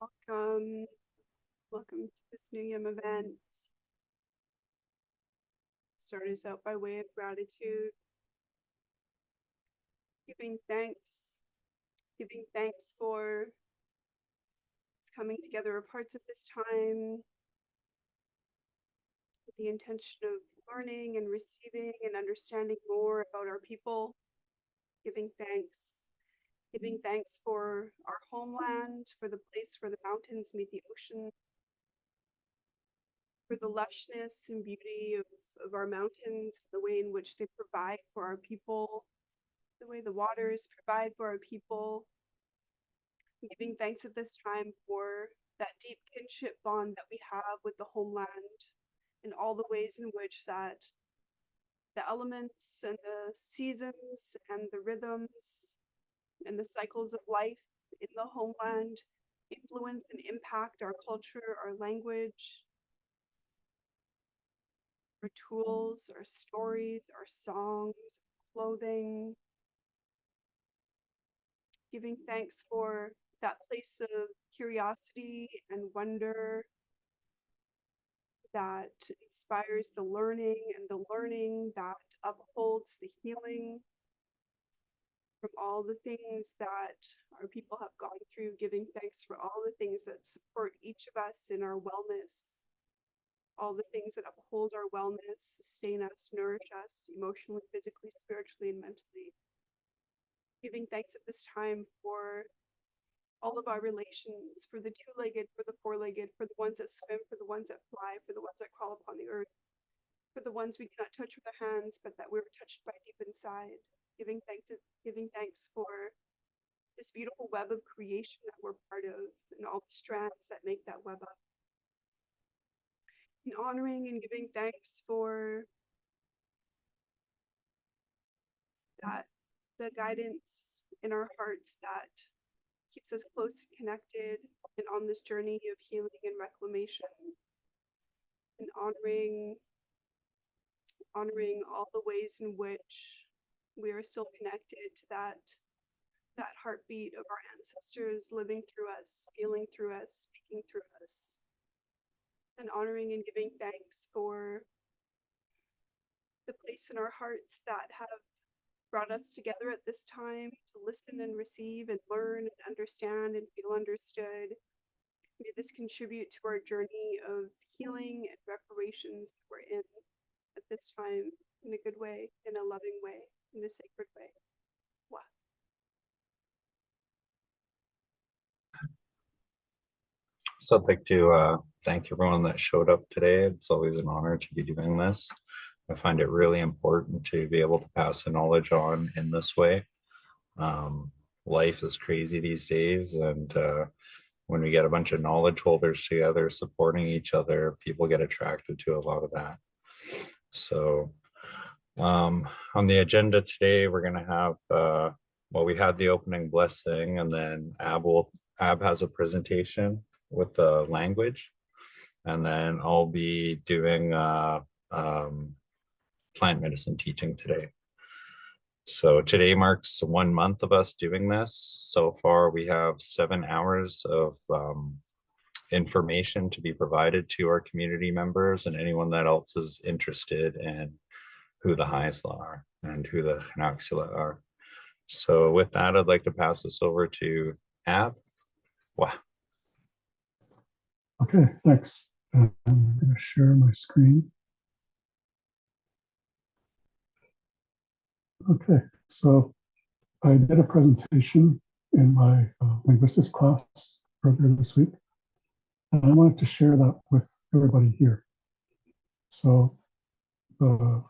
Welcome. Welcome to this Nuyem event. Start us out by way of gratitude. Giving thanks. Giving thanks for coming together of parts at this time with the intention of learning and receiving and understanding more about our people. Giving thanks. Giving thanks for our homeland, for the place where the mountains meet the ocean, for the lushness and beauty of our mountains, the way in which they provide for our people, the way the waters provide for our people. Giving thanks at this time for that deep kinship bond that we have with the homeland and all the ways in which that the elements and the seasons and the rhythms and the cycles of life in the homeland influence and impact our culture, our language, our tools, our stories, our songs, clothing. Giving thanks for that place of curiosity and wonder that inspires the learning and the learning that upholds the healing from all the things that our people have gone through. Giving thanks for all the things that support each of us in our wellness, all the things that uphold our wellness, sustain us, nourish us emotionally, physically, spiritually, and mentally. Giving thanks at this time for all of our relations, for the two-legged, for the four-legged, for the ones that swim, for the ones that fly, for the ones that crawl upon the earth, for the ones we cannot touch with our hands, but that we're touched by deep inside. Giving thanks for this beautiful web of creation that we're part of, and all the strands that make that web up. And honoring and giving thanks for that, the guidance in our hearts that keeps us close and connected and on this journey of healing and reclamation, and honoring all the ways in which we are still connected to that heartbeat of our ancestors living through us, feeling through us, speaking through us, and honoring and giving thanks for the place in our hearts that have brought us together at this time to listen and receive and learn and understand and feel understood. May this contribute to our journey of healing and reparations that we're in at this time, in a good way, in a loving way, in a sacred way. Wow. So I'd like to thank everyone that showed up today. It's always an honor to be doing this. I find it really important to be able to pass the knowledge on in this way. Life is crazy these days, and when we get a bunch of knowledge holders together supporting each other, people get attracted to a lot of that. So on the agenda today, we're going to have, well, we had the opening blessing, and then Ab has a presentation with the language, and then I'll be doing plant medicine teaching today. So today marks 1 month of us doing this. So far, we have 7 hours of information to be provided to our community members and anyone that else is interested in who the Haisla are and who the Chinoxula are. So with that, I'd like to pass this over to Ab. Wow. Okay, thanks. I'm going to share my screen. Okay, so I did a presentation in my linguistics class earlier this week, and I wanted to share that with everybody here. So the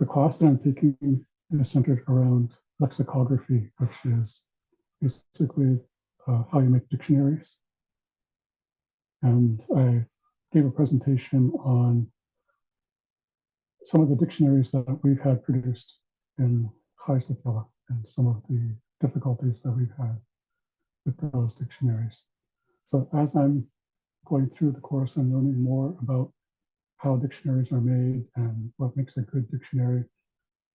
class that I'm taking is centered around lexicography, which is basically how you make dictionaries. And I gave a presentation on some of the dictionaries that we've had produced in Haisla and some of the difficulties that we've had with those dictionaries. So as I'm going through the course, I'm learning more about how dictionaries are made and what makes a good dictionary.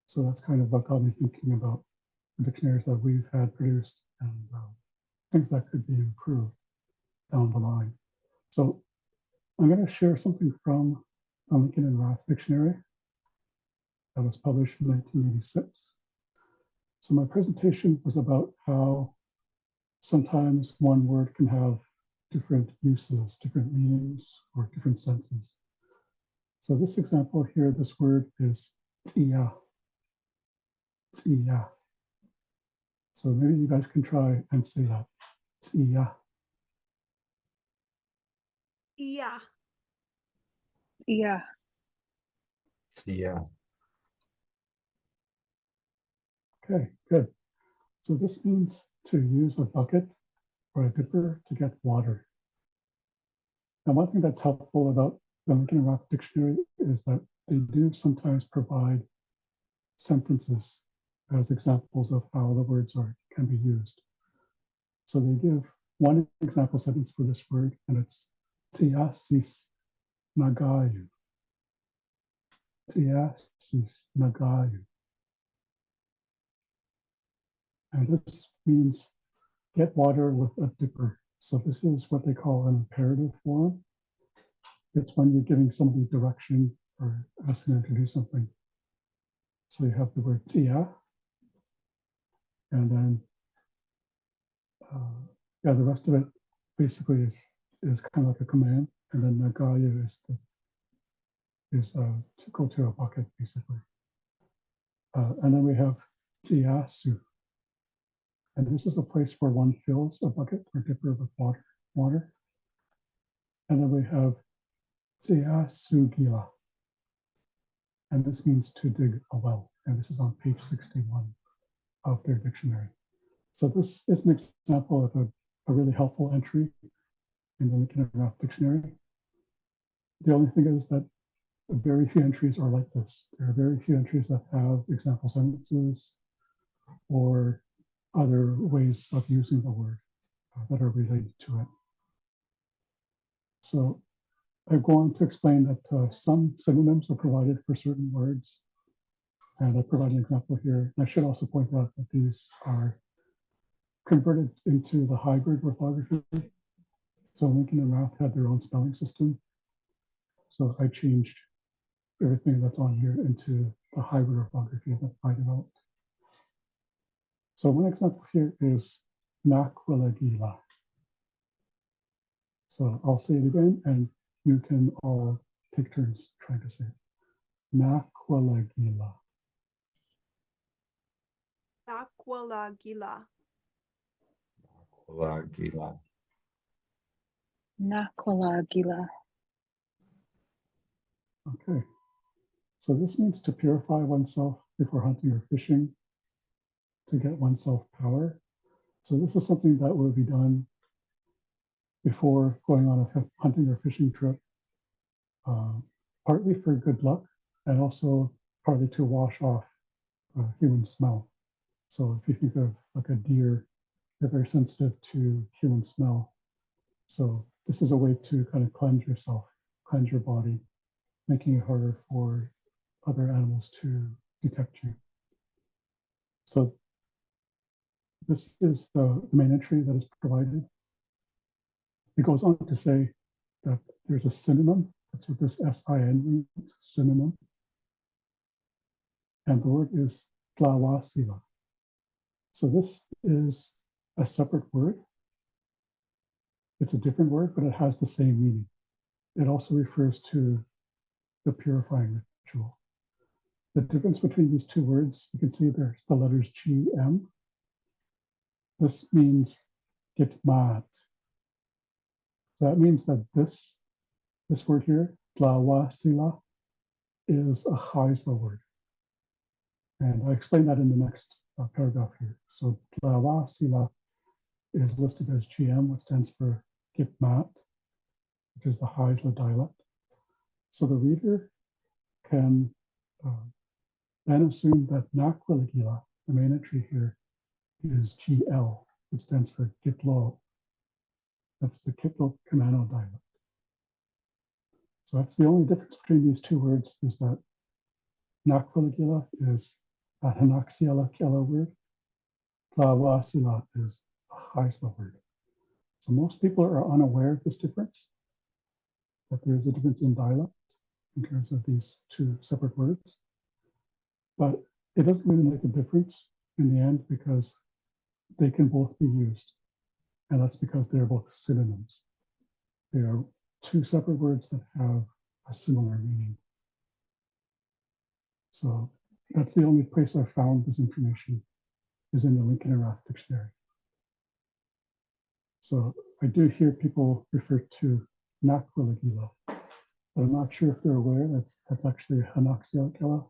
So that's kind of what got me thinking about the dictionaries that we've had produced and things that could be improved. down the line. So I'm going to share something from the Lincoln and Rath Dictionary that was published in 1986. So my presentation was about how sometimes one word can have different uses, different meanings, or different senses. So this example here, this word is tia. Tia. So maybe you guys can try and say that. Tia. Yeah. Yeah. Yeah. Okay, good. So this means to use a bucket or a dipper to get water. Now, one thing that's helpful about the Lincoln and Rath Dictionary is that they do sometimes provide sentences as examples of how the words can be used. So they give one example sentence for this word, and it's tiasis nagayu. Tiasis nagayu. And this means get water with a dipper. So this is what they call an imperative form. It's when you're giving somebody direction or asking them to do something. So you have the word tia, and then yeah, the rest of it basically is kind of like a command, and then nagaya is to go to a bucket basically. And then we have tiasu, and this is a place where one fills a bucket or dipper with water. And then we have tiasugila, and this means to dig a well, and this is on page 61 of their dictionary. So this is an example of a really helpful entry in the Lincoln and Rath Dictionary. The only thing is that very few entries are like this. There are very few entries that have example sentences or other ways of using the word that are related to it. So I go on to explain that some synonyms are provided for certain words. And I provide an example here. I should also point out that these are converted into the hybrid orthography. So Lincoln and Rath had their own spelling system. So I changed everything that's on here into the hybrid orthography that I developed. So one example here is Nakwilagila. So I'll say it again, and you can all take turns trying to say it. Nakwilagila. Nakwilagila. Gila. Nakwilagila. Okay. So this means to purify oneself before hunting or fishing, to get oneself power. So this is something that will be done before going on a hunting or fishing trip, partly for good luck and also partly to wash off human smell. So if you think of like a deer, they're very sensitive to human smell. So this is a way to kind of cleanse yourself, cleanse your body, making it harder for other animals to detect you. So this is the main entry that is provided. It goes on to say that there's a synonym. That's what this S-I-N means, synonym. And the word is tlawasila. So this is a separate word. It's a different word, but it has the same meaning. It also refers to the purifying ritual. The difference between these two words, you can see there's the letters G, M. This means get mad. That means that this word here, tlawasila, is a Chaisla word. And I explain that in the next paragraph here. So tlawasila is listed as GM, which stands for Gitmat, which is the Haisla dialect. So the reader can then assume that Nakwilagila, the main entry here, is GL, which stands for Gitlo. That's the Kitlo Kamano dialect. So that's the only difference between these two words, is that Nakwilagila is a Hanaxiala Kela word. Tlawasila is a Haisla word. So most people are unaware of this difference, that there is a difference in dialect in terms of these two separate words. But it doesn't really make a difference in the end because they can both be used. And that's because they're both synonyms. They are two separate words that have a similar meaning. So that's the only place I've found this information is in the Lincoln and Rath Dictionary. So I do hear people refer to Nakwilagila, but I'm not sure if they're aware that's actually Hanaxialakila,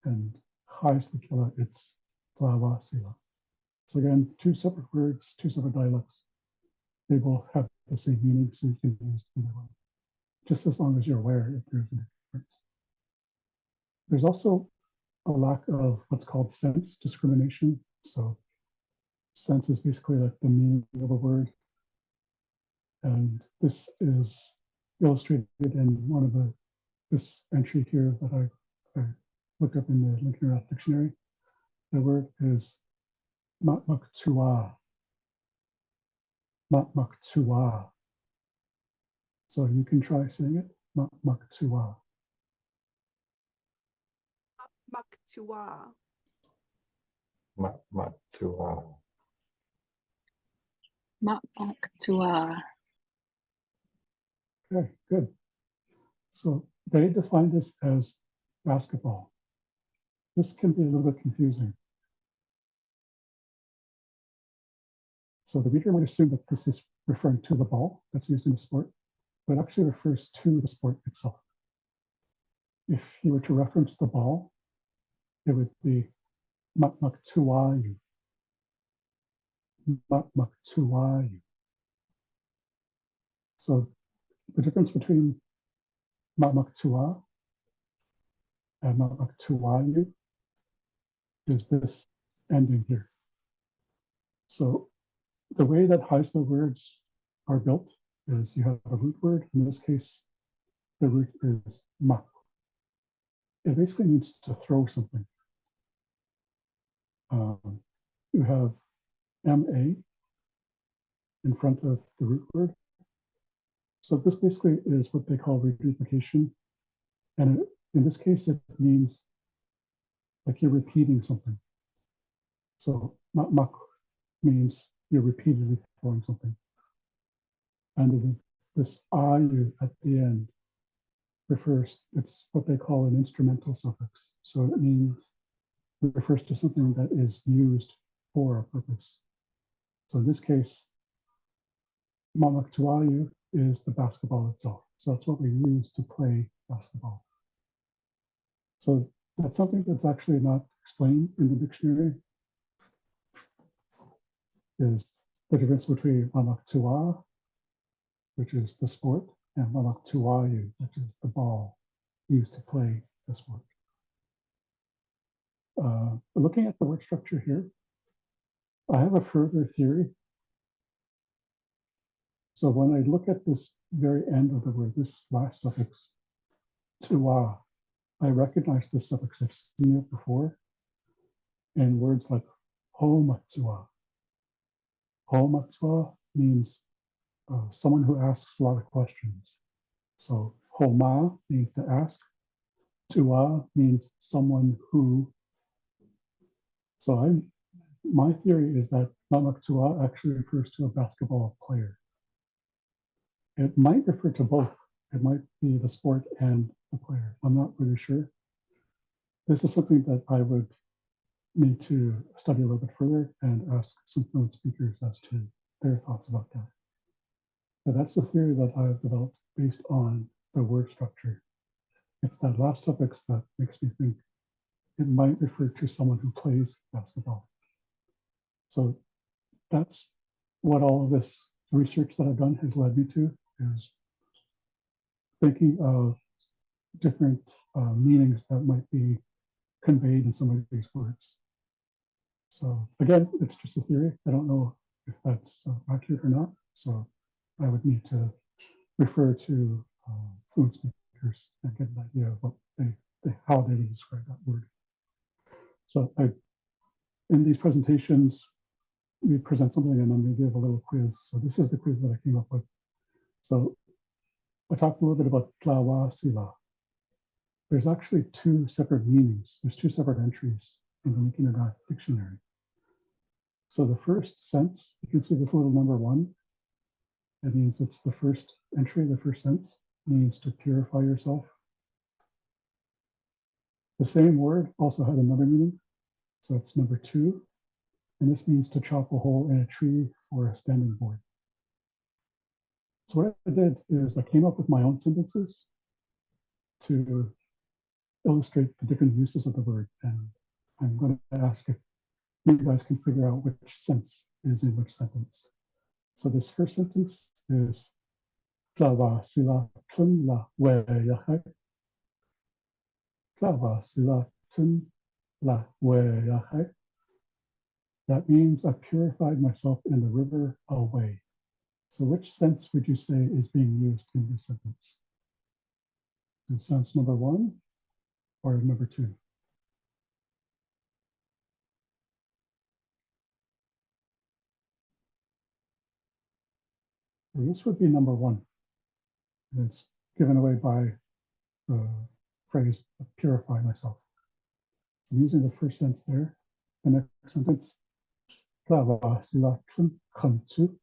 and Haislikila, it's Tlavasila. So again, two separate words, two separate dialects. They both have the same meaning, so you can use either one, just as long as you're aware if there's a difference. There's also a lack of what's called sense discrimination. So sense is basically like the meaning of a word. And this is illustrated in one of this entry here that I looked up in the Lincoln Rath Dictionary. The word is matmaktua. Matmaktua. So you can try saying it, matmaktua. Maktua. Matua. Ma'aktua. Okay, good. So they define this as basketball. This can be a little bit confusing. So the reader might assume that this is referring to the ball that's used in the sport, but it actually refers to the sport itself. If you were to reference the ball, it would be matmaktuayu. Matmaktuayu. So the difference between matmaktua and matmaktuayu is this ending here. So the way that Heisler words are built is you have a root word. In this case, the root is mak. It basically means to throw something. You have MA in front of the root word. So this basically is what they call reduplication. And in this case, it means like you're repeating something. So mak means you're repeatedly throwing something. And this ayu at the end refers, it's what they call an instrumental suffix. So it means, it refers to something that is used for a purpose. So in this case, mamaktuayu is the basketball itself. So that's what we use to play basketball. So that's something that's actually not explained in the dictionary, is the difference between mamaktua, which is the sport, and mamaktuayu, which is the ball used to play the sport. Looking at the word structure here, I have a further theory. So when I look at this very end of the word, this last suffix, tua, I recognize this suffix. I've seen it before in words like homatua. Homatua means someone who asks a lot of questions. So homa means to ask. Tua means someone who. So my theory is that mamaktua actually refers to a basketball player. It might refer to both. It might be the sport and the player. I'm not really sure. This is something that I would need to study a little bit further and ask some fluent speakers as to their thoughts about that. But that's the theory that I've developed based on the word structure. It's that last suffix that makes me think it might refer to someone who plays basketball. So that's what all of this research that I've done has led me to, is thinking of different meanings that might be conveyed in some of these words. So again, it's just a theory. I don't know if that's accurate or not. So I would need to refer to fluent speakers and get an idea of what how they would describe that word. So in these presentations, we present something and then we give a little quiz. So this is the quiz that I came up with. So I talked a little bit about Tlawa Sila. There's actually two separate meanings. There's two separate entries in the Wikimedia dictionary. So the first sense, you can see this little number 1. It means it's the first entry, the first sense, means to purify yourself. The same word also had another meaning. So it's number 2. And this means to chop a hole in a tree or a standing board. So what I did is I came up with my own sentences to illustrate the different uses of the word. And I'm going to ask if you guys can figure out which sense is in which sentence. So this first sentence is Klava sila tun la weyachai. Klava sila tun la weyachai. That means I purified myself in the river away. So which sense would you say is being used in this sentence? Is sense number 1 or number 2? Well, this would be number 1. And it's given away by the phrase purify myself. So I'm using the first sense there. The next sentence, Klava sila kantu.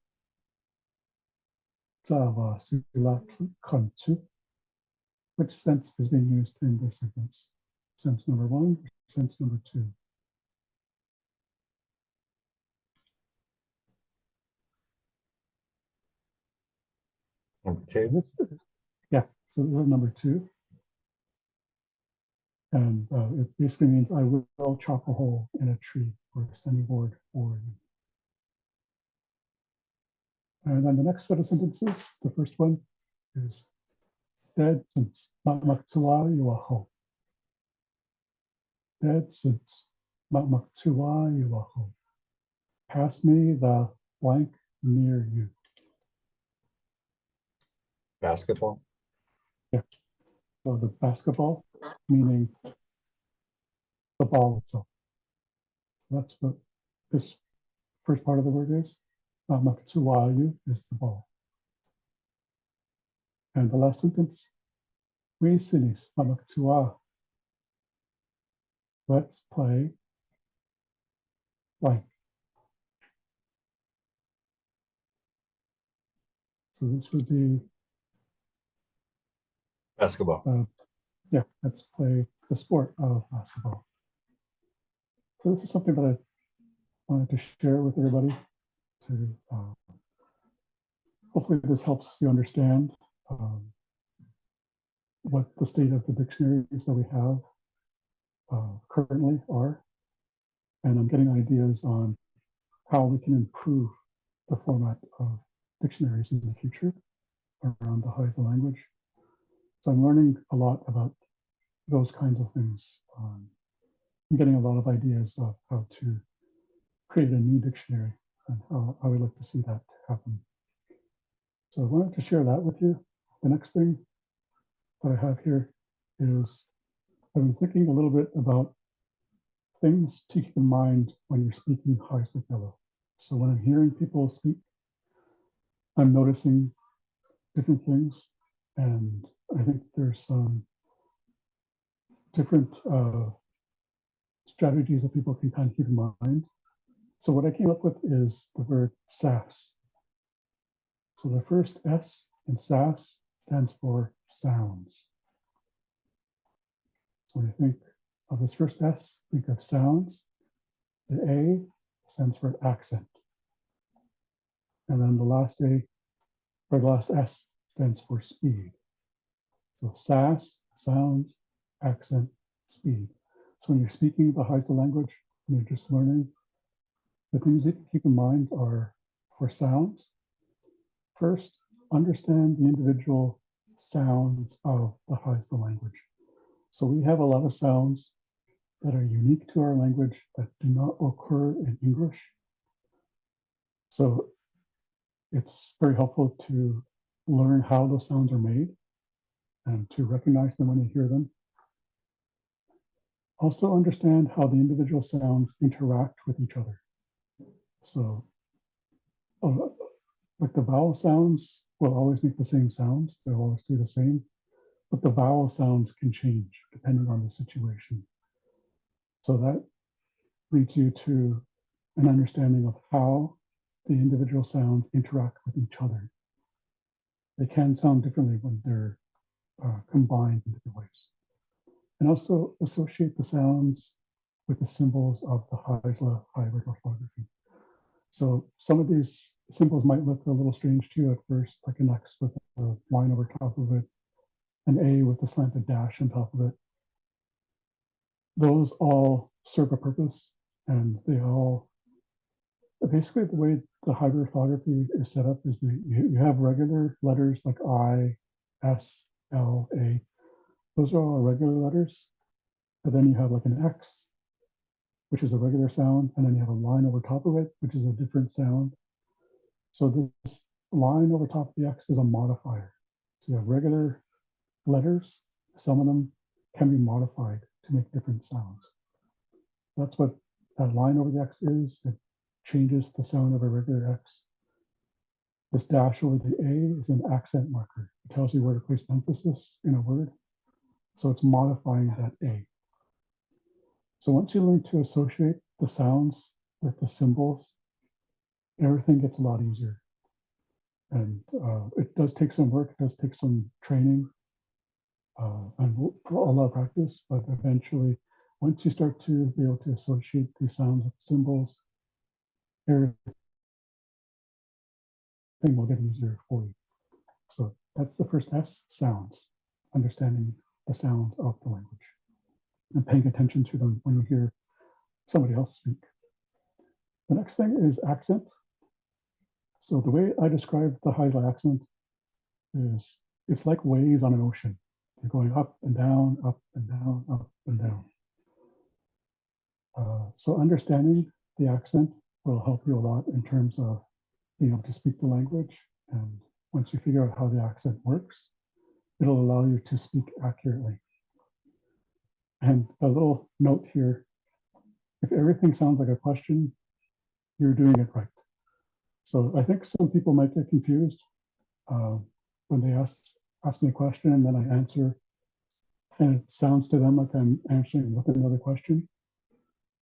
Klava sila kantu. Which sense is being used in this sentence? Sense number 1, sense number 2. Okay. Yeah, so this is number 2. And it basically means I will chop a hole in a tree or a standing board or you. And then the next set of sentences, the first one is dead since maktua yuaho. Dead since maktua yuaho. Pass me the blank near you. Basketball. Yeah. So the basketball, meaning the ball itself. So that's what this first part of the word is. Maktuayu is the ball. And the last sentence, we sinis mamaktua. Let's play blank. So this would be, Basketball. yeah, let's play the sport of basketball. So this is something that I wanted to share with everybody to hopefully this helps you understand what the state of the dictionaries that we have currently are. And I'm getting ideas on how we can improve the format of dictionaries in the future around the Haida language. So I'm learning a lot about those kinds of things. I'm getting a lot of ideas of how to create a new dictionary and how I would like to see that happen. So I wanted to share that with you. The next thing that I have here is I've been thinking a little bit about things to keep in mind when you're speaking Haisakela. So when I'm hearing people speak, I'm noticing different things, and I think there's some different strategies that people can kind of keep in mind. So what I came up with is the word SAS. So the first S in SAS stands for sounds. So when you think of this first S, think of sounds. The A stands for accent. And then the last A, or the last S stands for speed. So SAS, sounds, accent, speed. So when you're speaking the Haida language, and you're just learning, the things that you keep in mind are for sounds. First, understand the individual sounds of the Haida language. So we have a lot of sounds that are unique to our language that do not occur in English. So it's very helpful to learn how those sounds are made and to recognize them when you hear them. Also understand how the individual sounds interact with each other. So like the vowel sounds will always make the same sounds. They'll always stay the same, but the vowel sounds can change depending on the situation. So that leads you to an understanding of how the individual sounds interact with each other. They can sound differently when they're combined in different ways. And also associate the sounds with the symbols of the Haisla hybrid orthography. So some of these symbols might look a little strange to you at first, like an X with a line over top of it, an A with a slanted dash on top of it. Those all serve a purpose, and they all, basically the way the hybrid orthography is set up is that you have regular letters like I, S, L, A. Those are all regular letters, but then you have like an X, which is a regular sound, and then you have a line over top of it, which is a different sound. So this line over top of the X is a modifier. So you have regular letters, some of them can be modified to make different sounds. That's what that line over the X is. It changes the sound of a regular X. This dash over the A is an accent marker. It tells you where to place emphasis in a word. So it's modifying that A. So once you learn to associate the sounds with the symbols, everything gets a lot easier. And it does take some work, it does take some training and a lot of practice, but eventually, once you start to be able to associate the sounds with symbols, everything will get easier for you. So that's the first S, sounds, understanding the sounds of the language and paying attention to them when you hear somebody else speak. The next thing is accent. So the way I describe the Haisla accent is it's like waves on an ocean. They're going up and down, up and down, up and down. So understanding the accent will help you a lot in terms of being able to speak the language. And once you figure out how the accent works, it'll allow you to speak accurately. And a little note here, if everything sounds like a question, you're doing it right. So I think some people might get confused when they ask me a question and then I answer, and it sounds to them like I'm answering with another question.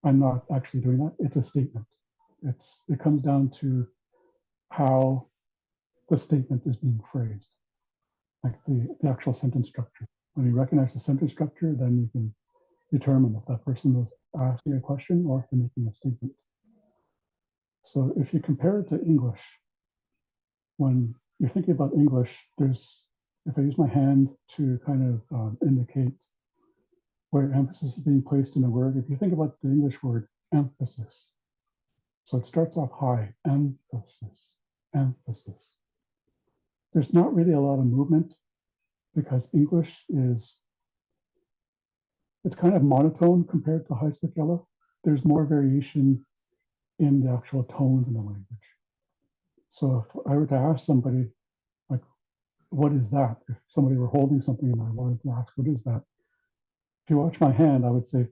I'm not actually doing that. It's a statement. It comes down to how the statement is being phrased, like the actual sentence structure. When you recognize the sentence structure, then you can determine if that person is asking a question or if they're making a statement. So if you compare it to English, when you're thinking about English, if I use my hand to kind of indicate where emphasis is being placed in a word, if you think about the English word emphasis, so it starts off high, emphasis, emphasis. There's not really a lot of movement because English it's kind of monotone compared to Haisla. There's more variation in the actual tones in the language. So if I were to ask somebody, like, what is that? If somebody were holding something and I wanted to ask, what is that? If you watch my hand, I would say,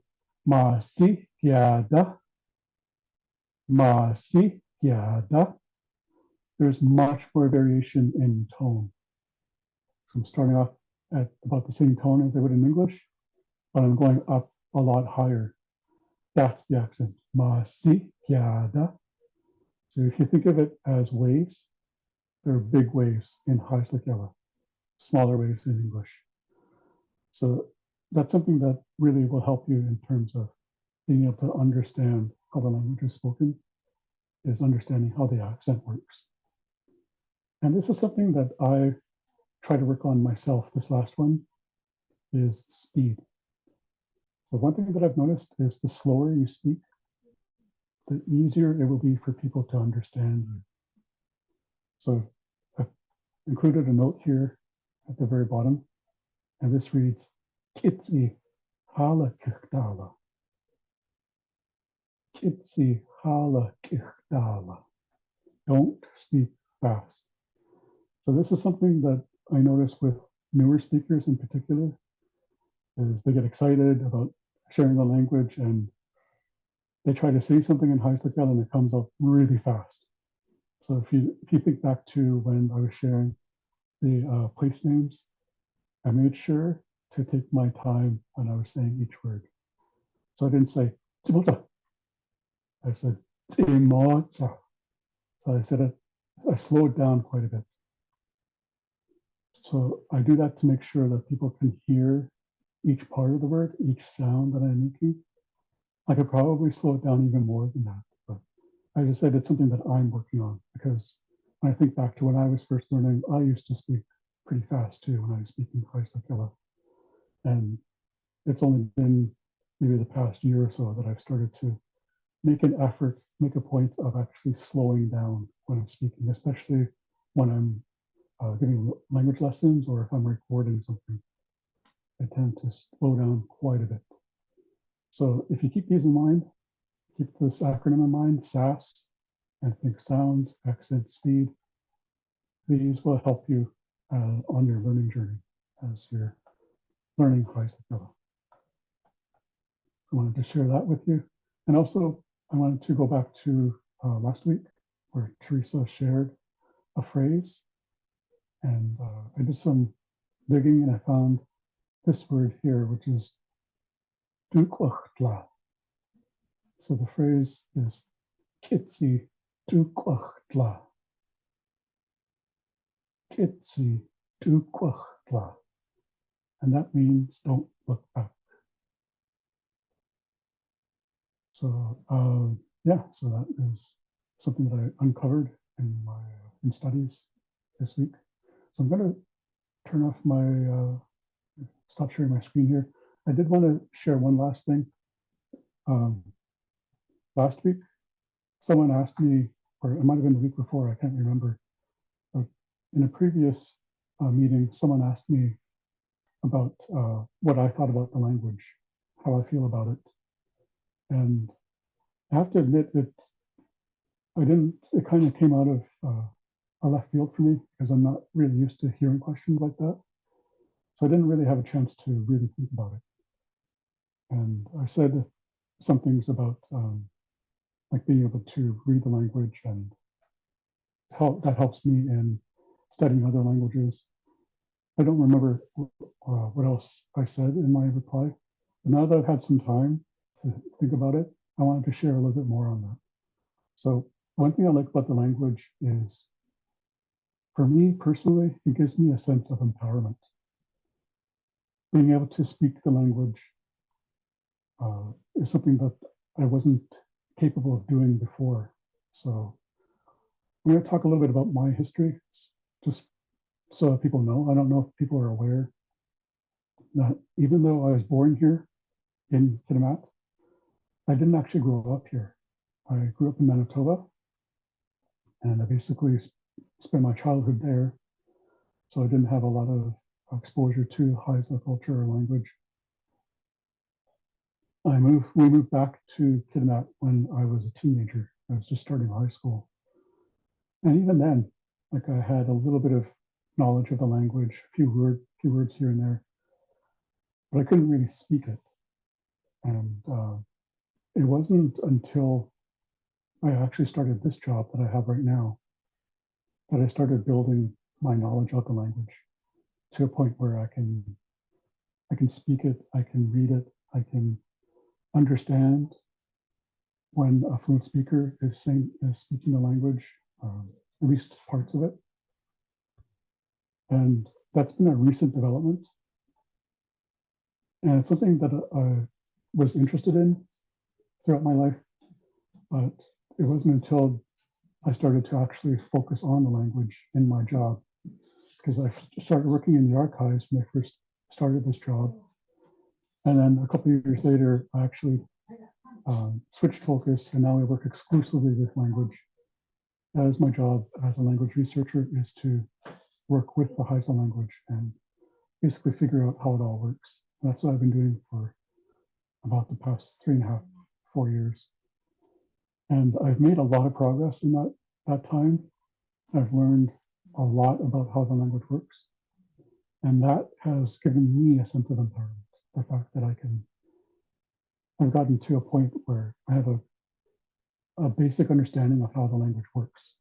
Masi yada, Masi yada. There's much more variation in tone. So I'm starting off at about the same tone as I would in English, but I'm going up a lot higher. That's the accent. Masi yada. So if you think of it as waves, there are big waves in Haisla, smaller waves in English. So that's something that really will help you in terms of being able to understand how the language is spoken, is understanding how the accent works. And this is something that I try to work on myself. This last one is speed. So one thing that I've noticed is the slower you speak, the easier it will be for people to understand you. So I've included a note here at the very bottom, and this reads, Kitsi hala kichtala. Kitsi hala kichtala. Don't speak fast. So this is something that I notice with newer speakers in particular, is they get excited about sharing the language and they try to say something in Haisla and it comes out really fast. So if you think back to when I was sharing the place names, I made sure to take my time when I was saying each word. So I didn't say "Tsibuta." I said "Tsimota." So I said it. I slowed down quite a bit. So I do that to make sure that people can hear each part of the word, each sound that I'm making. I could probably slow it down even more than that, but I just said it's something that I'm working on, because when I think back to when I was first learning, I used to speak pretty fast too when I was speaking Kaisakila. And it's only been maybe the past year or so that I've started to make an effort, make a point of actually slowing down when I'm speaking, especially when I'm giving language lessons or if I'm recording something. I tend to slow down quite a bit. So if you keep these in mind, keep this acronym in mind, SAS, and think sounds, accent, speed. These will help you on your learning journey as you're learning Kaisakila. I wanted to share that with you. And also, I wanted to go back to last week where Teresa shared a phrase. And I did some digging and I found this word here, which is duklachtla. So the phrase is kitsi duklachtla. Kitsi duklachtla. And that means don't look back. So yeah, so that is something that I uncovered in my in studies this week. So I'm going to turn off my stop sharing my screen here. I did want to share one last thing. Last week, someone asked me, or it might have been the week before, I can't remember. But in a previous meeting, someone asked me about what I thought about the language, how I feel about it. And I have to admit that it kind of came out of a left field for me because I'm not really used to hearing questions like that. So I didn't really have a chance to really think about it. And I said some things about like being able to read the language and that helps me in studying other languages. I don't remember what else I said in my reply. But now that I've had some time to think about it, I wanted to share a little bit more on that. So one thing I like about the language is, for me personally, it gives me a sense of empowerment. Being able to speak the language is something that I wasn't capable of doing before. So I'm going to talk a little bit about my history, just so that people know. I don't know if people are aware that even though I was born here in Kitimat, I didn't actually grow up here. I grew up in Manitoba, and I basically spent my childhood there. So I didn't have a lot of exposure to Haisla culture or language. We moved back to Kitimat when I was a teenager. I was just starting high school. And even then, like I had a little bit of knowledge of the language, a few words here and there, but I couldn't really speak it. And it wasn't until I actually started this job that I have right now that I started building my knowledge of the language to a point where I can speak it, I can read it, I can understand when a fluent speaker is speaking the language, at least parts of it. And that's been a recent development. And it's something that I was interested in throughout my life, but it wasn't until I started to actually focus on the language in my job, because I started working in the archives when I first started this job. And then a couple of years later, I actually switched focus, and now I work exclusively with language. That is my job as a language researcher, is to work with the Haisla language and basically figure out how it all works. And that's what I've been doing for about the past 3.5, 4 years. And I've made a lot of progress in that time. I've learned a lot about how the language works. And that has given me a sense of empowerment. The fact that I've gotten to a point where I have a basic understanding of how the language works.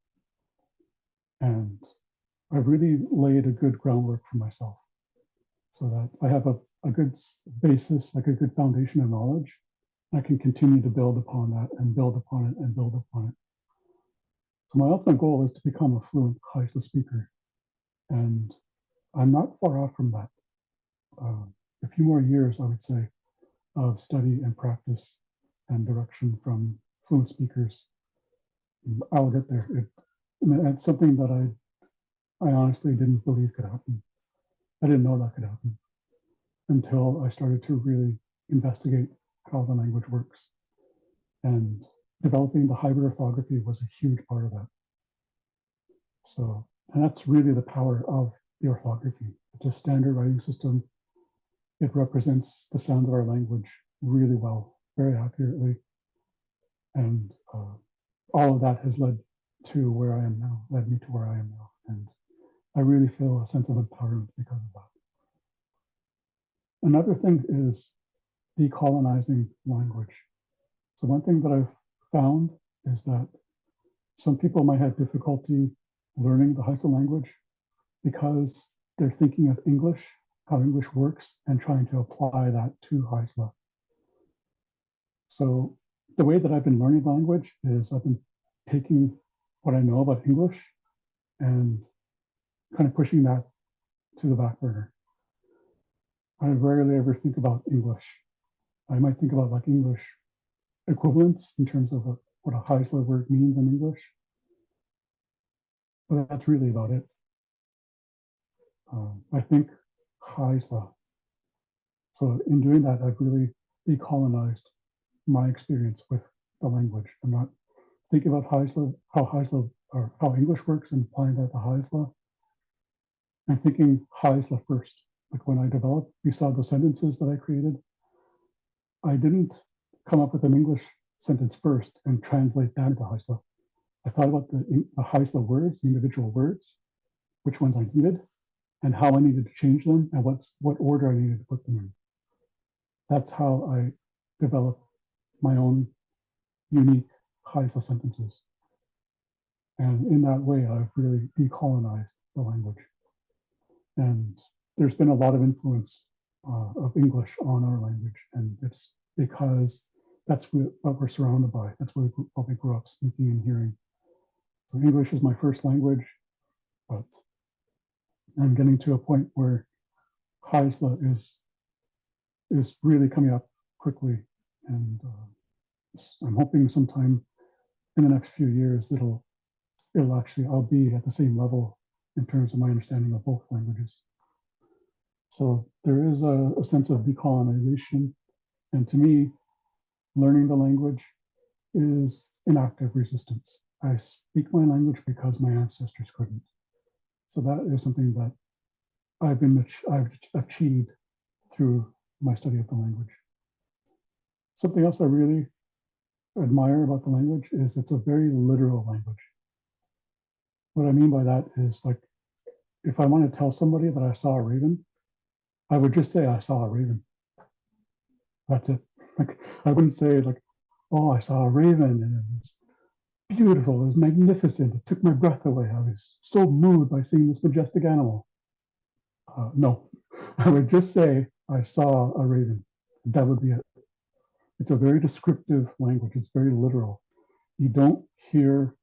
And I've really laid a good groundwork for myself so that I have a good basis, like a good foundation of knowledge. I can continue to build upon that and build upon it and build upon it. So my ultimate goal is to become a fluent Haisla speaker. And I'm not far off from that. A few more years, I would say, of study and practice and direction from fluent speakers. I'll get there. I mean, it's something that I honestly didn't believe could happen. I didn't know that could happen until I started to really investigate how the language works. And developing the hybrid orthography was a huge part of that. So, and that's really the power of the orthography. It's a standard writing system. It represents the sound of our language really well, very accurately. And all of that has led to where I am now, led me to where I am now. And I really feel a sense of empowerment because of that. Another thing is decolonizing language. So one thing that I've found is that some people might have difficulty learning the Haisla language because they're thinking of English, how English works, and trying to apply that to Haisla. So the way that I've been learning language is I've been taking what I know about English and kind of pushing that to the back burner. I rarely ever think about English. I might think about like English equivalents in terms of what a Haisla word means in English, but that's really about it. I think Haisla. So in doing that, I've really decolonized my experience with the language. I'm not thinking about Haisla, or how English works and applying that to Haisla. I'm thinking Haisla first. Like when I developed, you saw the sentences that I created. I didn't come up with an English sentence first and translate that into Haisla. I thought about the Haisla words, the individual words, which ones I needed, and how I needed to change them, and what order I needed to put them in. That's how I developed my own unique Haisla sentences. And in that way, I've really decolonized the language. And there's been a lot of influence of English on our language. And it's because that's what we're surrounded by. That's what we grew up speaking and hearing. So English is my first language, but I'm getting to a point where Haisla is really coming up quickly. And I'm hoping sometime in the next few years, I'll be at the same level in terms of my understanding of both languages. So there is a sense of decolonization. And to me, learning the language is an act of resistance. I speak my language because my ancestors couldn't. So that is something that I've achieved through my study of the language. Something else I really admire about the language is it's a very literal language. What I mean by that is, like, if I want to tell somebody that I saw a raven, I would just say I saw a raven. That's it. Like, I wouldn't say like, oh, I saw a raven and it was beautiful, it was magnificent, it took my breath away, I was so moved by seeing this majestic animal. No, I would just say I saw a raven. That would be it. It's a very descriptive language. It's very literal. You don't hear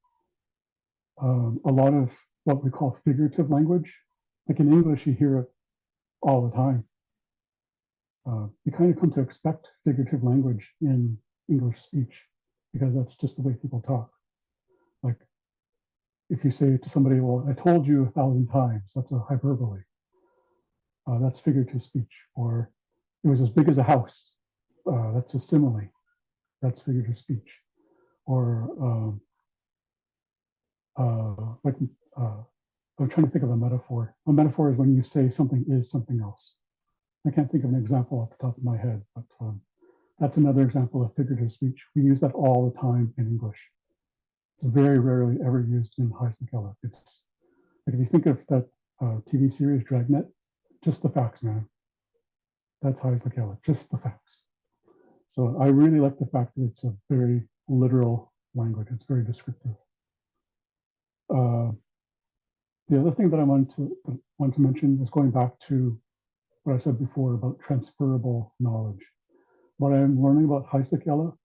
a lot of what we call figurative language. Like in English, you hear it all the time. You kind of come to expect figurative language in English speech because that's just the way people talk. Like if you say to somebody, well, I told you 1,000 times, that's a hyperbole. That's figurative speech. Or it was as big as a house. That's a simile. That's figurative speech. Or I'm trying to think of a metaphor. A metaphor is when you say something is something else. I can't think of an example off the top of my head, but that's another example of figurative speech. We use that all the time in English. It's very rarely ever used in Haisla. It's like if you think of that TV series Dragnet, just the facts, man. That's Haisla, just the facts. So I really like the fact that it's a very literal language. It's very descriptive. The other thing that I want to mention is going back to what I said before about transferable knowledge. What I'm learning about Haisakela,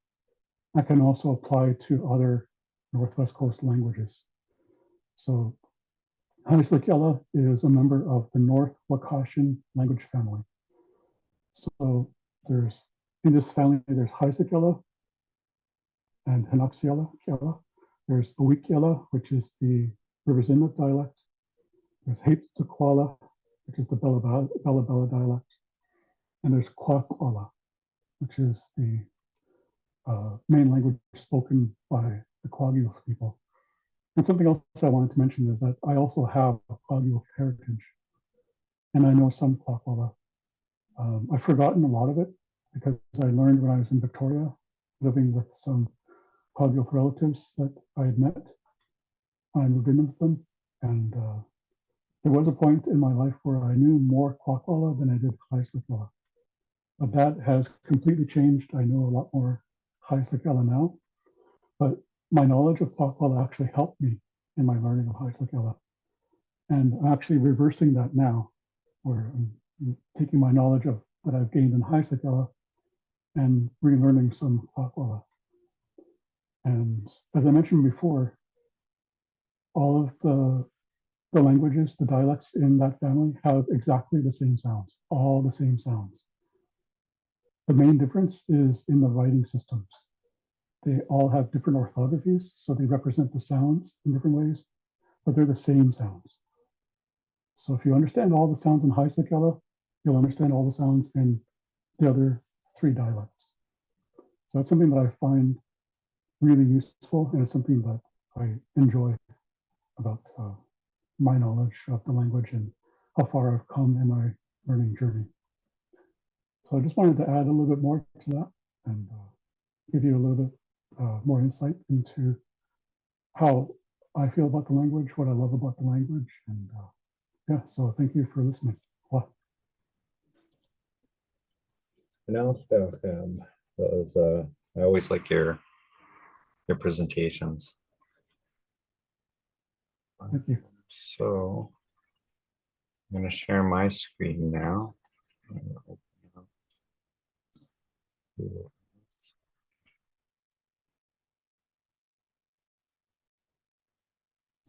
I can also apply to other Northwest Coast languages. So Haisakela is a member of the North Wakashan language family. So there's, in this family, there's Haisakela and Hanaksiela. There's Awikiela, which is the Rivers Inlet dialect. There's Haitsukwala, which is the Bella Bella dialect. And there's Kwakwala, which is the main language spoken by the Kwagyu people. And something else I wanted to mention is that I also have a Kwagyu heritage, and I know some Kwakwala. I've forgotten a lot of it because I learned when I was in Victoria, living with some Kwagyu relatives that I had met. I moved in with them, and there was a point in my life where I knew more Kwakwala than I did Haisakela. But that has completely changed. I know a lot more Haisakela now, but my knowledge of Kwakwala actually helped me in my learning of Haisakela. And I'm actually reversing that now, where I'm taking my knowledge of that I've gained in Haisakela and relearning some Kwakwala. And as I mentioned before, all of the languages, the dialects in that family have exactly the same sounds, all the same sounds. The main difference is in the writing systems. They all have different orthographies, so they represent the sounds in different ways, but they're the same sounds. So if you understand all the sounds in Haisakela, you'll understand all the sounds in the other 3 dialects. So that's something that I find really useful, and it's something that I enjoy about my knowledge of the language and how far I've come in my learning journey. So I just wanted to add a little bit more to that and give you a little bit more insight into how I feel about the language, what I love about the language, and yeah, so thank you for listening. Wow. That was, I always like your presentations. Thank you. So I'm going to share my screen now.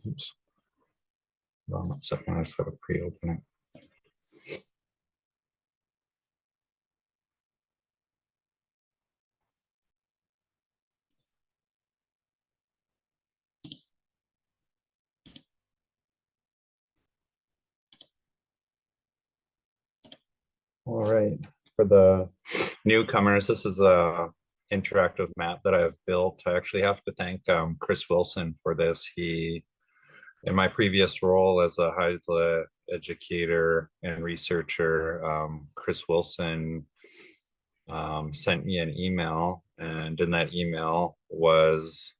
Oops. Hold on 1 second, I just got to pre-open it. All right, for the newcomers, this is a interactive map that I've built. I actually have to thank Chris Wilson for this. He, in my previous role as a Haisla educator and researcher, Chris Wilson sent me an email, and in that email was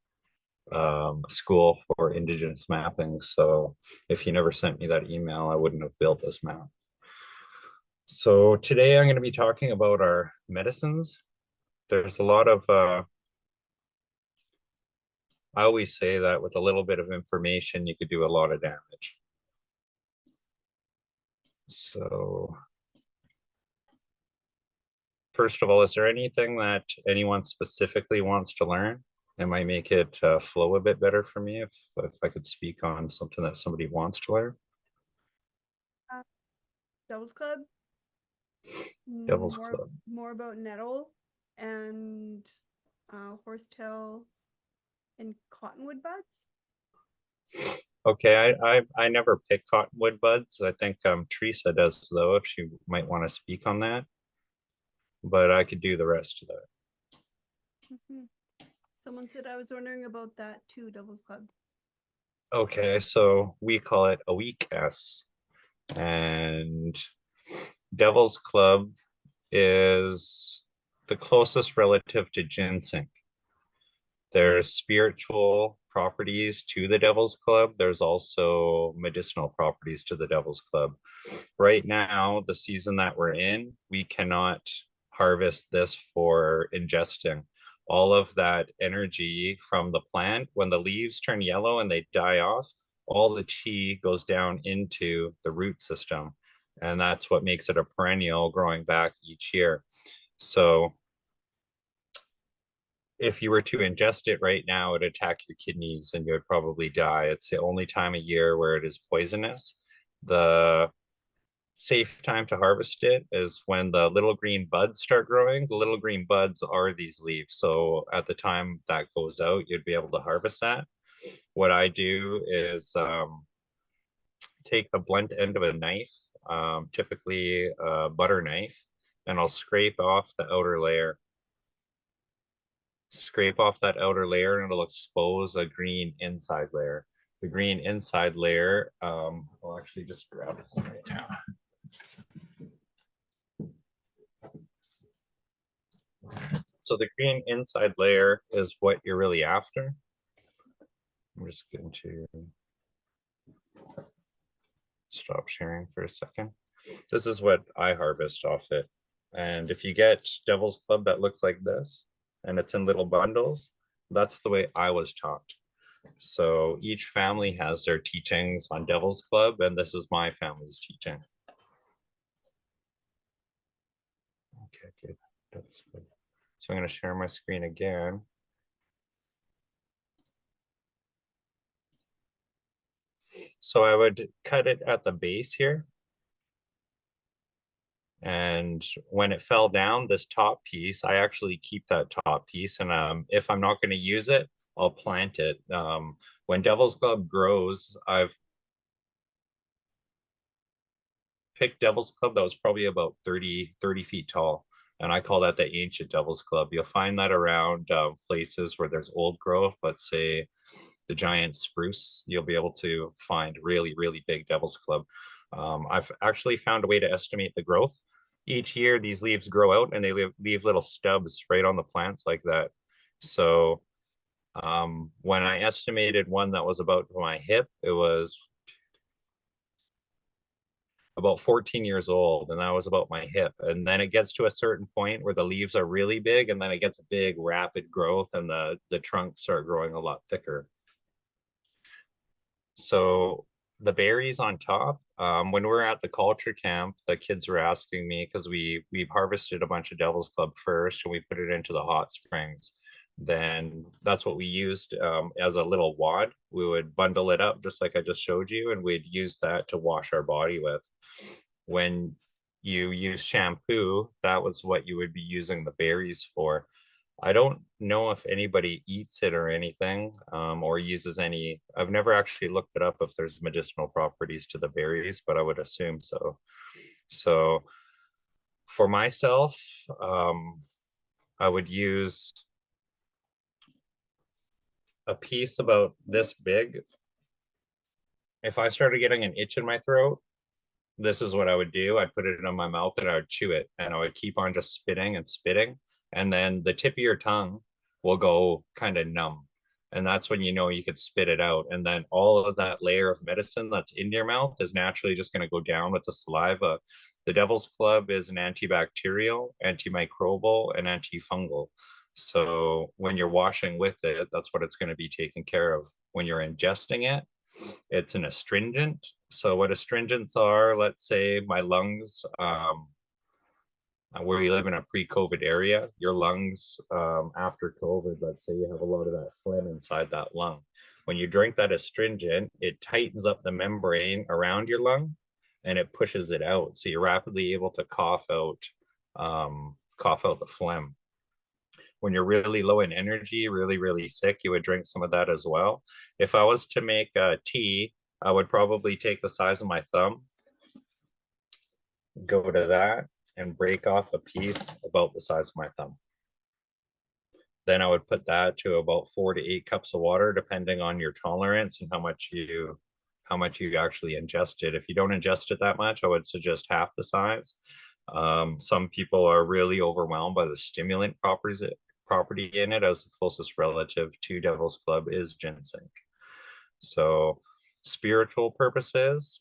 a school for Indigenous mapping. So if he never sent me that email, I wouldn't have built this map. So today I'm going to be talking about our medicines. There's a lot of, I always say that with a little bit of information, you could do a lot of damage. So first of all, is there anything that anyone specifically wants to learn? It might make it flow a bit better for me if I could speak on something that somebody wants to learn. Devil's Club. Devil's Club. More about nettle and horsetail and cottonwood buds. Okay, I never pick cottonwood buds. I think Teresa does though, if she might want to speak on that. But I could do the rest of that. Someone said I was wondering about that too, Devil's Club. Okay, so we call it a weak S. And Devil's Club is the closest relative to ginseng. There's spiritual properties to the Devil's Club. There's also medicinal properties to the Devil's Club. Right now, the season that we're in, we cannot harvest this for ingesting. All of that energy from the plant, when the leaves turn yellow and they die off, all the chi goes down into the root system. And that's what makes it a perennial growing back each year. So if you were to ingest it right now, it'd attack your kidneys and you would probably die. It's the only time of year where it is poisonous. The safe time to harvest it is when the little green buds start growing. The little green buds are these leaves. So at the time that goes out, you'd be able to harvest that. What I do is take the blunt end of a knife, typically a butter knife, and I'll scrape off the outer layer. Scrape off that outer layer and it'll expose a green inside layer. The green inside layer, I'll actually just grab it right now. So the green inside layer is what you're really after. I'm just going to stop sharing for a second. This is what I harvest off it. And if you get Devil's Club that looks like this, and it's in little bundles, that's the way I was taught. So each family has their teachings on Devil's Club, and this is my family's teaching. Okay, good. That's good. So I'm going to share my screen again. So I would cut it at the base here. And when it fell down, this top piece, I actually keep that top piece. And if I'm not going to use it, I'll plant it. When Devil's Club grows, I've picked Devil's Club that was probably about 30 feet tall. And I call that the ancient Devil's Club. You'll find that around places where there's old growth, let's say the giant spruce. You'll be able to find really, really big Devil's Club. I've actually found a way to estimate the growth. Each year, these leaves grow out and they leave little stubs right on the plants like that. So when I estimated one that was about my hip, it was about 14 years old, and that was about my hip. And then it gets to a certain point where the leaves are really big, and then it gets a big rapid growth and the trunks start growing a lot thicker. So the berries on top, when we're at the culture camp, the kids were asking me, because we've harvested a bunch of Devil's Club first and we put it into the hot springs. Then that's what we used as a little wad. We would bundle it up just like I just showed you, and we'd use that to wash our body with. When you use shampoo, that was what you would be using the berries for. I don't know if anybody eats it or anything, or uses any. I've never actually looked it up if there's medicinal properties to the berries, but I would assume so. So for myself, I would use a piece about this big. If I started getting an itch in my throat, this is what I would do. I'd put it in my mouth and I would chew it, and I would keep on just spitting and spitting. And then the tip of your tongue will go kind of numb. And that's when you know you could spit it out. And then all of that layer of medicine that's in your mouth is naturally just going to go down with the saliva. The Devil's Club is an antibacterial, antimicrobial, and antifungal. So when you're washing with it, that's what it's going to be taking care of. When you're ingesting it, it's an astringent. So what astringents are, let's say my lungs, where you live in a pre-COVID area, your lungs after COVID, let's say you have a lot of that phlegm inside that lung. When you drink that astringent, it tightens up the membrane around your lung and it pushes it out. So you're rapidly able to cough out the phlegm. When you're really low in energy, really, really sick, you would drink some of that as well. If I was to make a tea, I would probably take the size of my thumb, go to that, and break off a piece about the size of my thumb. Then I would put that to about 4 to 8 cups of water, depending on your tolerance and how much you actually ingest it. If you don't ingest it that much, I would suggest half the size. Some people are really overwhelmed by the stimulant property in it, as the closest relative to Devil's Club is ginseng. So spiritual purposes,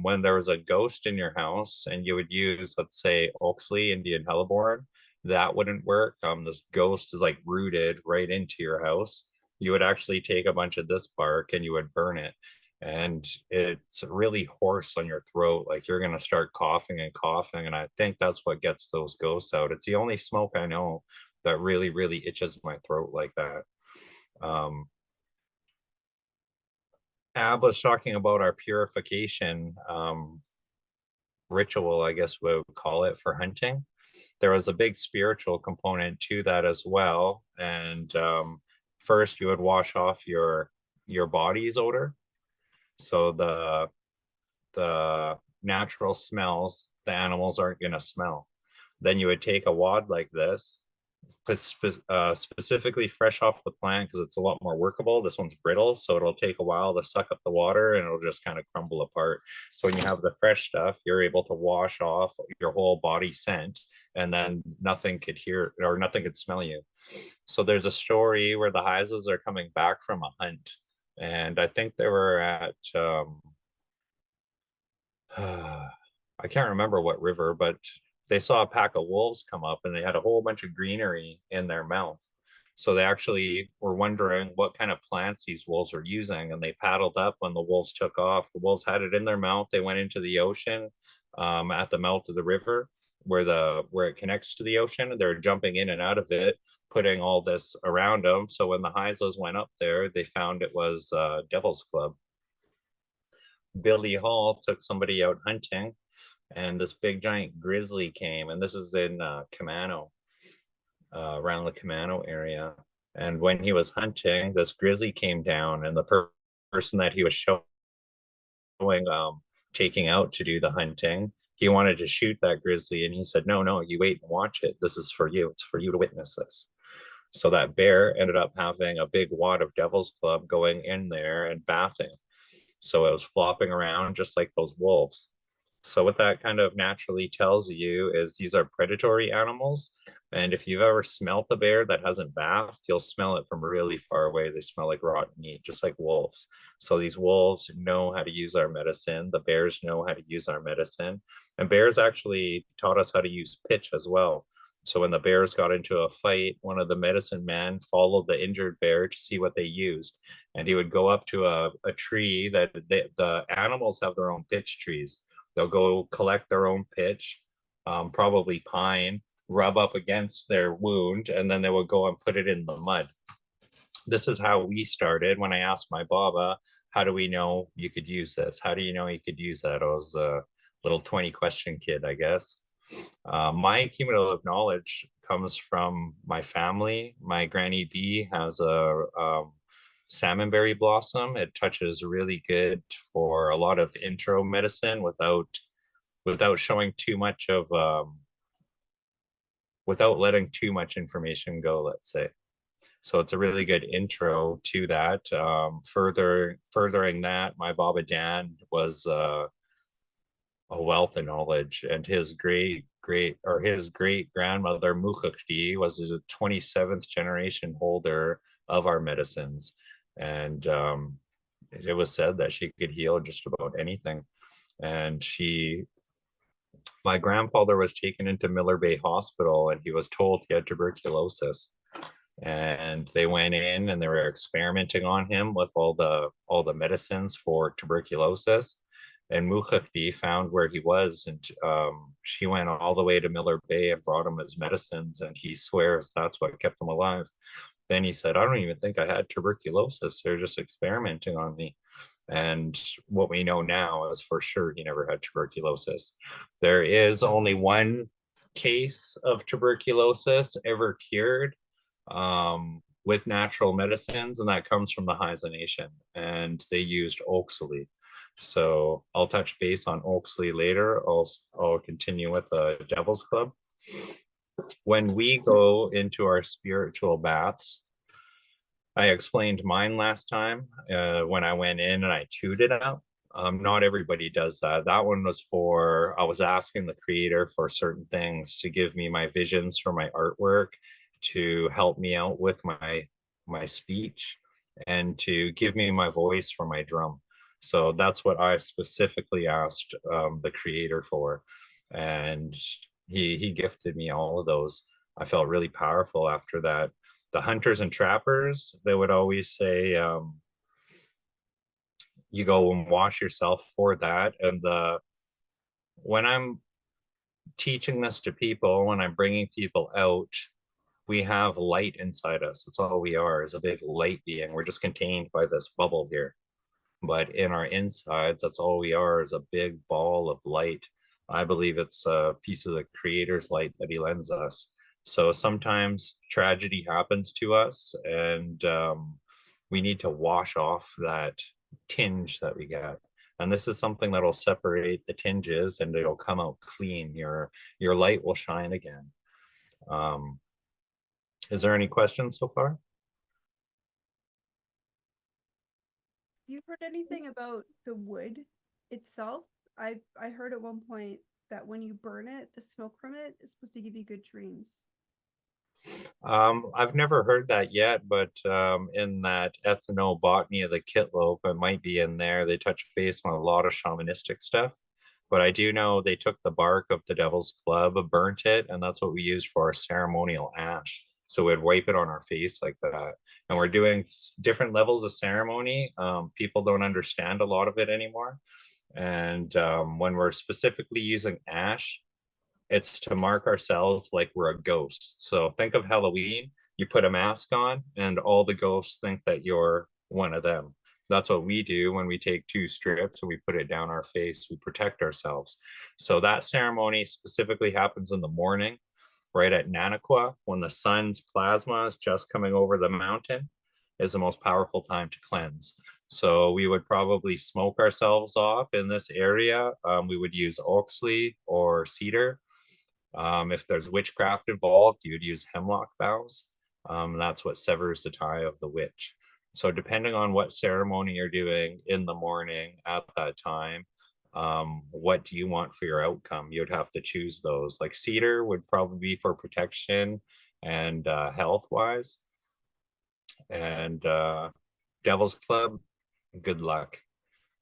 when there was a ghost in your house and you would use, let's say, Oxley, Indian hellebore, that wouldn't work. This ghost is like rooted right into your house. You would actually take a bunch of this bark and you would burn it. and it's really hoarse on your throat, like you're gonna start coughing and coughing. And I think that's what gets those ghosts out. It's the only smoke I know that really, really itches my throat like that. Ab was talking about our purification ritual, I guess we would call it, for hunting. There was a big spiritual component to that as well. And first, you would wash off your body's odor. So the natural smells the animals aren't going to smell. Then you would take a wad like this, specifically fresh off the plant, because it's a lot more workable. This one's brittle, so it'll take a while to suck up the water and it'll just kind of crumble apart. So when you have the fresh stuff, you're able to wash off your whole body scent, and then nothing could hear or nothing could smell you. So there's a story where the Heises are coming back from a hunt, and I think they were at I can't remember what river, but they saw a pack of wolves come up and they had a whole bunch of greenery in their mouth. So they actually were wondering what kind of plants these wolves were using, and they paddled up when the wolves took off. The wolves had it in their mouth. They went into the ocean at the mouth of the river where it connects to the ocean. They're jumping in and out of it, putting all this around them. So when the Heislas went up there, they found it was Devil's Club. Billy Hall took somebody out hunting, and this big giant grizzly came, and this is in Camano, around the Camano area. And when he was hunting, this grizzly came down, and the person that he was showing taking out to do the hunting, he wanted to shoot that grizzly, and he said, no, you wait and watch it. This is for you. It's for you to witness this. So that bear ended up having a big wad of Devil's Club going in there and bathing. So it was flopping around just like those wolves. So what that kind of naturally tells you is these are predatory animals. And if you've ever smelt a bear that hasn't bathed, you'll smell it from really far away. They smell like rotten meat, just like wolves. So these wolves know how to use our medicine. The bears know how to use our medicine. And bears actually taught us how to use pitch as well. So when the bears got into a fight, one of the medicine men followed the injured bear to see what they used. And he would go up to a tree that the animals have their own pitch trees. They'll go collect their own pitch, probably pine, rub up against their wound, and then they will go and put it in the mud. This is how we started. When I asked my Baba, how do we know you could use this? How do you know you could use that? I was a little 20 question kid, I guess. My cumulative knowledge comes from my family. My Granny B has a salmonberry blossom. It touches really good for a lot of intro medicine without showing too much of without letting too much information go, let's say. So it's a really good intro to that. Furthering that, my Baba Dan was a wealth of knowledge, and his great grandmother Mukhti was a 27th generation holder of our medicines, and it was said that she could heal just about anything. And my grandfather was taken into Miller Bay Hospital, and he was told he had tuberculosis. And they went in and they were experimenting on him with all the medicines for tuberculosis. And Mukhti found where he was, and she went all the way to Miller Bay and brought him his medicines, and he swears that's what kept him alive. Then he said, I don't even think I had tuberculosis. They're just experimenting on me. And what we know now is for sure he never had tuberculosis. There is only one case of tuberculosis ever cured with natural medicines, and that comes from the Haida Nation, and they used Oxley. So I'll touch base on Oxley later. I'll continue with the Devil's Club. When we go into our spiritual baths, I explained mine last time when I went in and I chewed it out. Not everybody does that. That one was I was asking the creator for certain things to give me my visions for my artwork, to help me out with my speech, and to give me my voice for my drum. So that's what I specifically asked the creator for. And he gifted me all of those. I felt really powerful after that. The hunters and trappers, they would always say, you go and wash yourself for that. And when I'm teaching this to people, when I'm bringing people out, we have light inside us. That's all we are, is a big light being. We're just contained by this bubble here. But in our insides, that's all we are, is a big ball of light. I believe it's a piece of the creator's light that he lends us. So sometimes tragedy happens to us, and we need to wash off that tinge that we get. And this is something that'll separate the tinges, and it'll come out clean. Your light will shine again. Is there any questions so far? You've heard anything about the wood itself? I heard at one point that when you burn it, the smoke from it is supposed to give you good dreams. I've never heard that yet, but in that ethnobotany of the Kitlope, it might be in there. They touch base on a lot of shamanistic stuff. But I do know they took the bark of the Devil's Club, burnt it, and that's what we used for our ceremonial ash. So we'd wipe it on our face like that. And we're doing different levels of ceremony. People don't understand a lot of it anymore. And when we're specifically using ash, it's to mark ourselves like we're a ghost. So think of Halloween, you put a mask on and all the ghosts think that you're one of them. That's what we do when we take 2 strips and we put it down our face. We protect ourselves. So that ceremony specifically happens in the morning, right at Nanakwa, when the sun's plasma is just coming over the mountain, is the most powerful time to cleanse. So we would probably smoke ourselves off in this area. We would use Oxley or cedar. If there's witchcraft involved, you'd use hemlock boughs. That's what severs the tie of the witch. So depending on what ceremony you're doing in the morning at that time, what do you want for your outcome? You'd have to choose those. Like cedar would probably be for protection and health wise. And Devil's Club, good luck.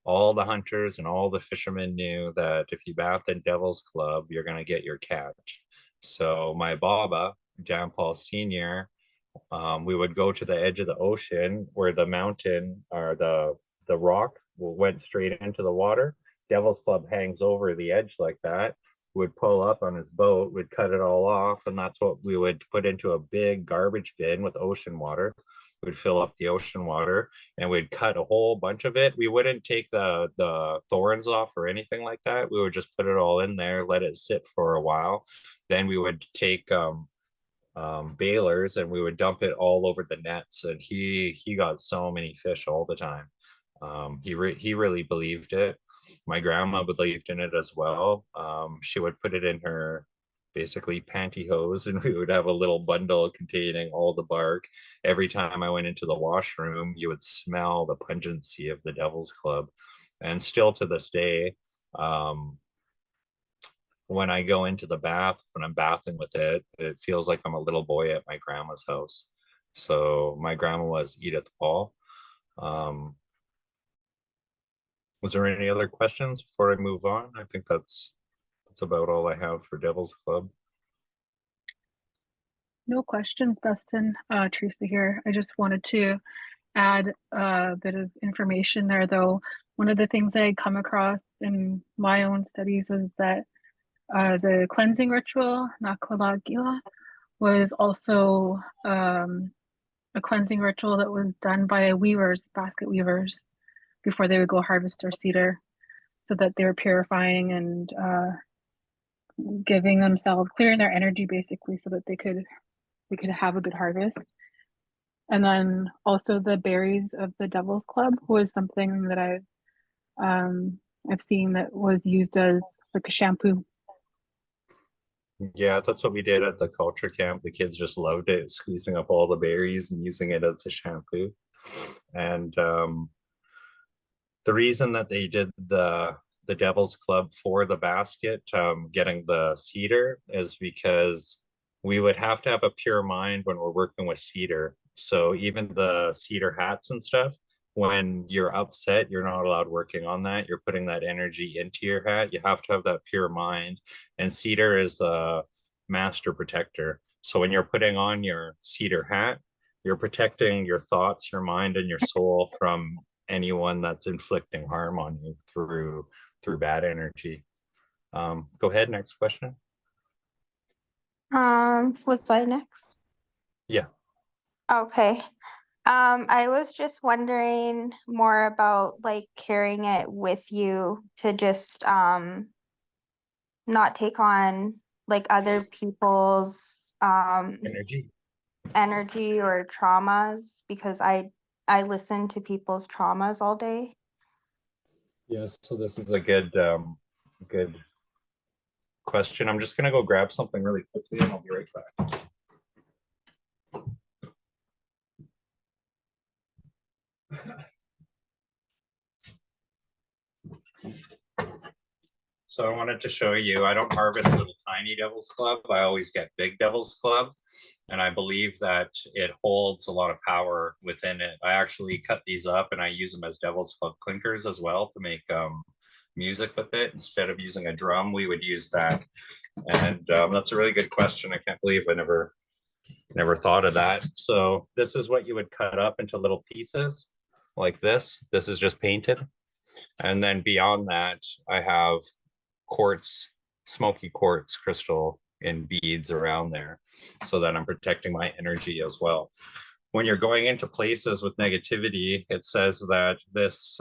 All the hunters and all the fishermen knew that if you bathed in Devil's Club, you're going to get your catch. So my Baba, John Paul Sr., we would go to the edge of the ocean where the mountain or the rock went straight into the water. Devil's Club hangs over the edge like that. Would pull up on his boat, would cut it all off, and that's what we would put into a big garbage bin with ocean water. We'd fill up the ocean water and we'd cut a whole bunch of it. We wouldn't take the thorns off or anything like that. We would just put it all in there, let it sit for a while. Then we would take bailers and we would dump it all over the nets. And he got so many fish all the time. He really believed it. My grandma believed in it as well. She would put it in her basically pantyhose and we would have a little bundle containing all the bark. Every time I went into the washroom, you would smell the pungency of the Devil's Club. And still to this day, when I go into the bath, when I'm bathing with it, it feels like I'm a little boy at my grandma's house. So my grandma was Edith Paul. Was there any other questions before I move on? I think that's about all I have for Devil's Club. No questions, Dustin. Teresa here. I just wanted to add a bit of information there, though. One of the things I had come across in my own studies was that the cleansing ritual, Nakalagila, was also a cleansing ritual that was done by weavers, basket weavers, before they would go harvest their cedar, so that they were purifying and giving themselves, clearing their energy basically, so that they could have a good harvest. And then also the berries of the Devil's Club was something that I've seen that was used as like a shampoo. Yeah, that's what we did at the culture camp. The kids just loved it, squeezing up all the berries and using it as a shampoo. And the reason that they did the Devil's Club for the basket, getting the cedar, is because we would have to have a pure mind when we're working with cedar. So even the cedar hats and stuff, when you're upset, you're not allowed working on that. You're putting that energy into your hat. You have to have that pure mind. And cedar is a master protector. So when you're putting on your cedar hat, you're protecting your thoughts, your mind, and your soul from anyone that's inflicting harm on you through bad energy. Go ahead, next question. Was I next? Yeah. Okay. I was just wondering more about like carrying it with you to just not take on like other people's Energy. energy or traumas, because I listen to people's traumas all day. Yes, so this is a good question. I'm just gonna go grab something really quickly and I'll be right back. So I wanted to show you, I don't harvest little tiny devil's club. I always get big devil's club. And I believe that it holds a lot of power within it. I actually cut these up and I use them as devil's club clinkers as well to make music with it. Instead of using a drum, we would use that. And that's a really good question. I can't believe I never thought of that. So this is what you would cut up into little pieces like this. This is just painted. And then beyond that, I have quartz, smoky quartz crystal in beads around there so that I'm protecting my energy as well. When you're going into places with negativity, it says that this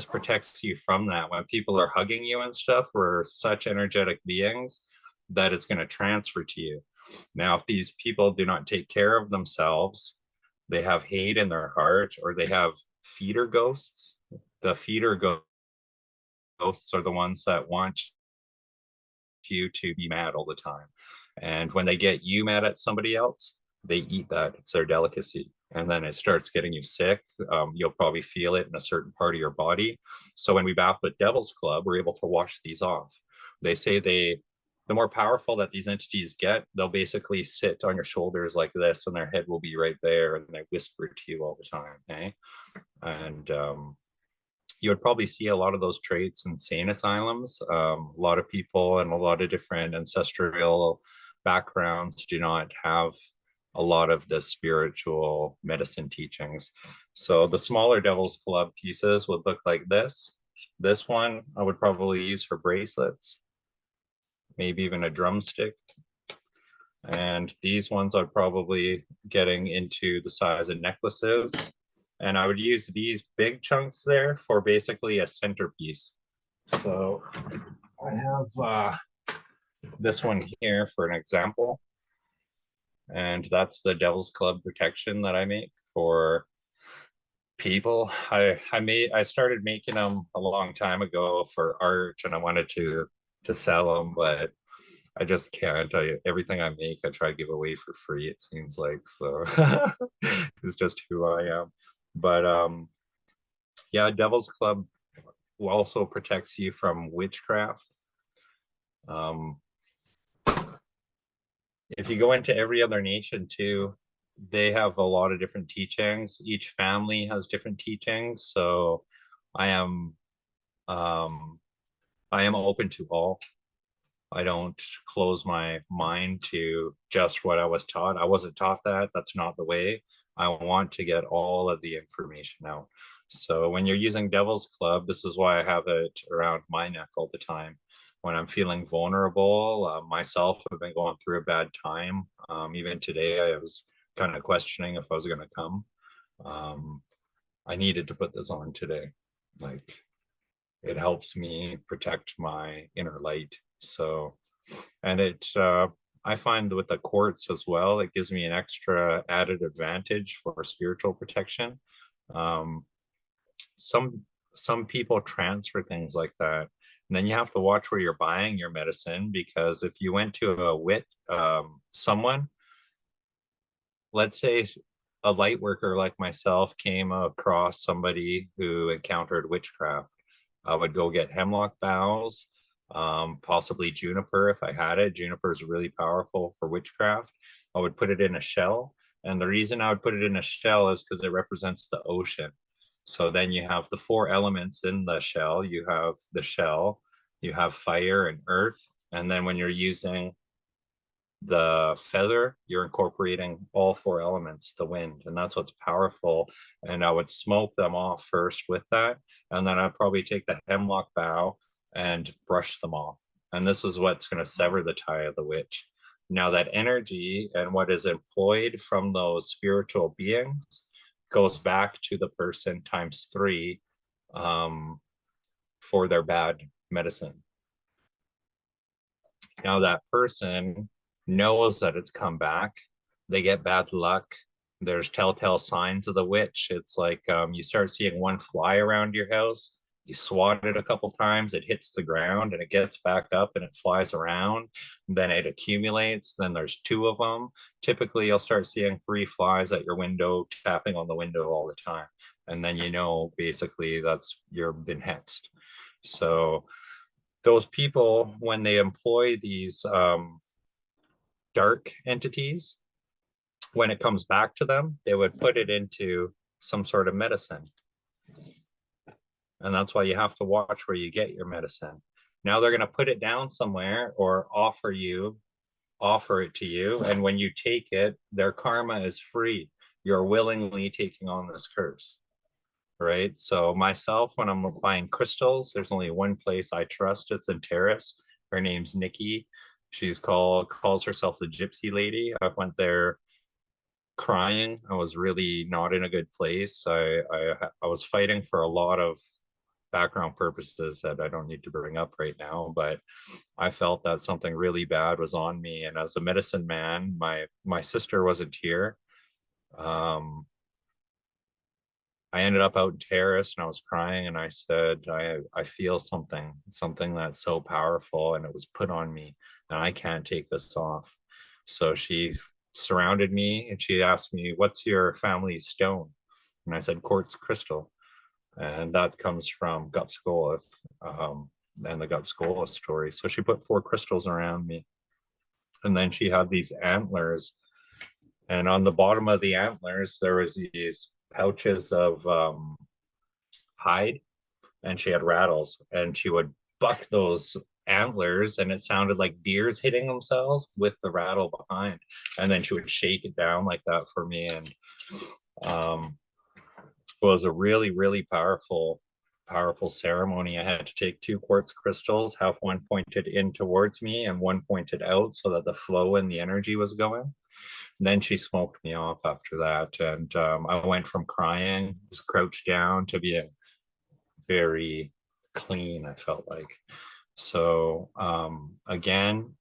protects you from that. When people are hugging you and stuff, we're such energetic beings that it's going to transfer to you. Now, if these people do not take care of themselves, they have hate in their heart, or they have feeder ghosts. The feeder ghosts are the ones that want you to be mad all the time. And when they get you mad at somebody else, they eat that. It's their delicacy. And then it starts getting you sick. You'll probably feel it in a certain part of your body. So when we bath with Devil's Club, we're able to wash these off. They say the more powerful that these entities get, they'll basically sit on your shoulders like this and their head will be right there and they whisper to you all the time. Okay? And you would probably see a lot of those traits in sane asylums. A lot of people and a lot of different ancestral backgrounds do not have a lot of the spiritual medicine teachings. So the smaller Devil's Club pieces would look like this. This one I would probably use for bracelets, maybe even a drumstick. And these ones are probably getting into the size of necklaces. And I would use these big chunks there for basically a centerpiece. So I have this one here for an example. And that's the Devil's Club protection that I make for people. I started making them a long time ago for art and I wanted to sell them, but I just can't. Everything I make, I try to give away for free, it seems like. So it's just who I am. But yeah, Devil's Club also protects you from witchcraft. If you go into every other nation too, they have a lot of different teachings. Each family has different teachings. So I am open to all. I don't close my mind to just what I was taught. I wasn't taught that. That's not the way. I want to get all of the information out. So when you're using Devil's Club, this is why I have it around my neck all the time. When I'm feeling vulnerable, myself, I've been going through a bad time. Even today, I was kind of questioning if I was going to come. I needed to put this on today. Like, it helps me protect my inner light. So, and I find with the quartz as well, it gives me an extra added advantage for spiritual protection. Some people transfer things like that. And then you have to watch where you're buying your medicine, because if you went to someone, let's say a light worker like myself came across somebody who encountered witchcraft, I would go get hemlock boughs, possibly juniper if I had it. Juniper is really powerful for witchcraft. I would put it in a shell. And the reason I would put it in a shell is because it represents the ocean. So then you have the 4 elements in the shell. You have the shell, you have fire and earth. And then when you're using the feather, you're incorporating all four elements, the wind, and that's what's powerful. And I would smoke them off first with that, and then I'd probably take the hemlock bough and brush them off. And this is what's going to sever the tie of the witch. Now that energy and what is employed from those spiritual beings goes back to the person times 3 for their bad medicine. Now that person knows that it's come back. They get bad luck. There's telltale signs of the witch. It's like you start seeing one fly around your house. You swat it a couple times, it hits the ground and it gets back up and it flies around. Then it accumulates. Then there's 2 of them. Typically, you'll start seeing 3 flies at your window, tapping on the window all the time. And then you know, basically, that's you've been hexed. So those people, when they employ these dark entities, when it comes back to them, they would put it into some sort of medicine. And that's why you have to watch where you get your medicine. Now they're going to put it down somewhere or offer it to you. And when you take it, their karma is free. You're willingly taking on this curse. Right. So myself, when I'm buying crystals, there's only one place I trust. It's in Terrace. Her name's Nikki. She's calls herself the Gypsy Lady. I went there crying. I was really not in a good place. I was fighting for a lot of background purposes that I don't need to bring up right now, but I felt that something really bad was on me. And as a medicine man, my sister wasn't here. I ended up out in Terrace and I was crying and I said, I feel something that's so powerful and it was put on me and I can't take this off. So she surrounded me and she asked me, what's your family stone? And I said, quartz crystal. And that comes from Gupskolith and the Gupskolith story. So she put 4 crystals around me. And then she had these antlers. And on the bottom of the antlers, there was these pouches of hide, and she had rattles, and she would buck those antlers, and it sounded like deers hitting themselves with the rattle behind. And then she would shake it down like that for me, and it was a really, really powerful ceremony. I had to take 2 quartz crystals, have one pointed in towards me and one pointed out so that the flow and the energy was going. And then she smoked me off after that. And I went from crying, just crouched down, to being very clean, I felt like. So again,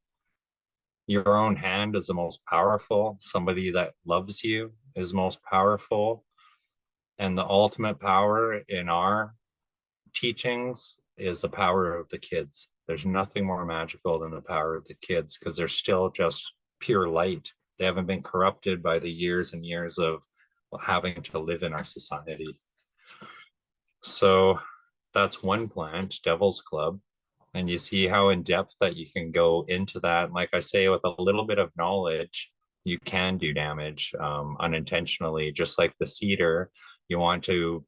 your own hand is the most powerful. Somebody that loves you is most powerful. And the ultimate power in our teachings is the power of the kids. There's nothing more magical than the power of the kids because they're still just pure light. They haven't been corrupted by the years and years of having to live in our society. So that's one plant, Devil's Club. And you see how in depth that you can go into that. And like I say, with a little bit of knowledge, you can do damage unintentionally, just like the cedar. You want to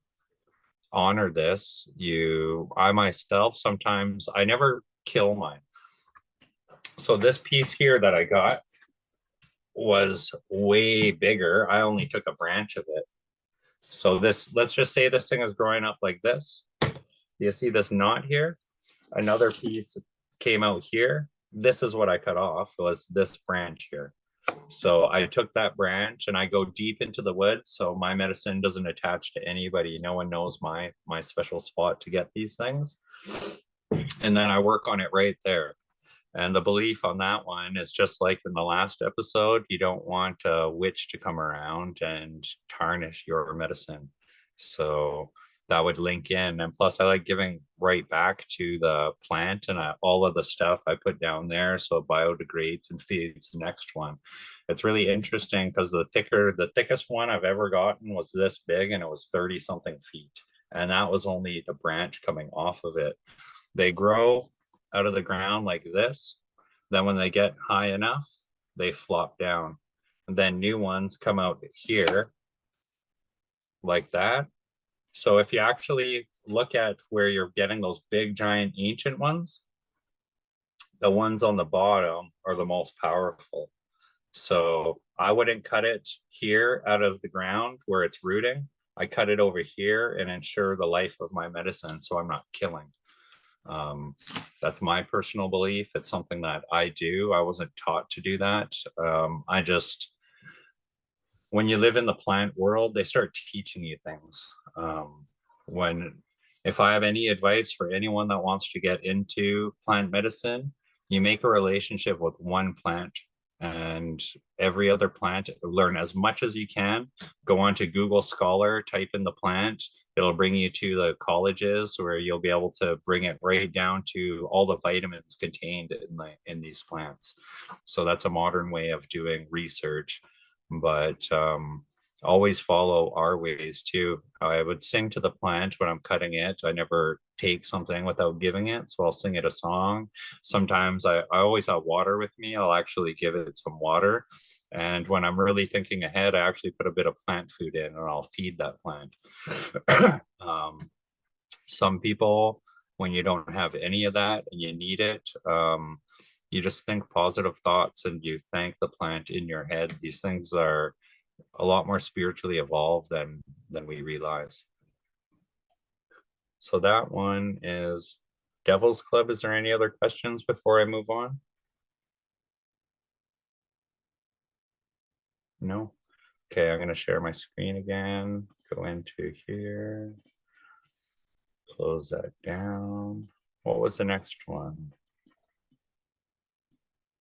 honor this. I myself, sometimes I never kill mine. So this piece here that I got was way bigger. I only took a branch of it. So this, let's just say this thing is growing up like this. You see this knot here? Another piece came out here. This is what I cut off, was this branch here. So I took that branch and I go deep into the woods so my medicine doesn't attach to anybody. No one knows my special spot to get these things. And then I work on it right there. And the belief on that one is just like in the last episode, you don't want a witch to come around and tarnish your medicine. So that would link in. And plus I like giving right back to the plant and all of the stuff I put down there so it biodegrades and feeds the next one. It's really interesting because the thickest one I've ever gotten was this big and it was 30 something feet. And that was only the branch coming off of it. They grow out of the ground like this. Then when they get high enough, they flop down. And then new ones come out here like that. So if you actually look at where you're getting those big, giant, ancient ones, the ones on the bottom are the most powerful. So I wouldn't cut it here out of the ground where it's rooting. I cut it over here and ensure the life of my medicine so I'm not killing. That's my personal belief. It's something that I do. I wasn't taught to do that. I just, when you live in the plant world, they start teaching you things. When, if I have any advice for anyone that wants to get into plant medicine, you make a relationship with one plant and every other plant, learn as much as you can. Go on to Google Scholar, type in the plant. It'll bring you to the colleges where you'll be able to bring it right down to all the vitamins contained in these plants. So that's a modern way of doing research, but always follow our ways too. I would sing to the plant when I'm cutting it. I never take something without giving it. So I'll sing it a song. Sometimes I always have water with me. I'll actually give it some water. And when I'm really thinking ahead, I actually put a bit of plant food in and I'll feed that plant. Some people, when you don't have any of that and you need it, you just think positive thoughts and you thank the plant in your head. These things are a lot more spiritually evolved than we realize. So that one is Devil's Club. Is there any other questions before I move on? No? Okay, I'm going to share my screen again. Go into here. Close that down. What was the next one?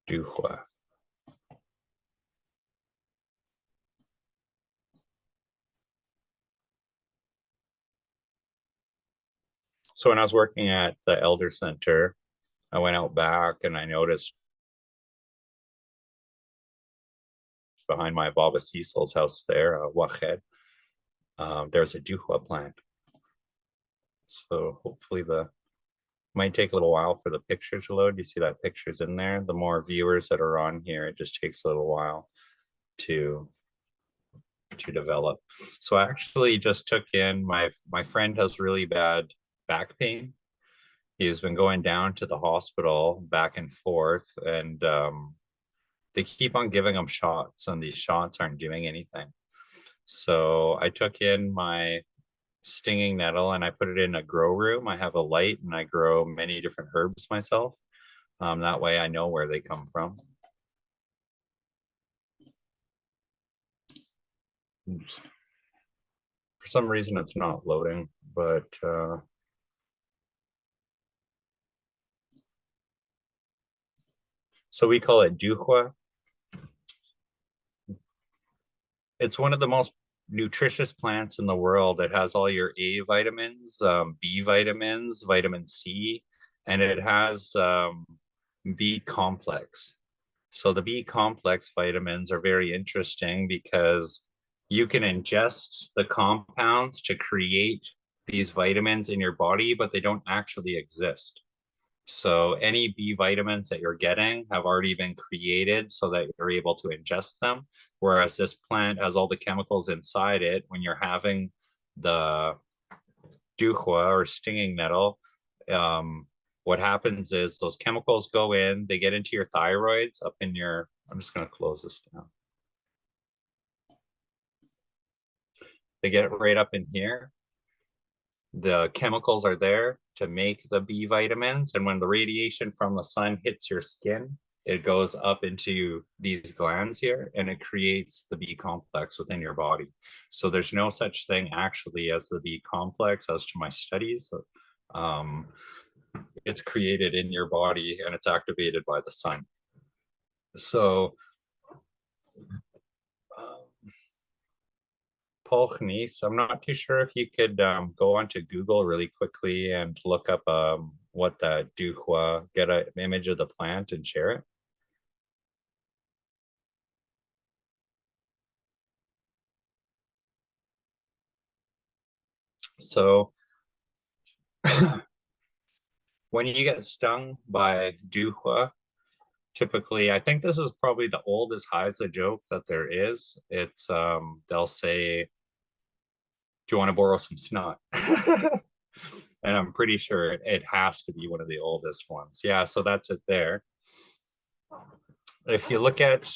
Duhua. So when I was working at the Elder Center, I went out back and I noticed behind my Baba Cecil's house there, Wached, there's a Duhua plant. So hopefully might take a little while for the picture to load. You see that picture's in there. The more viewers that are on here, it just takes a little while to develop. So I actually just took in, my friend has really bad back pain. He's been going down to the hospital back and forth, and they keep on giving him shots, and these shots aren't doing anything. So I took in my stinging nettle and I put it in a grow room. I have a light and I grow many different herbs myself. That way I know where they come from. Oops. For some reason it's not loading, but so we call it Duhua. It's one of the most nutritious plants in the world. It has all your A vitamins, B vitamins, vitamin C, and it has B complex. So the B complex vitamins are very interesting because you can ingest the compounds to create these vitamins in your body, but they don't actually exist. So any B vitamins that you're getting have already been created so that you're able to ingest them. Whereas this plant has all the chemicals inside it. When you're having the duhua or stinging nettle, what happens is those chemicals go in, they get into your thyroids up in your, I'm just going to close this down. They get right up in here. The chemicals are there to make the B vitamins. And when the radiation from the sun hits your skin, it goes up into these glands here and it creates the B complex within your body. So there's no such thing actually as the B complex as to my studies. It's created in your body and it's activated by the sun. So Paul Genies, I'm not too sure if you could go onto Google really quickly and look up what that duhua, get an image of the plant and share it. So when you get stung by duhua, typically, I think this is probably the oldest Haisa joke that there is. It's they'll say, do you want to borrow some snot? And I'm pretty sure it has to be one of the oldest ones. Yeah, so that's it there. If you look at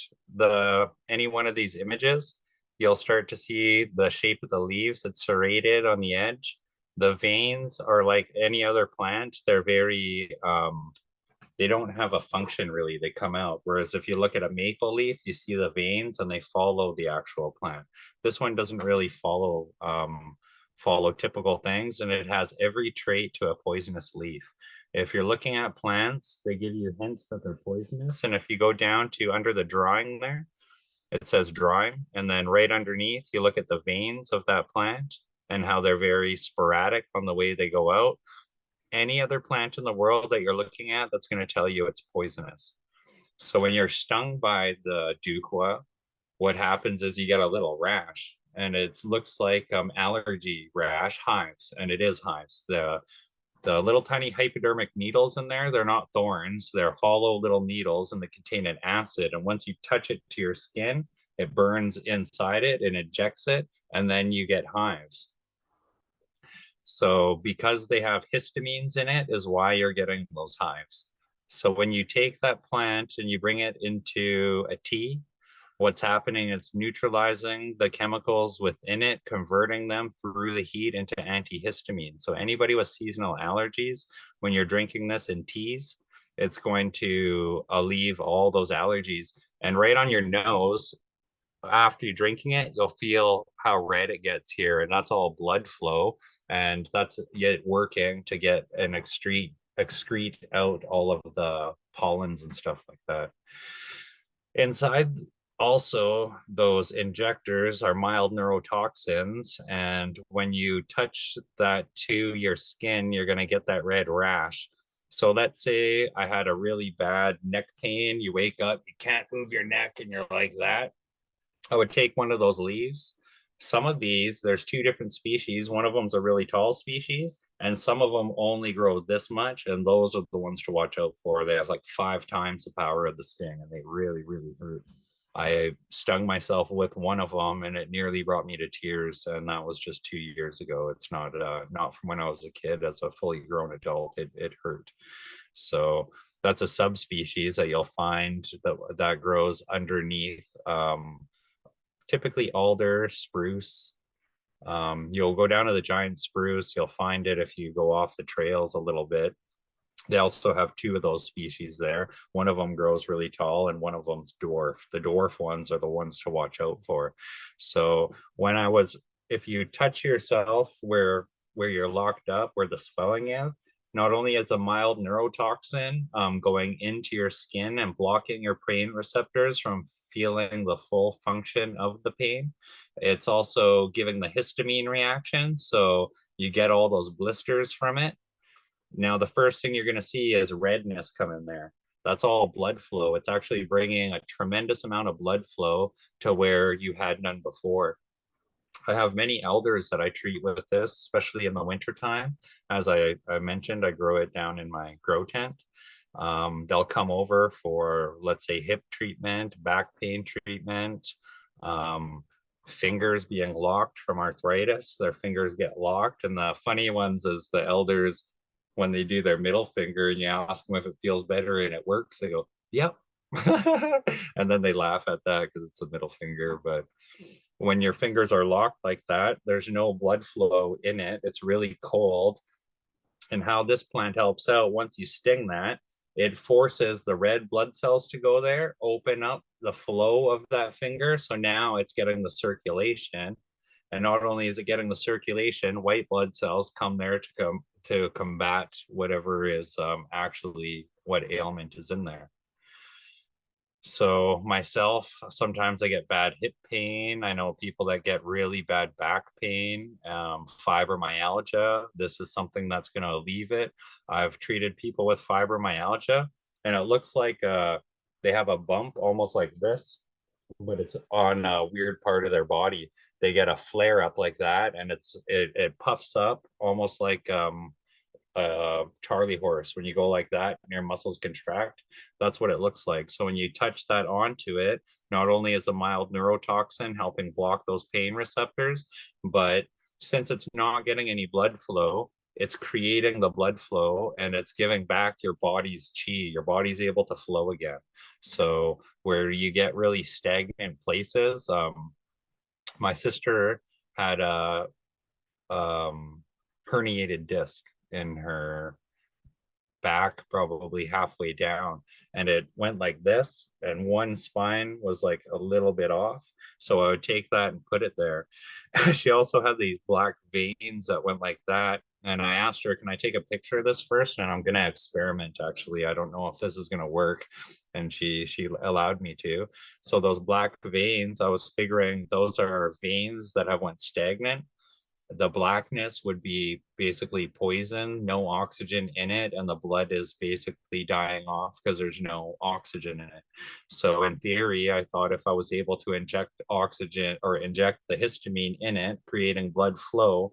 any one of these images, you'll start to see the shape of the leaves. It's serrated on the edge. The veins are like any other plant. They're very, they don't have a function really. They come out. Whereas if you look at a maple leaf, you see the veins and they follow the actual plant. This one doesn't really follow typical things, and it has every trait to a poisonous leaf. If you're looking at plants, they give you hints that they're poisonous. And if you go down to under the drawing there, it says drawing. And then right underneath, you look at the veins of that plant and how they're very sporadic on the way they go out. Any other plant in the world that you're looking at, that's going to tell you it's poisonous. So when you're stung by the duqua, what happens is you get a little rash, and it looks like allergy rash, hives, and it is hives. The little tiny hypodermic needles in there, they're not thorns, they're hollow little needles, and they contain an acid. And once you touch it to your skin, it burns inside it and ejects it, and then you get hives. So because they have histamines in it is why you're getting those hives. So when you take that plant and you bring it into a tea, what's happening is neutralizing the chemicals within it, converting them through the heat into antihistamine. So anybody with seasonal allergies, when you're drinking this in teas, it's going to alleviate all those allergies. And right on your nose, after you're drinking it, you'll feel how red it gets here, and that's all blood flow, and that's it working to get an excrete out all of the pollens and stuff like that. Inside also, those injectors are mild neurotoxins, and when you touch that to your skin, you're going to get that red rash. So let's say I had a really bad neck pain. You wake up, you can't move your neck, and you're like that. I would take one of those leaves. Some of these, there's two different species. One of them's a really tall species, and some of them only grow this much, and those are the ones to watch out for. They have like 5 times the power of the sting, and they really, really hurt. I stung myself with one of them, and it nearly brought me to tears, and that was just 2 years ago. It's not from when I was a kid. As a fully grown adult, it hurt. So that's a subspecies that you'll find that grows underneath typically alder, spruce. You'll go down to the giant spruce. You'll find it if you go off the trails a little bit. They also have 2 of those species there. One of them grows really tall and one of them's dwarf. The dwarf ones are the ones to watch out for. So if you touch yourself where you're locked up, where the swelling is, not only is a mild neurotoxin going into your skin and blocking your pain receptors from feeling the full function of the pain, it's also giving the histamine reaction. So you get all those blisters from it. Now, the first thing you're going to see is redness come in there. That's all blood flow. It's actually bringing a tremendous amount of blood flow to where you had none before. I have many elders that I treat with this, especially in the wintertime. As I mentioned, I grow it down in my grow tent. They'll come over for, let's say, hip treatment, back pain treatment, fingers being locked from arthritis. Their fingers get locked. And the funny ones is the elders, when they do their middle finger and you ask them if it feels better and it works, they go, yep. And then they laugh at that because it's a middle finger. But when your fingers are locked like that, there's no blood flow in it. It's really cold. And how this plant helps out, once you sting that, it forces the red blood cells to go there, open up the flow of that finger. So now it's getting the circulation. And not only is it getting the circulation, white blood cells come there to combat whatever is actually what ailment is in there. So myself, sometimes I get bad hip pain. I know people that get really bad back pain, fibromyalgia. This is something that's going to alleviate it. I've treated people with fibromyalgia, and it looks like they have a bump almost like this, but it's on a weird part of their body. They get a flare up like that, and it puffs up almost like Charlie horse. When you go like that and your muscles contract, that's what it looks like. So when you touch that onto it, not only is a mild neurotoxin helping block those pain receptors, but since it's not getting any blood flow, it's creating the blood flow and it's giving back your body's chi. Your body's able to flow again. So where you get really stagnant places, my sister had a herniated disc in her back, probably halfway down, and it went like this, and one spine was like a little bit off, so I would take that and put it there. She also had these black veins that went like that, and I asked her, can I take a picture of this first, and I'm going to experiment. Actually, I don't know if this is going to work, and she allowed me to. So those black veins, I was figuring those are veins that have went stagnant. The blackness would be basically poison, no oxygen in it, and the blood is basically dying off because there's no oxygen in it. So in theory, I thought if I was able to inject oxygen or inject the histamine in it, creating blood flow,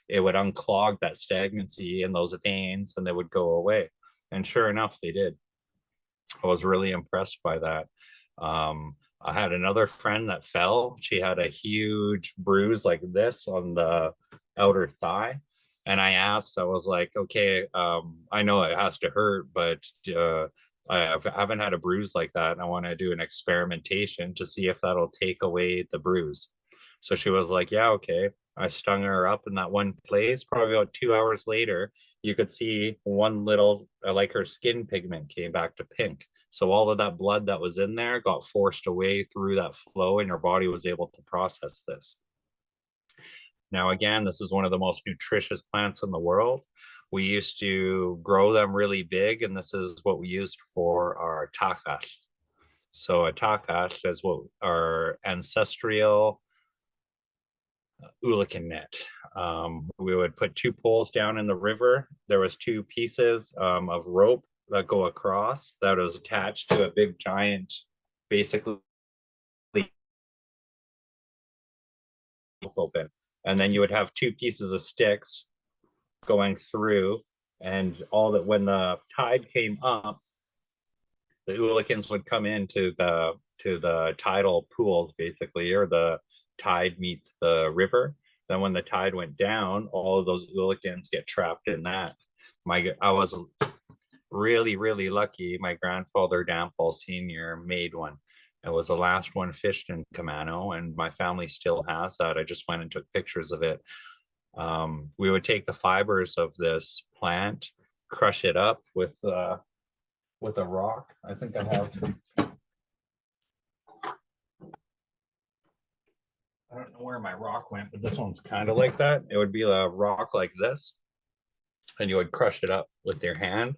it would unclog that stagnancy in those veins and they would go away. And sure enough, they did. I was really impressed by that. I had another friend that fell. She had a huge bruise like this on the outer thigh. And I asked, I was like, okay, I know it has to hurt, but I haven't had a bruise like that. And I want to do an experimentation to see if that'll take away the bruise. So she was like, yeah, okay. I stung her up in that one place. Probably about 2 hours later, you could see one little, like her skin pigment came back to pink. So all of that blood that was in there got forced away through that flow, and your body was able to process this. Now, again, this is one of the most nutritious plants in the world. We used to grow them really big, and this is what we used for our takas. So a takas is what our ancestral ulican net. We would put two poles down in the river. There was two pieces of rope that go across that was attached to a big giant, basically open. And then you would have two pieces of sticks going through, and all that when the tide came up, the ulicans would come into the tidal pools, basically, or the tide meets the river. Then when the tide went down, all of those ulicans get trapped in that. I was really lucky. My grandfather Dampole Senior made one. It was the last one fished in Camano, and my family still has that. I just went and took pictures of it. We would take the fibers of this plant, crush it up with a rock. I think I have. I don't know where my rock went, but this one's kind of like that. It would be a rock like this, and you would crush it up with your hand.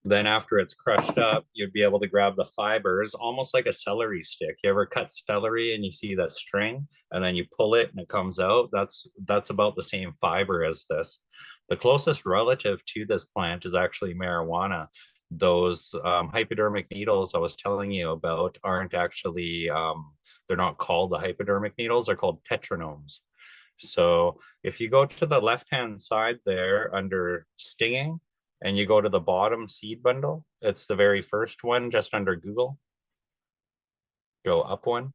Then after it's crushed up, you'd be able to grab the fibers, almost like a celery stick. You ever cut celery and you see that string, and then you pull it and it comes out? That's about the same fiber as this. The closest relative to this plant is actually marijuana. Those hypodermic needles I was telling you about aren't actually, they're not called the hypodermic needles, they're called tetranomes. So if you go to the left-hand side there under stinging, and you go to the bottom seed bundle, it's the very first one just under Google. Go up one.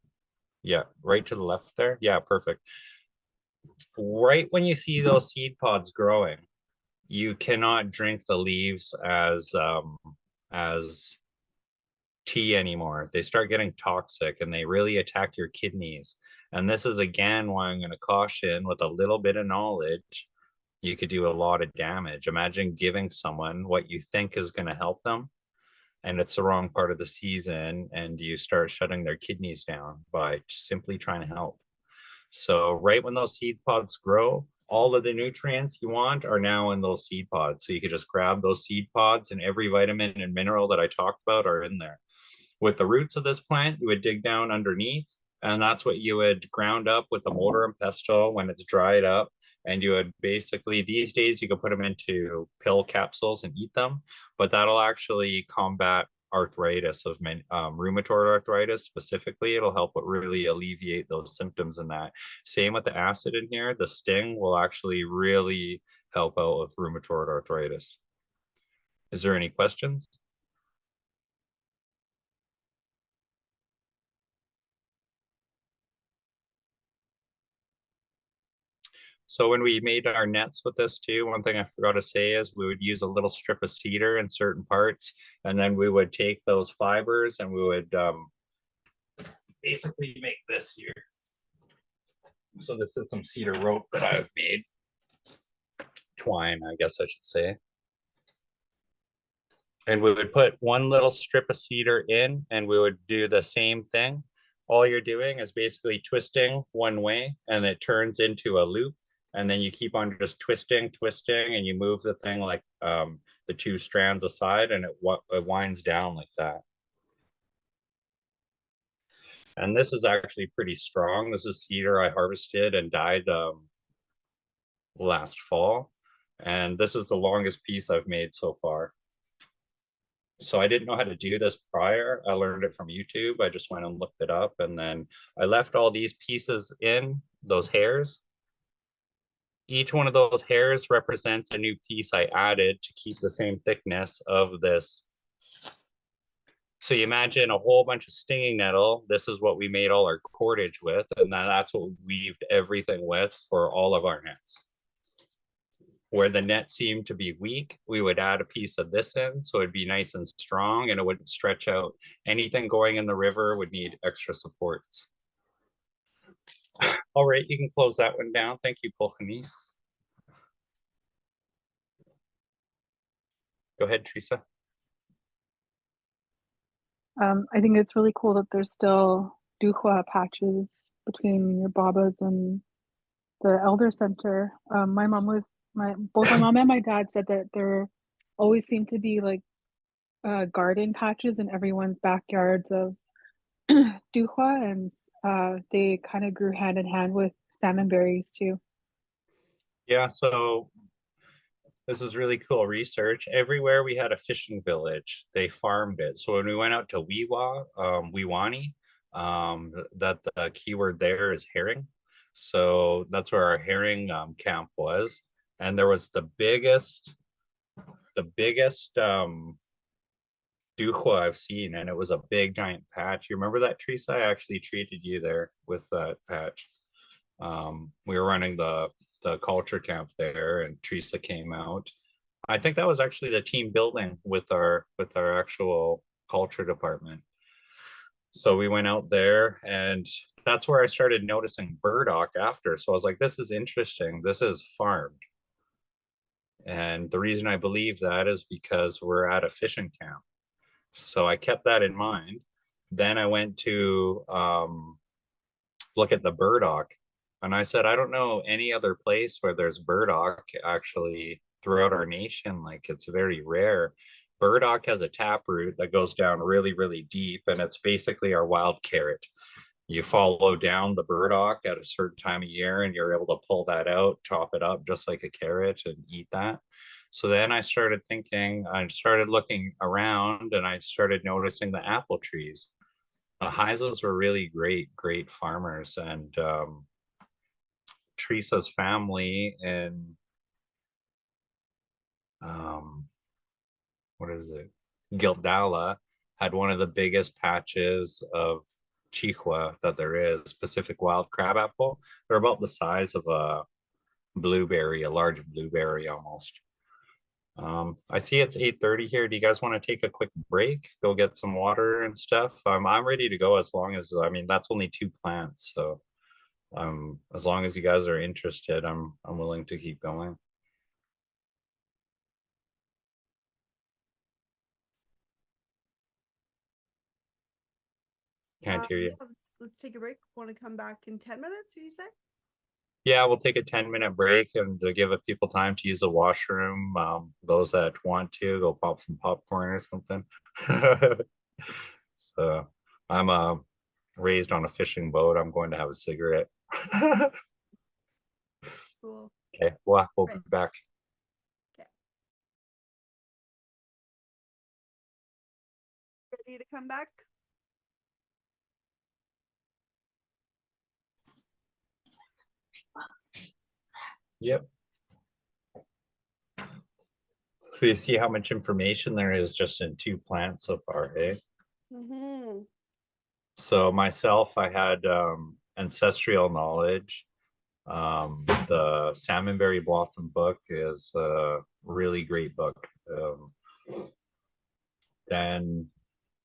Yeah, right to the left there. Yeah, perfect. Right when you see those seed pods growing, you cannot drink the leaves as tea anymore. They start getting toxic and they really attack your kidneys. And this is again why I'm going to caution, with a little bit of knowledge, you could do a lot of damage. Imagine giving someone what you think is going to help them, and it's the wrong part of the season, and you start shutting their kidneys down by simply trying to help. So right when those seed pods grow, all of the nutrients you want are now in those seed pods. So you could just grab those seed pods, and every vitamin and mineral that I talked about are in there. With the roots of this plant, you would dig down underneath, and that's what you would ground up with a mortar and pestle when it's dried up. And you would basically, these days, you could put them into pill capsules and eat them, but that'll actually combat arthritis of rheumatoid arthritis specifically. It'll help really alleviate those symptoms in that. Same with the acid in here. The sting will actually really help out with rheumatoid arthritis. Is there any questions? So when we made our nets with this too, one thing I forgot to say is we would use a little strip of cedar in certain parts, and then we would take those fibers and we would basically make this here. So this is some cedar rope that I've made. Twine, I guess I should say. And we would put one little strip of cedar in, and we would do the same thing. All you're doing is basically twisting one way, and it turns into a loop. And then you keep on just twisting, and you move the thing like the two strands aside, and it winds down like that. And this is actually pretty strong. This is cedar I harvested and dyed last fall. And this is the longest piece I've made so far. So I didn't know how to do this prior. I learned it from YouTube. I just went and looked it up, and then I left all these pieces in, those hairs. Each one of those hairs represents a new piece I added to keep the same thickness of this. So you imagine a whole bunch of stinging nettle. This is what we made all our cordage with, and that's what we weaved everything with for all of our nets. Where the net seemed to be weak, we would add a piece of this in, so it'd be nice and strong and it wouldn't stretch out. Anything going in the river would need extra supports. All right, you can close that one down. Thank you, Polchanice. Go ahead, Teresa. I think it's really cool that there's still duhua patches between your babas and the elder center. Both my mom and my dad said that there always seemed to be like garden patches in everyone's backyards of duhua, and they kind of grew hand in hand with salmon berries too. Yeah, so this is really cool research. Everywhere we had a fishing village, they farmed it. So when we went out to Weewani, that the keyword there is herring. So that's where our herring camp was. And there was the biggest duhua I've seen, and it was a big giant patch. You remember that, Teresa? I actually treated you there with that patch. We were running the culture camp there, and Teresa came out. I think that was actually the team building with our actual culture department. So we went out there, and that's where I started noticing burdock after. So I was like, this is interesting. This is farmed. And the reason I believe that is because we're at a fishing camp. So I kept that in mind. Then I went to look at the burdock, and I said, I don't know any other place where there's burdock actually throughout our nation. Like, it's very rare. Burdock has a taproot that goes down really, really deep, and it's basically our wild carrot. You follow down the burdock at a certain time of year, and you're able to pull that out, chop it up just like a carrot, and eat that. So then I started thinking, I started looking around, and I started noticing the apple trees. The Heisels were really great farmers, and Teresa's family in what is it, Gildala, had one of the biggest patches of Chihuahua that there is, Pacific wild crabapple. They're about the size of a blueberry, a large blueberry almost. I see it's 8:30 here. Do you guys want to take a quick break, go get some water and stuff? I'm ready to go, as long as, I mean, that's only 2 plants, so as long as you guys are interested, I'm willing to keep going. Can't hear you. Yeah, let's take a break. Want to come back in 10 minutes, you say? Yeah, we'll take a 10-minute break and to give people time to use the washroom. Those that want to go pop some popcorn or something. So I'm raised on a fishing boat. I'm going to have a cigarette. Cool. Okay, we'll be back. Okay. Ready to come back? Yep. So you see how much information there is just in 2 plants so far, eh? Mm-hmm. So myself, I had ancestral knowledge The Salmonberry Blossom book is a really great book. Then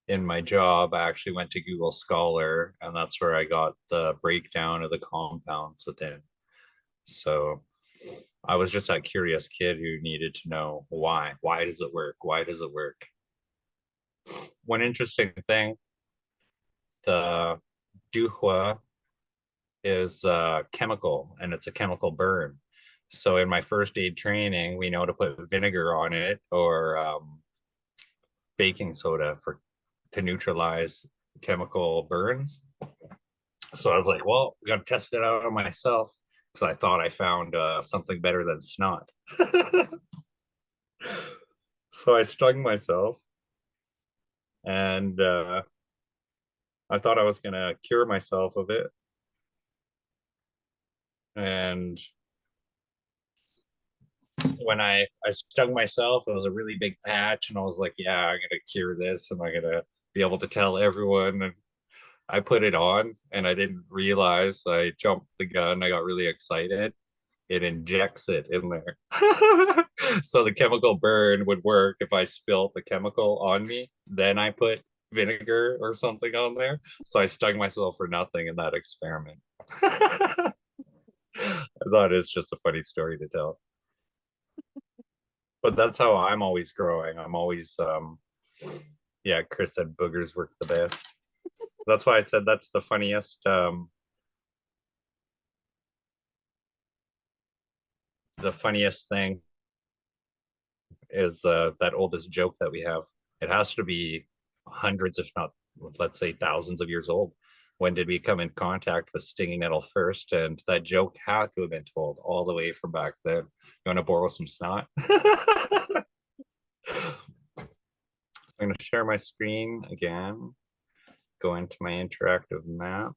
in my job, I actually went to Google Scholar, and that's where I got the breakdown of the compounds within. So I was just that curious kid who needed to know why. Why does it work? Why does it work? One interesting thing, the duhua is chemical, and it's a chemical burn. So in my first aid training, we know to put vinegar on it or baking soda to neutralize chemical burns. So I was like, well, we got to test it out on myself because I thought I found something better than snot. So I stung myself, and I thought I was going to cure myself of it. And when I stung myself, it was a really big patch, and I was like, yeah, I'm going to cure this, and I'm going to be able to tell everyone. And I put it on, and I didn't realize, I jumped the gun. I got really excited. It injects it in there. So the chemical burn would work if I spilled the chemical on me. Then I put vinegar or something on there. So I stung myself for nothing in that experiment. I thought it's just a funny story to tell. But that's how I'm always growing. I'm always, yeah, Chris said boogers work the best. That's why I said that's the funniest. The funniest thing is that oldest joke that we have. It has to be hundreds, if not, let's say, thousands of years old. When did we come in contact with stinging nettle first? And that joke had to have been told all the way from back then. You want to borrow some snot? I'm going to share my screen again. Go into my interactive map.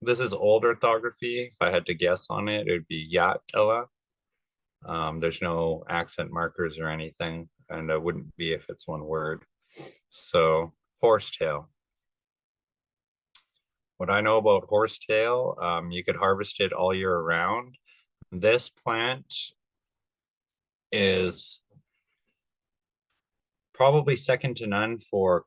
This is old orthography. If I had to guess on it, it would be Yatella. There's no accent markers or anything, and it wouldn't be if it's one word. So horsetail. What I know about horsetail, you could harvest it all year round. This plant is probably second to none for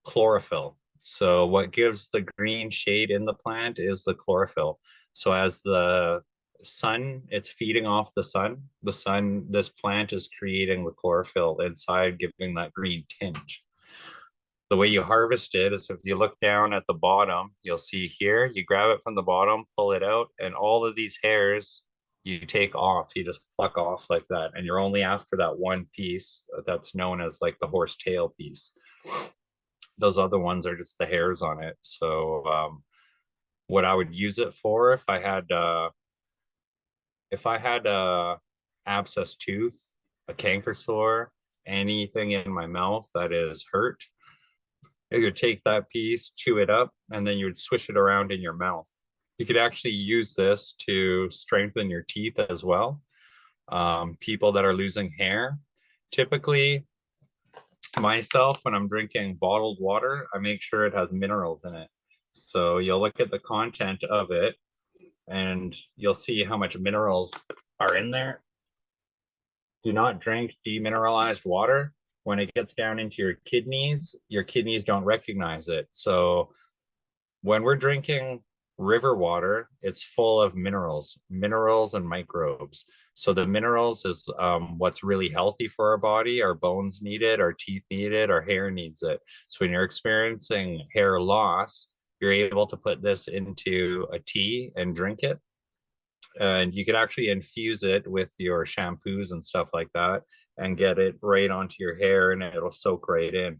chlorophyll. So what gives the green shade in the plant is the chlorophyll. So as the sun, it's feeding off the sun, this plant is creating the chlorophyll inside, giving that green tinge. The way you harvest it is if you look down at the bottom, you'll see here, you grab it from the bottom, pull it out, and all of these hairs you take off, you just pluck off like that. And you're only after that one piece that's known as like the horse tail piece. Those other ones are just the hairs on it. So what I would use it for if I had a abscess tooth, a canker sore, anything in my mouth that is hurt, you would take that piece, chew it up, and then you would swish it around in your mouth. You could actually use this to strengthen your teeth as well. People that are losing hair, typically myself, when I'm drinking bottled water, I make sure it has minerals in it. So you'll look at the content of it and you'll see how much minerals are in there. Do not drink demineralized water. When it gets down into your kidneys don't recognize it. So when we're drinking river water, it's full of minerals and microbes. So the minerals is what's really healthy for our body. Our bones need it, our teeth need it, our hair needs it. So when you're experiencing hair loss, you're able to put this into a tea and drink it. And you could actually infuse it with your shampoos and stuff like that and get it right onto your hair, and it'll soak right in.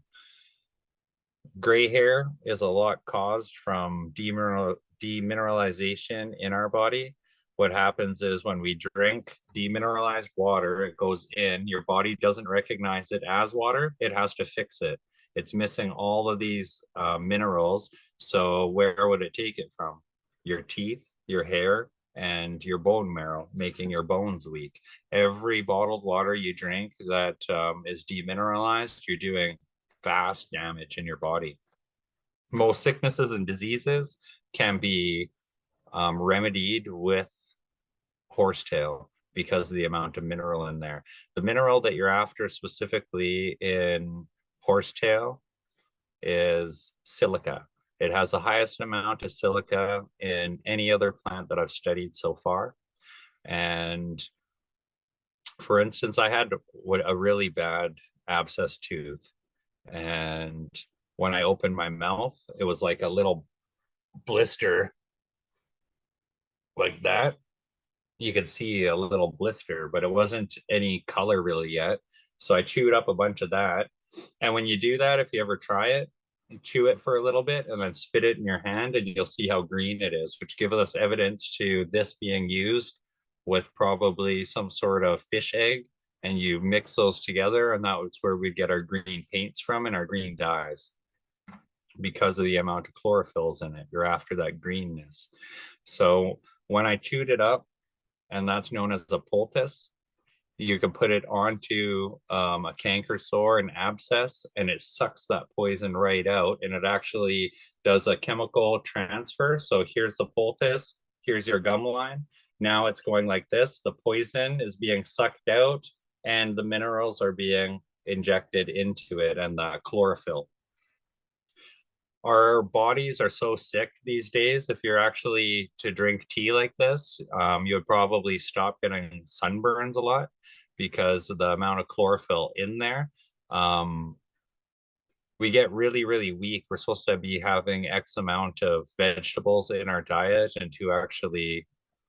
Gray hair is a lot caused from demineralization in our body. What happens is when we drink demineralized water, it goes in, your body doesn't recognize it as water, it has to fix it. It's missing all of these minerals. So where would it take it from? Your teeth, your hair, and your bone marrow, making your bones weak. Every bottled water you drink that is demineralized, you're doing vast damage in your body. Most sicknesses and diseases can be remedied with horsetail because of the amount of mineral in there. The mineral that you're after specifically in horsetail is silica. It has the highest amount of silica in any other plant that I've studied so far. And for instance, I had a really bad abscess tooth. And when I opened my mouth, it was like a little blister like that. You could see a little blister, but it wasn't any color really yet. So I chewed up a bunch of that. And when you do that, if you ever try it, you chew it for a little bit and then spit it in your hand, and you'll see how green it is, which gives us evidence to this being used with probably some sort of fish egg. And you mix those together, and that's where we get our green paints from and our green dyes, because of the amount of chlorophylls in it. You're after that greenness. So when I chewed it up, and that's known as a poultice, you can put it onto a canker sore, an abscess, and it sucks that poison right out, and it actually does a chemical transfer. So here's the poultice, here's your gum line. Now it's going like this. The poison is being sucked out and the minerals are being injected into it, and the chlorophyll. Our bodies are so sick these days. If you're actually to drink tea like this, you would probably stop getting sunburns a lot because of the amount of chlorophyll in there. We get really, really weak. We're supposed to be having X amount of vegetables in our diet, and to actually,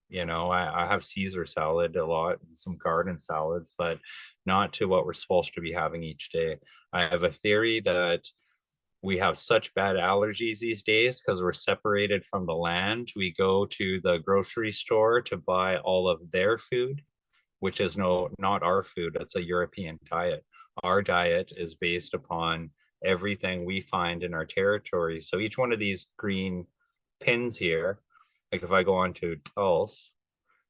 you know, I have Caesar salad a lot and some garden salads, but not to what we're supposed to be having each day. I have a theory that we have such bad allergies these days because we're separated from the land. We go to the grocery store to buy all of their food, which is not our food. It's a European diet. Our diet is based upon everything we find in our territory. So each one of these green pins here, like if I go on to Tulse,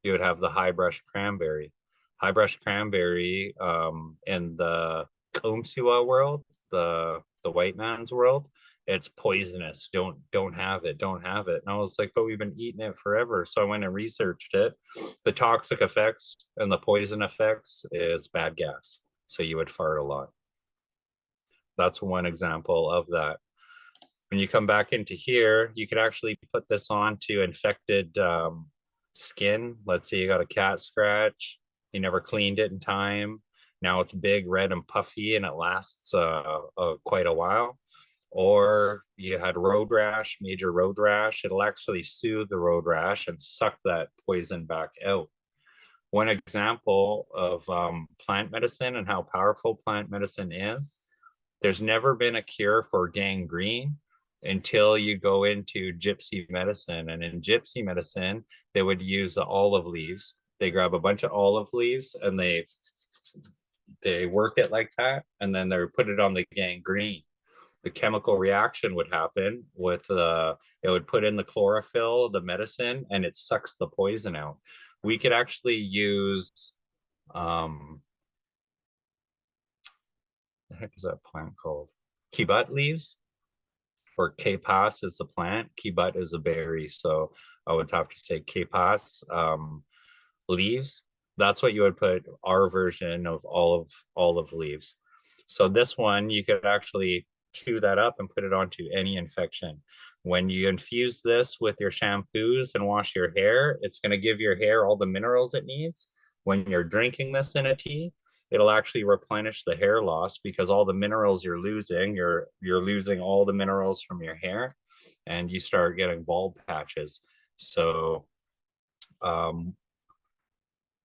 you would have the high brush cranberry. High brush cranberry in the Kumsiwa world, the white man's world, it's poisonous. Don't have it, don't have it. And I was like, oh, we've been eating it forever. So I went and researched it. The toxic effects and the poison effects is bad gas. So you would fart a lot. That's one example of that. When you come back into here, you could actually put this on to infected skin. Let's say you got a cat scratch, you never cleaned it in time. Now it's big, red, and puffy, and it lasts quite a while. Or you had road rash, major road rash. It'll actually soothe the road rash and suck that poison back out. One example of plant medicine and how powerful plant medicine is, there's never been a cure for gangrene until you go into gypsy medicine. And in gypsy medicine, they would use the olive leaves. They grab a bunch of olive leaves and they work it like that, and then they put it on the gangrene. The chemical reaction would happen with it would put in the chlorophyll, the medicine, and it sucks the poison out. We could actually use the heck is that plant called? Kibat leaves, or Kapas is the plant, Kibat is a berry. So I would have to say Kapas leaves. That's what you would put our version of olive leaves. So this one, you could actually chew that up and put it onto any infection. When you infuse this with your shampoos and wash your hair, it's going to give your hair all the minerals it needs. When you're drinking this in a tea, it'll actually replenish the hair loss, because all the minerals you're losing, you're losing all the minerals from your hair, and you start getting bald patches. So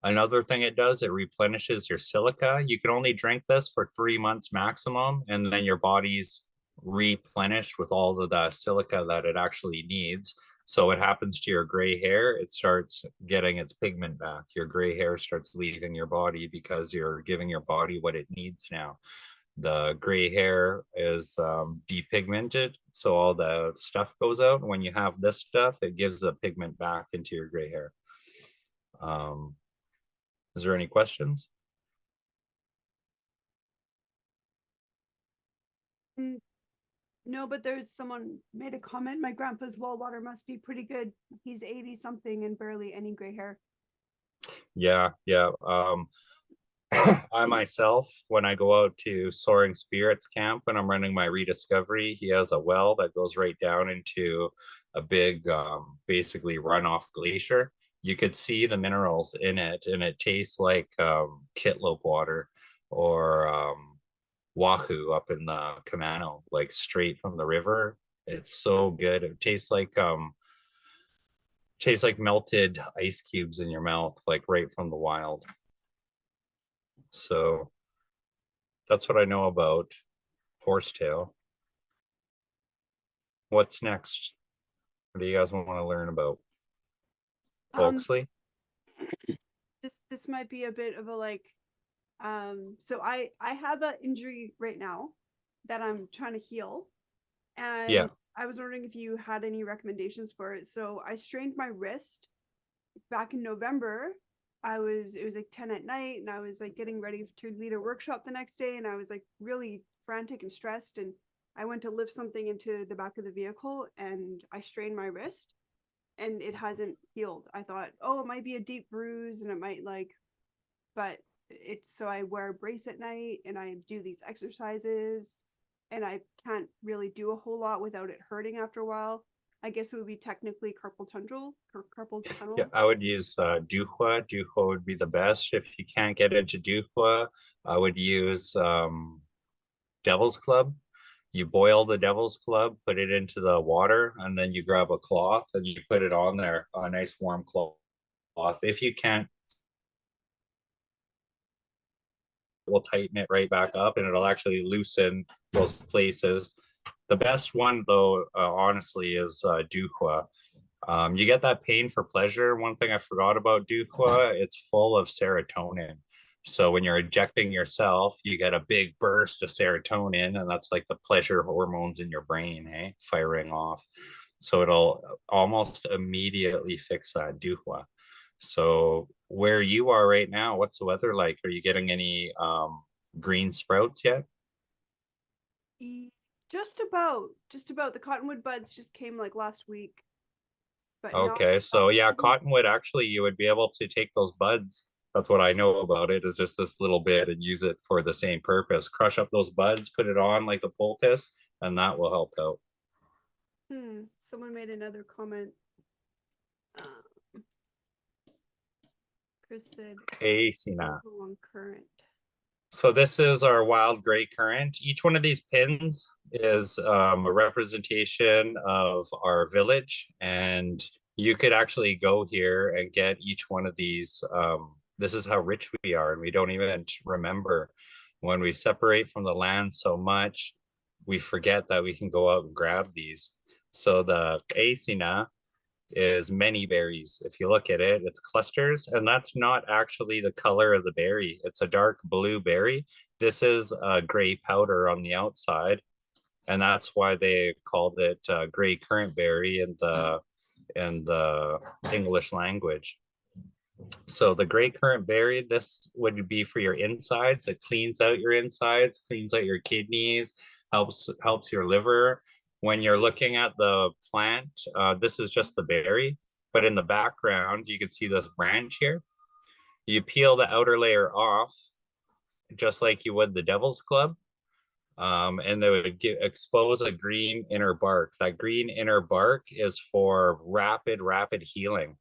another thing it does, it replenishes your silica. You can only drink this for 3 months maximum, and then your body's replenished with all of the silica that it actually needs. So what happens to your gray hair? It starts getting its pigment back. Your gray hair starts leaving your body because you're giving your body what it needs now. The gray hair is depigmented, so all the stuff goes out. When you have this stuff, it gives the pigment back into your gray hair. Is there any questions? No, but there's someone made a comment. My grandpa's well water must be pretty good. He's 80 something and barely any gray hair. Yeah, yeah. I myself, when I go out to Soaring Spirits Camp, when I'm running my rediscovery, he has a well that goes right down into a big, basically runoff glacier. You could see the minerals in it, and it tastes like Kitlope water or Wahoo up in the Camano, like straight from the river. It's so good. It tastes like melted ice cubes in your mouth, like right from the wild. So that's what I know about horsetail. What's next? What do you guys want to learn about? Um, Oaksley? this might be a bit of a like, so I have an injury right now that I'm trying to heal, Yeah. and I was wondering if you had any recommendations for it. So I strained my wrist back in November. It was like 10 at night, and I was like getting ready to lead a workshop the next day, and I was like really frantic and stressed, and I went to lift something into the back of the vehicle and I strained my wrist and it hasn't healed. I thought, oh, it might be a deep bruise and it might like, but it's so I wear a brace at night and I do these exercises and I can't really do a whole lot without it hurting after a while. I guess it would be technically carpal tunnel or carpal tunnel. Yeah, I would use Duhua. Duhua would be the best. If you can't get into Duhua, I would use Devil's Club. You boil the Devil's Club, put it into the water, and then you grab a cloth and you put it on there, a nice warm cloth. If you can't, we'll tighten it right back up and it'll actually loosen those places. The best one, though, honestly, is Duhua. You get that pain for pleasure. One thing I forgot about Duhua, it's full of serotonin. So when you're injecting yourself, you get a big burst of serotonin, and that's like the pleasure hormones in your brain, hey, firing off. So it'll almost immediately fix that Duhua. So where you are right now, what's the weather like? Are you getting any green sprouts yet? Just about. The cottonwood buds just came like last week, but Okay, so yeah, cottonwood, actually, you would be able to take those buds. That's what I know about it, is just this little bit and use it for the same purpose. Crush up those buds, put it on like the poultice, and that will help out. Someone made another comment. Chris said, Hey, Sina. on current. So this is our wild gray currant. Each one of these pins is a representation of our village, and you could actually go here and get each one of these. This is how rich we are, and we don't even remember. When we separate from the land so much, we forget that we can go out and grab these. So the Aesina is many berries. If you look at it, it's clusters, and that's not actually the color of the berry. It's a dark blue berry. This is a gray powder on the outside, and that's why they called it gray currant berry in the English language. So the gray currant berry, this would be for your insides. It cleans out your insides, cleans out your kidneys, helps your liver. When you're looking at the plant, this is just the berry, but in the background, you can see this branch here. You peel the outer layer off, just like you would the devil's club, and they would expose a green inner bark. That green inner bark is for rapid healing.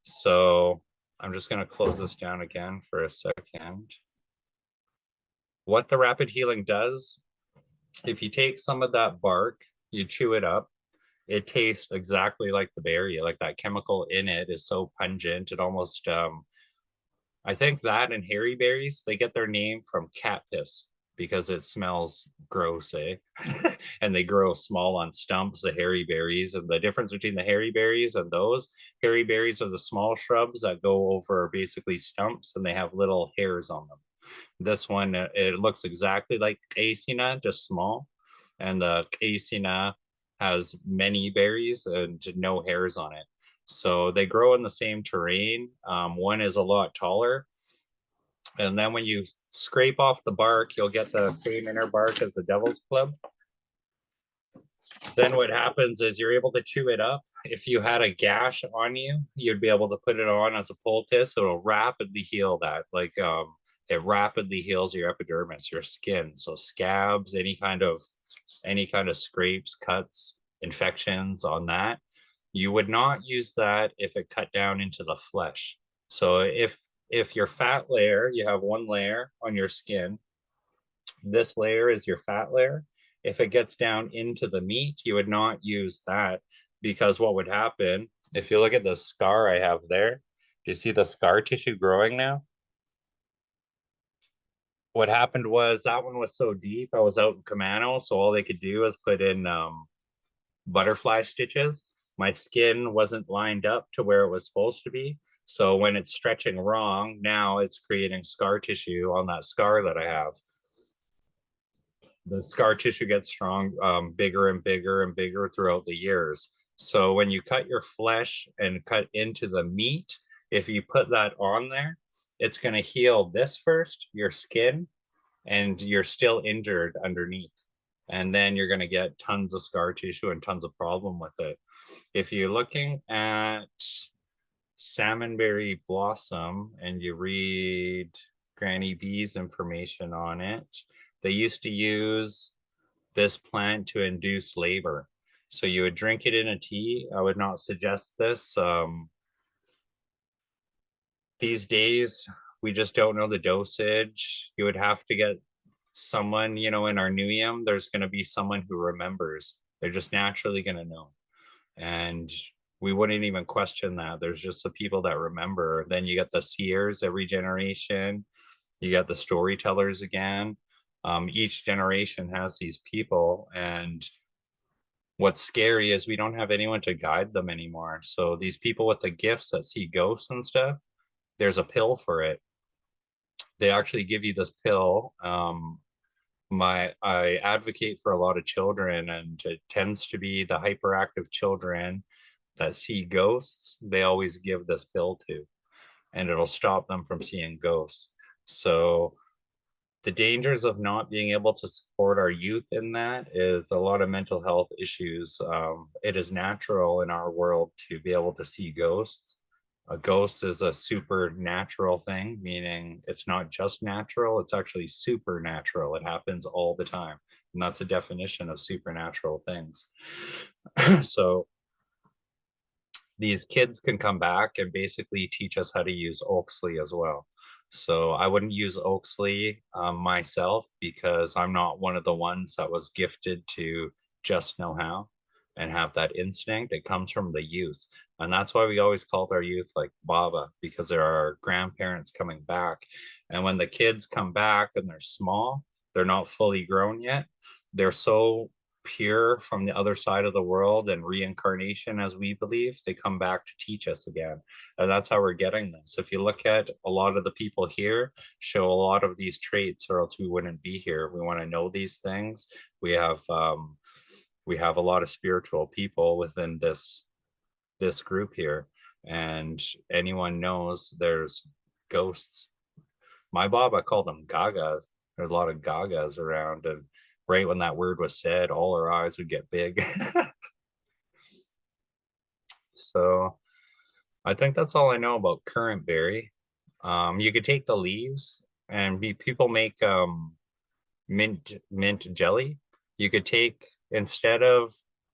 So I'm just going to close this down again for a second. What the rapid healing does, if you take some of that bark, you chew it up, it tastes exactly like the berry. Like that chemical in it is so pungent. It almost, I think that and hairy berries, they get their name from cat piss because it smells gross, eh? And they grow small on stumps, the hairy berries. And the difference between the hairy berries and those, hairy berries are the small shrubs that go over basically stumps and they have little hairs on them. This one, it looks exactly like Caecina, just small. And the Caecina has many berries and no hairs on it. So they grow in the same terrain. One is a lot taller. And then when you scrape off the bark, you'll get the same inner bark as the devil's club. then what happens is you're able to chew it up. If you had a gash on you, you'd be able to put it on as a poultice. It'll rapidly heal that. Like it rapidly heals your epidermis, your skin. So scabs, any kind of scrapes, cuts, infections on that. You would not use that if it cut down into the flesh. So if your fat layer, you have one layer on your skin, this layer is your fat layer. If it gets down into the meat, you would not use that, because what would happen, if you look at the scar I have there, do you see the scar tissue growing now? What happened was that one was so deep. I was out in Camano, so all they could do was put in butterfly stitches. My skin wasn't lined up to where it was supposed to be. So when it's stretching wrong, now it's creating scar tissue on that scar that I have. The scar tissue gets strong, bigger and bigger and bigger throughout the years. So when you cut your flesh and cut into the meat, if you put that on there, it's going to heal this first, your skin, and you're still injured underneath. And then you're going to get tons of scar tissue and tons of problem with it. If you're looking at salmonberry blossom and you read Granny B's information on it, they used to use this plant to induce labor. So you would drink it in a tea. I would not suggest this. These days, we just don't know the dosage. You would have to get someone, in our Nuyem, there's going to be someone who remembers. They're just naturally going to know. And we wouldn't even question that. There's just the people that remember. Then you get the seers every generation. You got the storytellers again. Each generation has these people, and what's scary is we don't have anyone to guide them anymore. So these people with the gifts that see ghosts and stuff, there's a pill for it. They actually give you this pill. I advocate for a lot of children, and it tends to be the hyperactive children that see ghosts. They always give this pill to, and it'll stop them from seeing ghosts. So the dangers of not being able to support our youth in that is a lot of mental health issues. It is natural in our world to be able to see ghosts. A ghost is a supernatural thing, meaning it's not just natural, it's actually supernatural. It happens all the time. And that's a definition of supernatural things. So these kids can come back and basically teach us how to use Oaksley as well. So I wouldn't use Oaksley myself, because I'm not one of the ones that was gifted to just know how and have that instinct. It comes from the youth. And that's why we always called our youth like Baba, because there are grandparents coming back. And when the kids come back and they're small, they're not fully grown yet. They're so pure from the other side of the world and reincarnation, as we believe, they come back to teach us again. And that's how we're getting this. If you look at a lot of the people here show a lot of these traits, or else we wouldn't be here. We want to know these things. We have a lot of spiritual people within this group here, and anyone knows there's ghosts. My Bob, I call them gagas. There's a lot of gagas around, and right when that word was said, all our eyes would get big. So I think that's all I know about currant berry. You could take the leaves, and people make mint jelly. You could take, instead of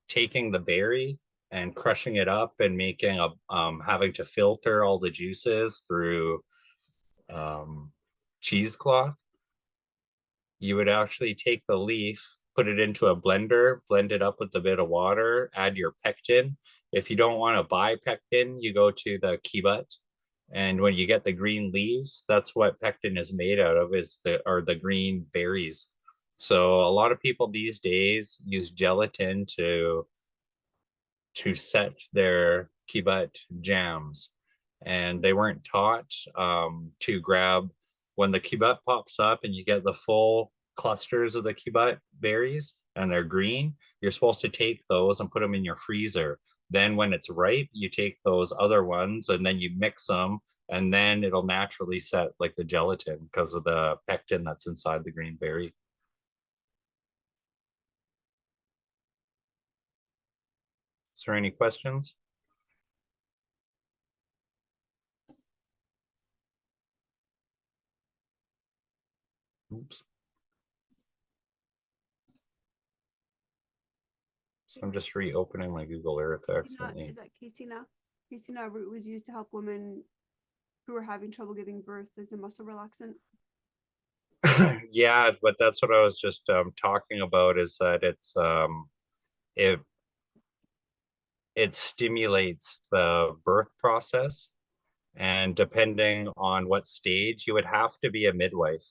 taking the berry and crushing it up and making having to filter all the juices through cheesecloth, you would actually take the leaf, put it into a blender, blend it up with a bit of water, add your pectin. If you don't want to buy pectin, you go to the kibut. And when you get the green leaves, that's what pectin is made out of, is the green berries. So a lot of people these days use gelatin to set their kibut jams. And they weren't taught to grab, when the kibut pops up and you get the full clusters of the kibut berries and they're green, you're supposed to take those and put them in your freezer. Then when it's ripe, you take those other ones and then you mix them, and then it'll naturally set like the gelatin because of the pectin that's inside the green berry. Is there any questions? Oops. So I'm just reopening my Google Earth accidentally. Is that Casina? Casina root was used to help women who were having trouble giving birth as a muscle relaxant. Yeah, but that's what I was just talking about, is that it it stimulates the birth process, and depending on what stage, you would have to be a midwife.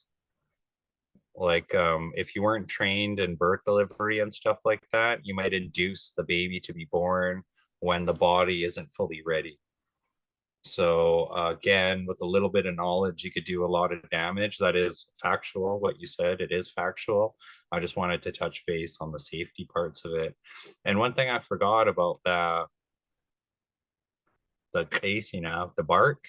Like if you weren't trained in birth delivery and stuff like that, you might induce the baby to be born when the body isn't fully ready. So again, with a little bit of knowledge, you could do a lot of damage. That is factual, what you said, it is factual. I just wanted to touch base on the safety parts of it. And one thing I forgot about the casing of the bark,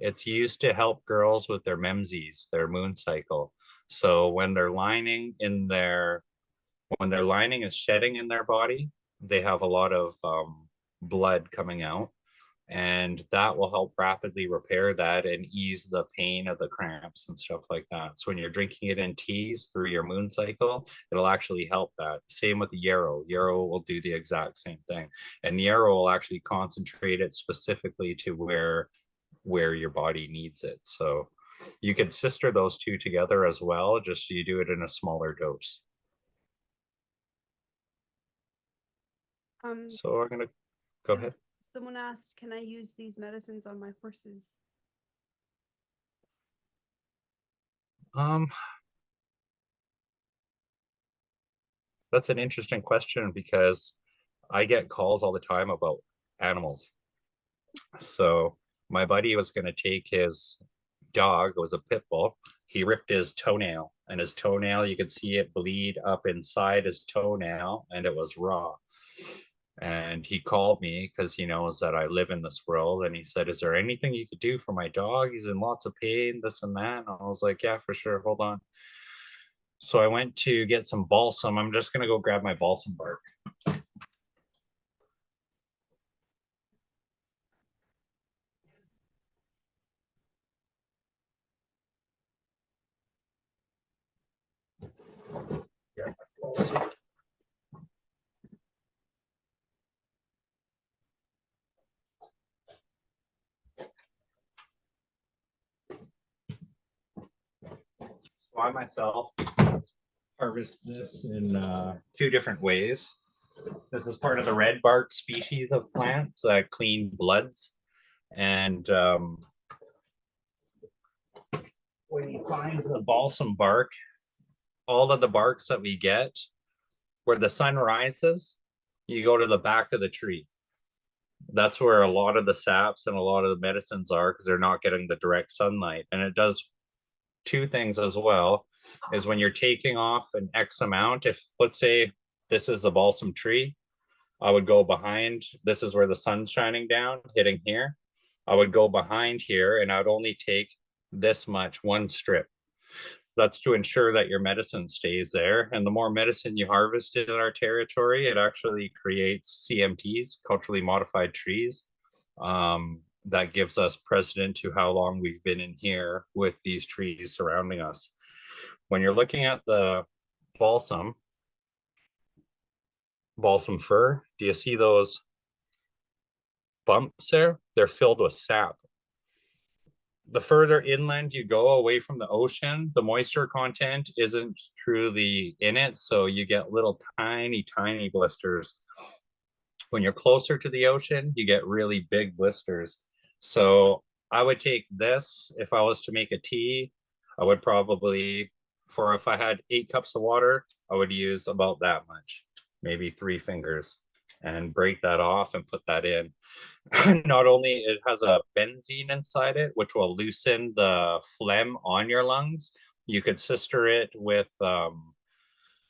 it's used to help girls with their menses, their moon cycle. So when their lining is shedding in their body, they have a lot of blood coming out, and that will help rapidly repair that and ease the pain of the cramps and stuff like that. So when you're drinking it in teas through your moon cycle, it'll actually help that. Same with the yarrow. Yarrow will do the exact same thing. And yarrow will actually concentrate it specifically to where your body needs it. So you could sister those two together as well, just you do it in a smaller dose. So I'm gonna go ahead. Someone asked, can I use these medicines on my horses? That's an interesting question, because I get calls all the time about animals. So my buddy was going to take his dog, it was a pit bull. He ripped his toenail, and his toenail, you could see it bleed up inside his toenail, and it was raw. And he called me because he knows that I live in this world. And he said, is there anything you could do for my dog? He's in lots of pain, this and that. And I was like, yeah, for sure. Hold on. So I went to get some balsam. I'm just going to go grab my balsam bark. I myself harvest this in 2 different ways. This is part of the red bark species of plants, clean bloods. And when you find the balsam bark, all of the barks that we get, where the sun rises, you go to the back of the tree. That's where a lot of the saps and a lot of the medicines are, because they're not getting the direct sunlight. And it does 2 things as well, is when you're taking off an X amount, if let's say this is a balsam tree, I would go behind, this is where the sun's shining down, hitting here. I would go behind here and I'd only take this much, 1 strip. That's to ensure that your medicine stays there. And the more medicine you harvest in our territory, it actually creates CMTs, culturally modified trees. That gives us precedent to how long we've been in here with these trees surrounding us. When you're looking at the balsam fir, do you see those bumps there? They're filled with sap. The further inland you go away from the ocean, the moisture content isn't truly in it. So you get little tiny blisters. When you're closer to the ocean, you get really big blisters. So I would take this, if I was to make a tea, I would probably, if I had 8 cups of water, I would use about that much, maybe 3 fingers, and break that off and put that in. Not only it has a benzene inside it, which will loosen the phlegm on your lungs, you could sister it with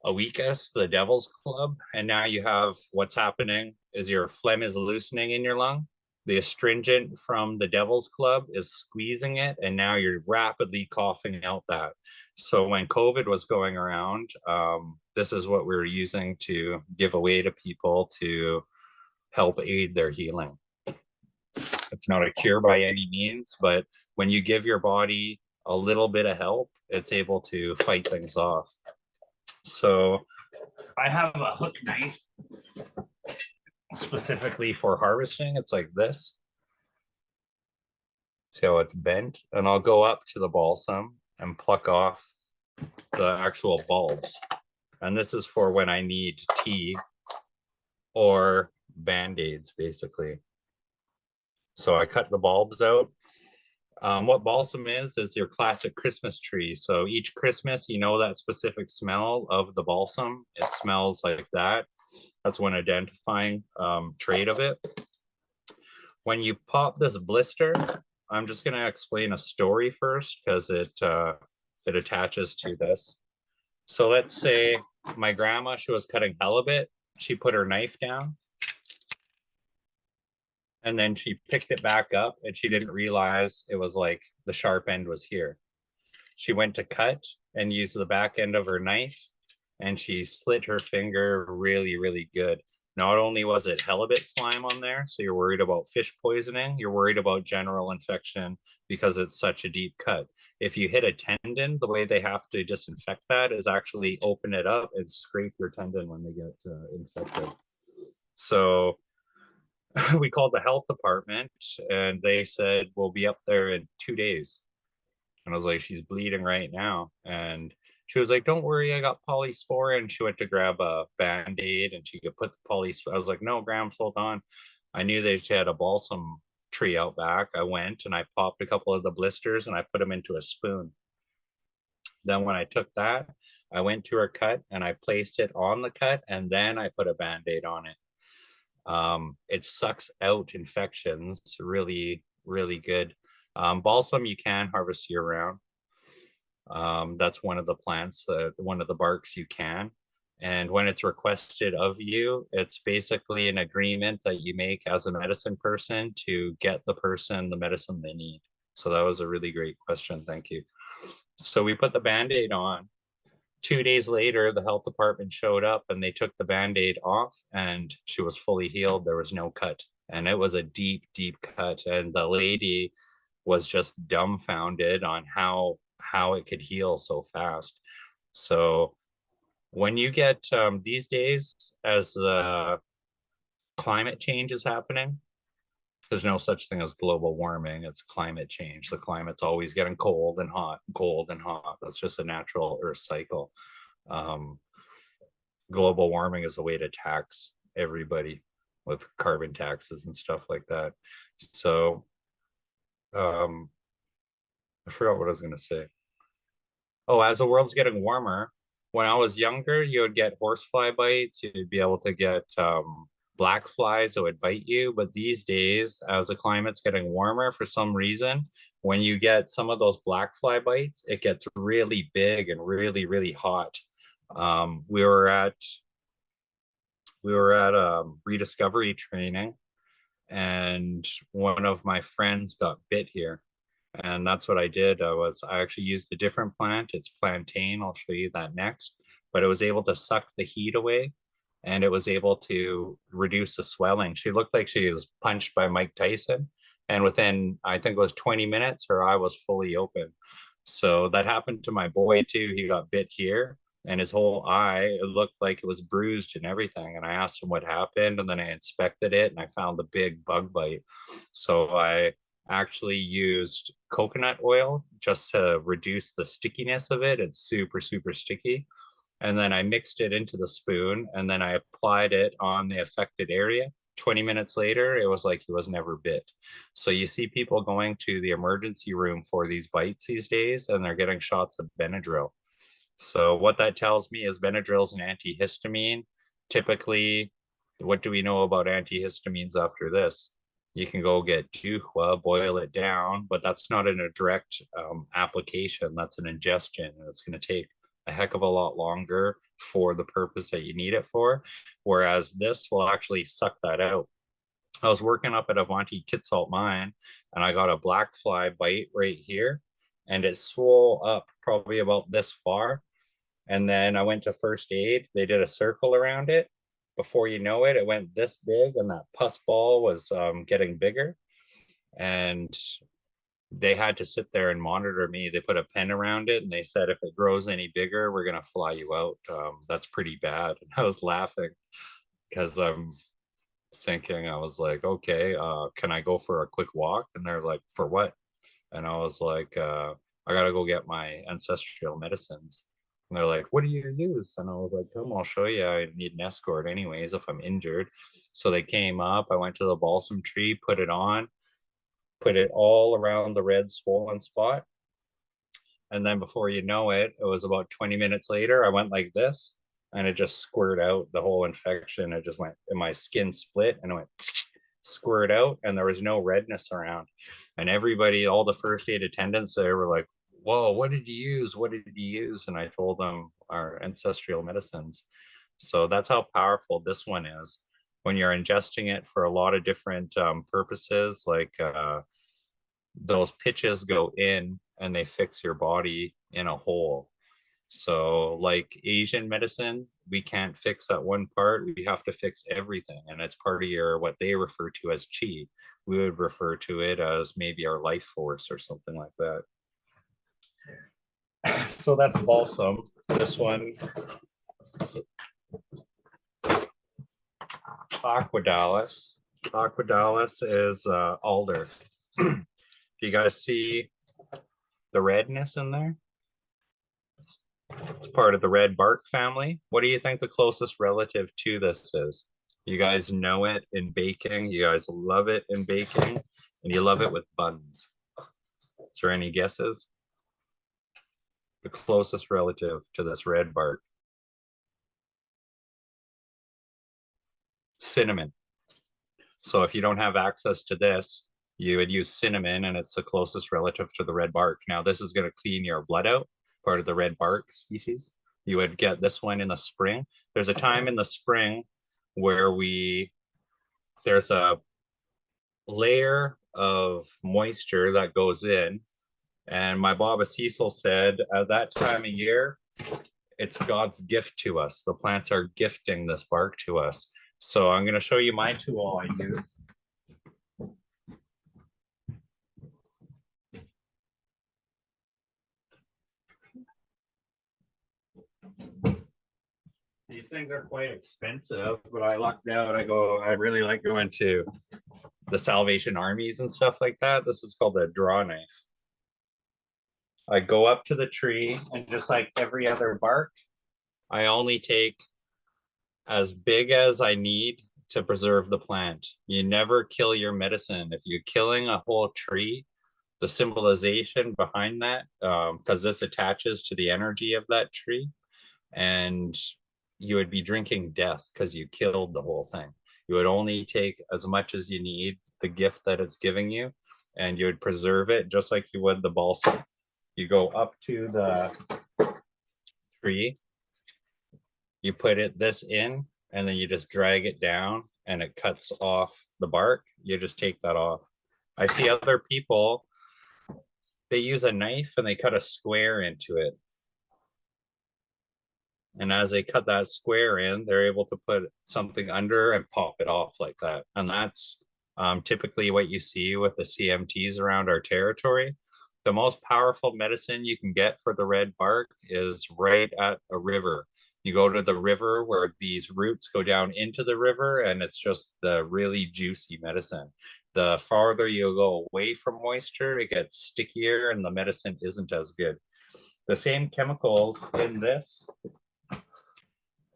Awicus, the devil's club, and now you have, what's happening is your phlegm is loosening in your lung. The astringent from the devil's club is squeezing it, and now you're rapidly coughing out that. So when COVID was going around, this is what we were using to give away to people to help aid their healing. It's not a cure by any means, but when you give your body a little bit of help, it's able to fight things off. So I have a hook knife specifically for harvesting. It's like this. See how it's bent? And I'll go up to the balsam and pluck off the actual bulbs. And this is for when I need tea or band-aids, basically. So I cut the bulbs out. What balsam is your classic Christmas tree. So each Christmas, you know that specific smell of the balsam. It smells like that. That's one identifying trait of it. When you pop this blister, I'm just going to explain a story first because it attaches to this. So let's say my grandma, she was cutting halibut. She put her knife down and then she picked it back up and she didn't realize it was like the sharp end was here. She went to cut and used the back end of her knife and she slit her finger really, really good. Not only was it halibut slime on there, so you're worried about fish poisoning, you're worried about general infection because it's such a deep cut. If you hit a tendon, the way they have to disinfect that is actually open it up and scrape your tendon when they get infected. So we called the health department and they said, we'll be up there in 2 days. And I was like, she's bleeding right now. And she was like, don't worry, I got polysporin. And she went to grab a Band-Aid and she could put the polysporin. I was like, no, Grams, hold on. I knew that she had a balsam tree out back. I went and I popped a couple of the blisters and I put them into a spoon. Then when I took that, I went to her cut and I placed it on the cut and then I put a Band-Aid on it. It sucks out infections really, really good. Balsam you can harvest year round. That's one of the plants, one of the barks you can. And when it's requested of you, it's basically an agreement that you make as a medicine person to get the person the medicine they need. So that was a really great question. Thank you. So we put the Band-Aid on. 2 days later, the health department showed up and they took the Band-Aid off and she was fully healed. There was no cut. And it was a deep, deep cut. And the lady was just dumbfounded on how it could heal so fast. So when you get these days, as the climate change is happening, there's no such thing as global warming. It's climate change. The climate's always getting cold and hot, cold and hot. That's just a natural Earth cycle. Global warming is a way to tax everybody with carbon taxes and stuff like that. So I forgot what I was going to say. Oh, as the world's getting warmer, when I was younger, you would get horsefly bites. You'd be able to get black flies that would bite you. But these days, as the climate's getting warmer, for some reason, when you get some of those black fly bites, it gets really big and really, really hot. We were at rediscovery training, and one of my friends got bit here. And that's what I did. I actually used a different plant. It's plantain. I'll show you that next. But it was able to suck the heat away and it was able to reduce the swelling. She looked like she was punched by Mike Tyson. And within, I think it was 20 minutes, her eye was fully open. So that happened to my boy too. He got bit here and his whole eye, it looked like it was bruised and everything. And I asked him what happened and then I inspected it and I found the big bug bite. So I actually used coconut oil just to reduce the stickiness of it. It's super, super sticky. And then I mixed it into the spoon and then I applied it on the affected area. 20 minutes later, it was like he was never bit. So you see people going to the emergency room for these bites these days and they're getting shots of Benadryl. So what that tells me is Benadryl is an antihistamine. Typically, what do we know about antihistamines after this? You can go get Juhua, boil it down, but that's not in a direct application. That's an ingestion, and it's going to take a heck of a lot longer for the purpose that you need it for. Whereas this will actually suck that out. I was working up at Avanti Kitsalt mine, and I got a black fly bite right here, and it swole up probably about this far. And then I went to first aid. They did a circle around it. before you know it, it went this big, and that pus ball was getting bigger. And they had to sit there and monitor me. They put a pen around it and they said, if it grows any bigger, we're going to fly you out. That's pretty bad. And I was laughing because I'm thinking, I was like, okay, can I go for a quick walk? And they're like, for what? And I was like, I got to go get my ancestral medicines. And they're like, what do you use? And I was like, come, I'll show you. I need an escort anyways if I'm injured. So they came up. I went to the balsam tree, put it on, put it all around the red swollen spot. And then before you know it, it was about 20 minutes later, I went like this and it just squirted out the whole infection. It just went, and my skin split and it went squirt out, and there was no redness around. And everybody, all the first aid attendants there were like, whoa, what did you use? What did you use? And I told them our ancestral medicines. So that's how powerful this one is when you're ingesting it for a lot of different purposes, like those pitches go in and they fix your body in a whole. So like Asian medicine, we can't fix that one part. We have to fix everything. And it's part of your, what they refer to as chi. We would refer to it as maybe our life force or something like that. So that's balsam. This one, aquadalis. Aquadalis is alder. Do you guys see the redness in there? It's part of the red bark family. What do you think the closest relative to this is? You guys know it in baking. You guys love it in baking, and you love it with buns. Is there any guesses? The closest relative to this red bark. Cinnamon. So if you don't have access to this, you would use cinnamon, and it's the closest relative to the red bark. Now this is going to clean your blood out, part of the red bark species. You would get this one in the spring. There's a time in the spring where there's a layer of moisture that goes in. And my Baba Cecil said at that time of year, it's God's gift to us. The plants are gifting this bark to us. So I'm going to show you my tool I use. These things are quite expensive, but I lucked out. I really like going to the Salvation Armies and stuff like that. This is called a draw knife. I go up to the tree, and just like every other bark, I only take as big as I need to preserve the plant. You never kill your medicine. If you're killing a whole tree, the symbolization behind that, because this attaches to the energy of that tree, and you would be drinking death because you killed the whole thing. You would only take as much as you need, the gift that it's giving you, and you would preserve it just like you would the balsam. You go up to the tree, you put this in, and then you just drag it down and it cuts off the bark. You just take that off. I see other people, they use a knife and they cut a square into it. And as they cut that square in, they're able to put something under and pop it off like that. And that's typically what you see with the CMTs around our territory. The most powerful medicine you can get for the red bark is right at a river. You go to the river where these roots go down into the river, and it's just the really juicy medicine. The farther you go away from moisture, it gets stickier and the medicine isn't as good. The same chemicals in this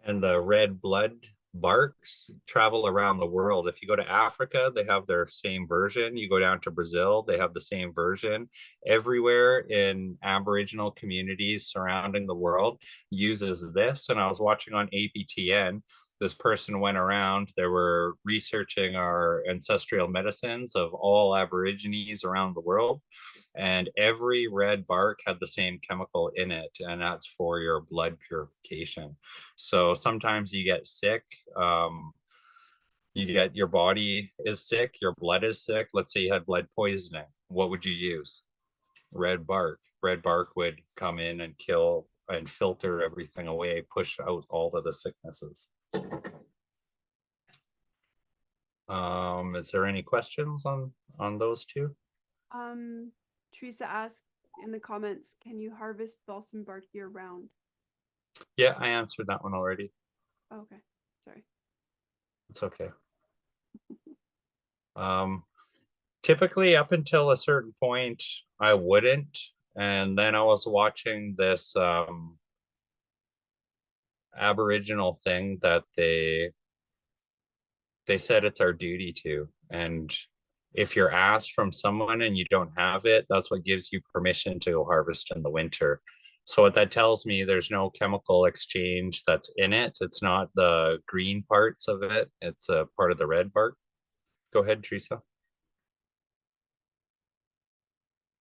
and the red blood barks travel around the world. If you go to Africa, they have their same version. You go down to Brazil, they have the same version. Everywhere in Aboriginal communities surrounding the world uses this. And I was watching on APTN, this person went around, they were researching our ancestral medicines of all Aborigines around the world. And every red bark had the same chemical in it, and that's for your blood purification. So sometimes you get sick, your body is sick, your blood is sick. Let's say you had blood poisoning. What would you use? Red bark. Red bark would come in and kill and filter everything away, push out all of the sicknesses. Is there any questions on those two? Teresa asked in the comments, can you harvest balsam bark year round? Yeah, I answered that one already. Oh, okay, sorry. It's okay. Typically up until a certain point, I wouldn't. And then I was watching this Aboriginal thing that they said it's our duty to. And if you're asked from someone and you don't have it, that's what gives you permission to harvest in the winter. So what that tells me, there's no chemical exchange that's in it. It's not the green parts of it. It's a part of the red bark. Go ahead, Teresa.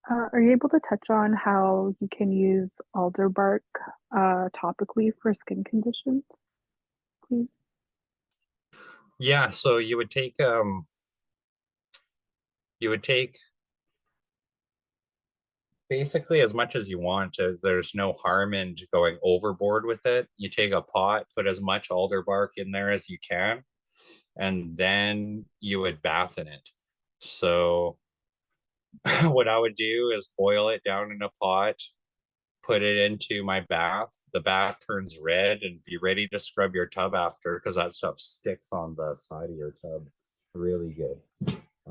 Are you able to touch on how you can use alder bark topically for skin conditions, please? Yeah, so you would take basically as much as you want. There's no harm in going overboard with it. You take a pot, put as much alder bark in there as you can, and then you would bath in it. So what I would do is boil it down in a pot, put it into my bath. The bath turns red, and be ready to scrub your tub after, because that stuff sticks on the side of your tub really good.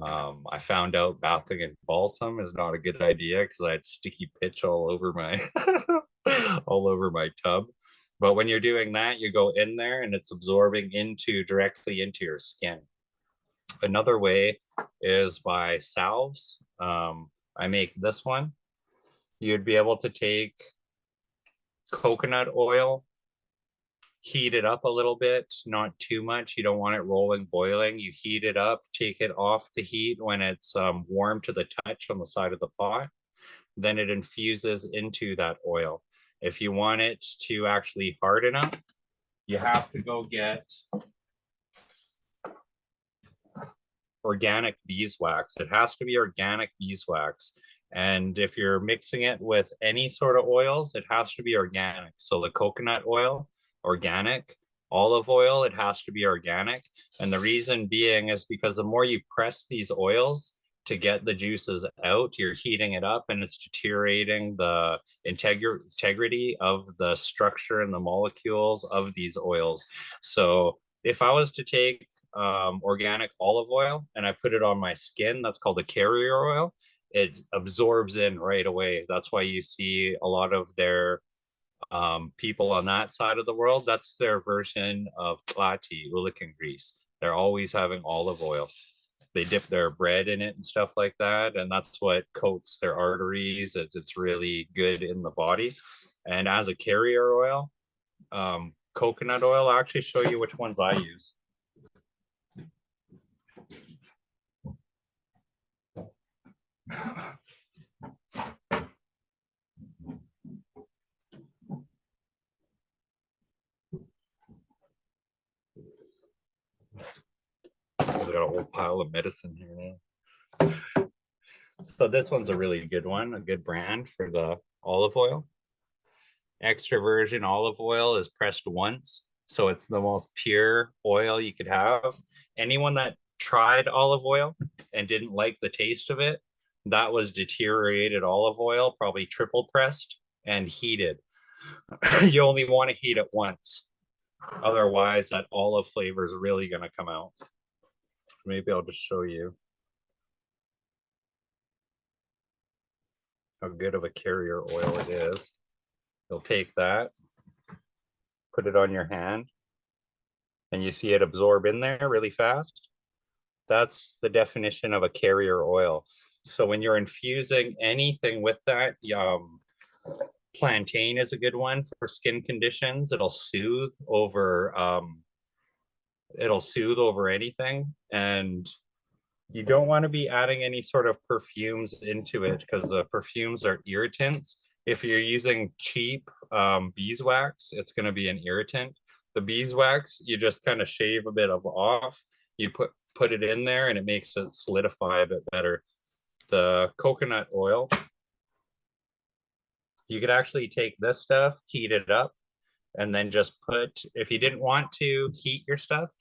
I found out bathing in balsam is not a good idea because I had sticky pitch all over my all over my tub. But when you're doing that, you go in there and it's absorbing directly into your skin. Another way is by salves. I make this one. You'd be able to take coconut oil, heat it up a little bit, not too much. You don't want it rolling, boiling. You heat it up, take it off the heat when it's warm to the touch on the side of the pot. Then it infuses into that oil. If you want it to actually harden up, you have to go get organic beeswax. It has to be organic beeswax. And if you're mixing it with any sort of oils, it has to be organic. So the coconut oil, organic. Olive oil, it has to be organic. And the reason being is because the more you press these oils to get the juices out, you're heating it up and it's deteriorating the integrity of the structure and the molecules of these oils. So if I was to take organic olive oil and I put it on my skin, that's called a carrier oil. It absorbs in right away. That's why you see a lot of their people on that side of the world, that's their version of klati, ulican grease. They're always having olive oil. They dip their bread in it and stuff like that, and that's what coats their arteries. It's really good in the body. And as a carrier oil, coconut oil, I'll actually show you which ones I use. I got a whole pile of medicine here now. So this one's a really good one, a good brand for the olive oil. Extra virgin olive oil is pressed once, so it's the most pure oil you could have. Anyone that tried olive oil and didn't like the taste of it, that was deteriorated olive oil, probably triple pressed and heated. You only want to heat it once. Otherwise, that olive flavor is really going to come out. Maybe I'll just show you how good of a carrier oil it is. You'll take that, put it on your hand, and you see it absorb in there really fast. That's the definition of a carrier oil. So when you're infusing anything with that, plantain is a good one for skin conditions. It'll soothe over anything. And you don't want to be adding any sort of perfumes into it because the perfumes are irritants. If you're using cheap beeswax, it's going to be an irritant. The beeswax, you just kind of shave a bit of off. You put it in there and it makes it solidify a bit better. The coconut oil, you could actually take this stuff, heat it up, and then just if you didn't want to heat your stuff,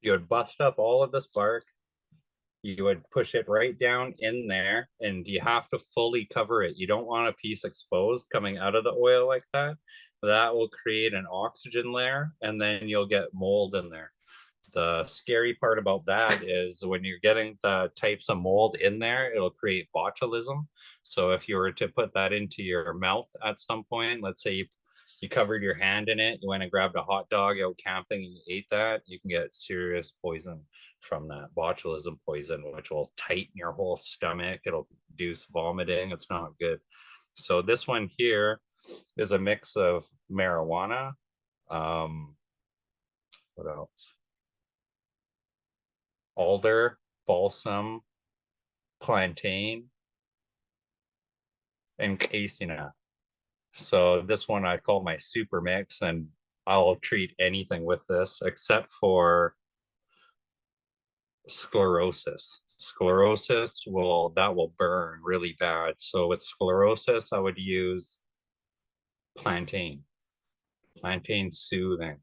You would bust up all of this bark. You would push it right down in there, and you have to fully cover it. You don't want a piece exposed coming out of the oil like that. That will create an oxygen layer, and then you'll get mold in there. The scary part about that is when you're getting the types of mold in there, it'll create botulism. So if you were to put that into your mouth at some point, let's say you covered your hand in it, you went and grabbed a hot dog out camping and you ate that, you can get serious poison from that, botulism poison, which will tighten your whole stomach. It'll induce vomiting. It's not good. So this one here is a mix of marijuana. What else? Alder, balsam, plantain, and caseina. So this one I call my super mix, and I'll treat anything with this except for sclerosis. Sclerosis will burn really bad. So with sclerosis, I would use plantain. Plantain soothing.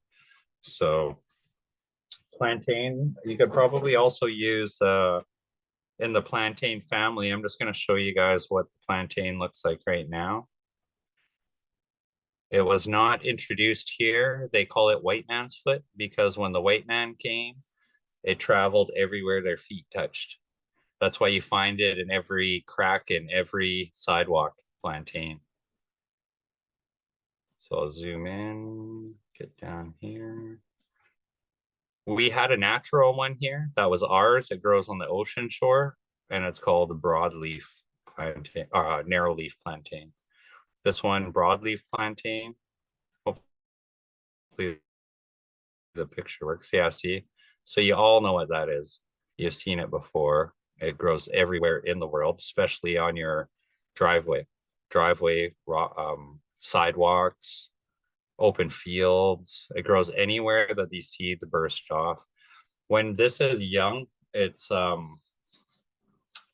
So plantain, you could probably also use in the plantain family. I'm just going to show you guys what the plantain looks like right now. It was not introduced here. They call it white man's foot because when the white man came, it traveled everywhere their feet touched. That's why you find it in every crack in every sidewalk, plantain. So I'll zoom in, get down here. We had a natural one here that was ours. It grows on the ocean shore, and it's called broadleaf plantain, narrowleaf plantain. This one, broadleaf plantain. Hopefully the picture works. Yeah, see? So you all know what that is. You've seen it before. It grows everywhere in the world, especially on your driveway, sidewalks, open fields. It grows anywhere that these seeds burst off. When this is young, it's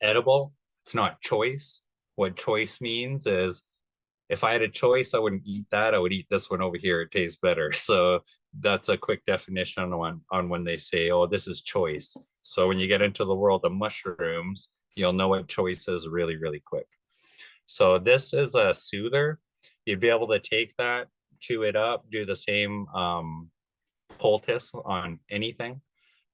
edible. It's not choice. What choice means is if I had a choice, I wouldn't eat that. I would eat this one over here. It tastes better. So that's a quick definition on when they say, oh, this is choice. So when you get into the world of mushrooms, you'll know what choice is really, really quick. So this is a soother. You'd be able to take that, chew it up, do the same poultice on anything.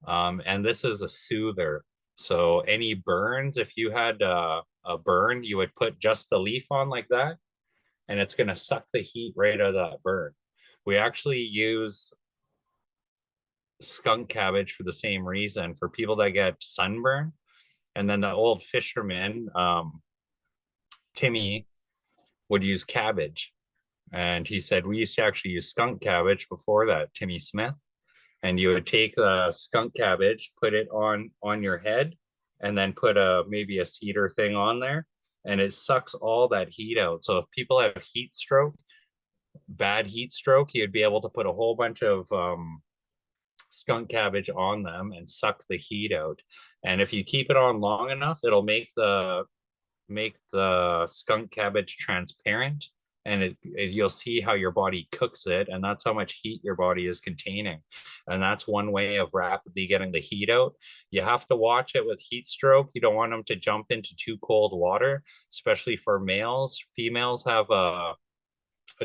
And this is a soother. So any burns, if you had a burn, you would put just the leaf on like that, and it's going to suck the heat right out of that burn. We actually use skunk cabbage for the same reason, for people that get sunburn. And then the old fisherman, Timmy, would use cabbage. And he said, we used to actually use skunk cabbage before that, Timmy Smith. And you would take the skunk cabbage, put it on your head, and then put maybe a cedar thing on there, and it sucks all that heat out. So if people have heat stroke, bad heat stroke, you'd be able to put a whole bunch of skunk cabbage on them and suck the heat out. And if you keep it on long enough, it'll make the skunk cabbage transparent, and you'll see how your body cooks it, and that's how much heat your body is containing. And that's one way of rapidly getting the heat out. You have to watch it with heat stroke. You don't want them to jump into too cold water, especially for males. Females have a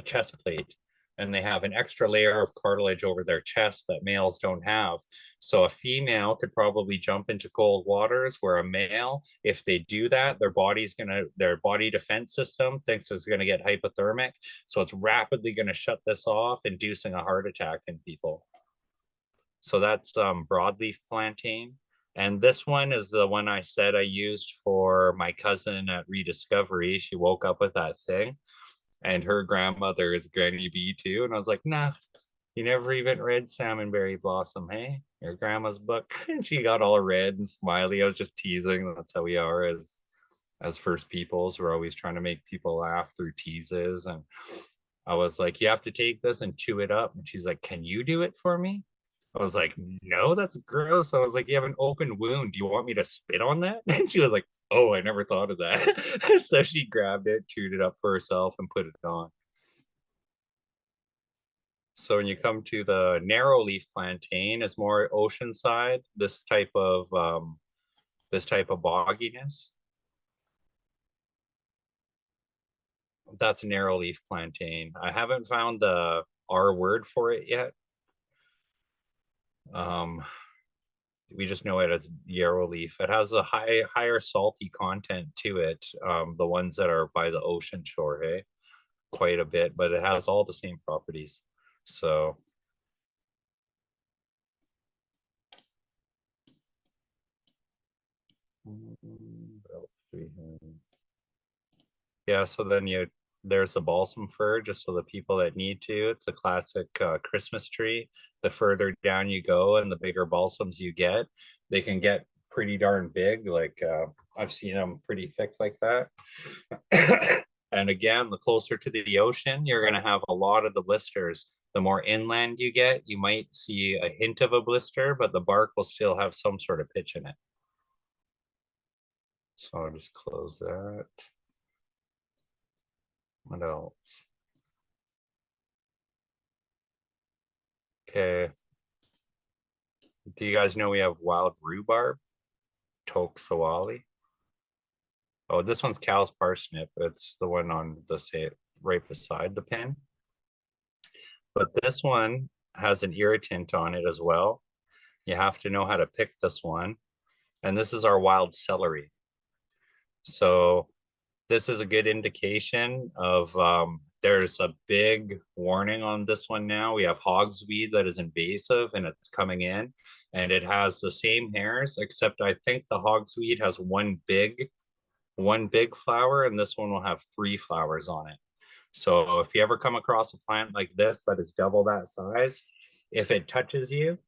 chest plate, and they have an extra layer of cartilage over their chest that males don't have. So a female could probably jump into cold waters, where a male, if they do that, their body defense system thinks it's gonna get hypothermic. So it's rapidly gonna shut this off, inducing a heart attack in people. So that's broadleaf plantain. And this one is the one I said I used for my cousin at Rediscovery. She woke up with that thing. And her grandmother is Granny B too. And I was like, nah, you never even read Salmonberry Blossom, hey? Your grandma's book. And she got all red and smiley. I was just teasing. That's how we are as First Peoples. We're always trying to make people laugh through teases. And I was like, you have to take this and chew it up. And she's like, can you do it for me? I was like, no, that's gross. I was like, you have an open wound. Do you want me to spit on that? And she was like, oh, I never thought of that. So she grabbed it, chewed it up for herself, and put it on. So when you come to the narrow leaf plantain, it's more oceanside, this type of bogginess. That's narrow leaf plantain. I haven't found the R word for it yet. We just know it as yarrow leaf. It has a higher salty content to it. The ones that are by the ocean shore, hey, quite a bit, but it has all the same properties. So what else do we have? Yeah, so then there's the balsam fir, just so the people that need to. It's a classic Christmas tree. The further down you go and the bigger balsams you get, they can get pretty darn big. Like I've seen them pretty thick like that. And again, the closer to the ocean, you're going to have a lot of the blisters. The more inland you get, you might see a hint of a blister, but the bark will still have some sort of pitch in it. So I'll just close that. What else? Okay. Do you guys know we have wild rhubarb? Toxawali. Oh, this one's cow's parsnip. It's the one on the say right beside the pin. But this one has an irritant on it as well. You have to know how to pick this one. And this is our wild celery. So this is a good indication of there's a big warning on this one now. We have hogsweed that is invasive and it's coming in, and it has the same hairs, except I think the hogsweed has one big flower, and this one will have 3 flowers on it. So if you ever come across a plant like this that is double that size, if it touches you,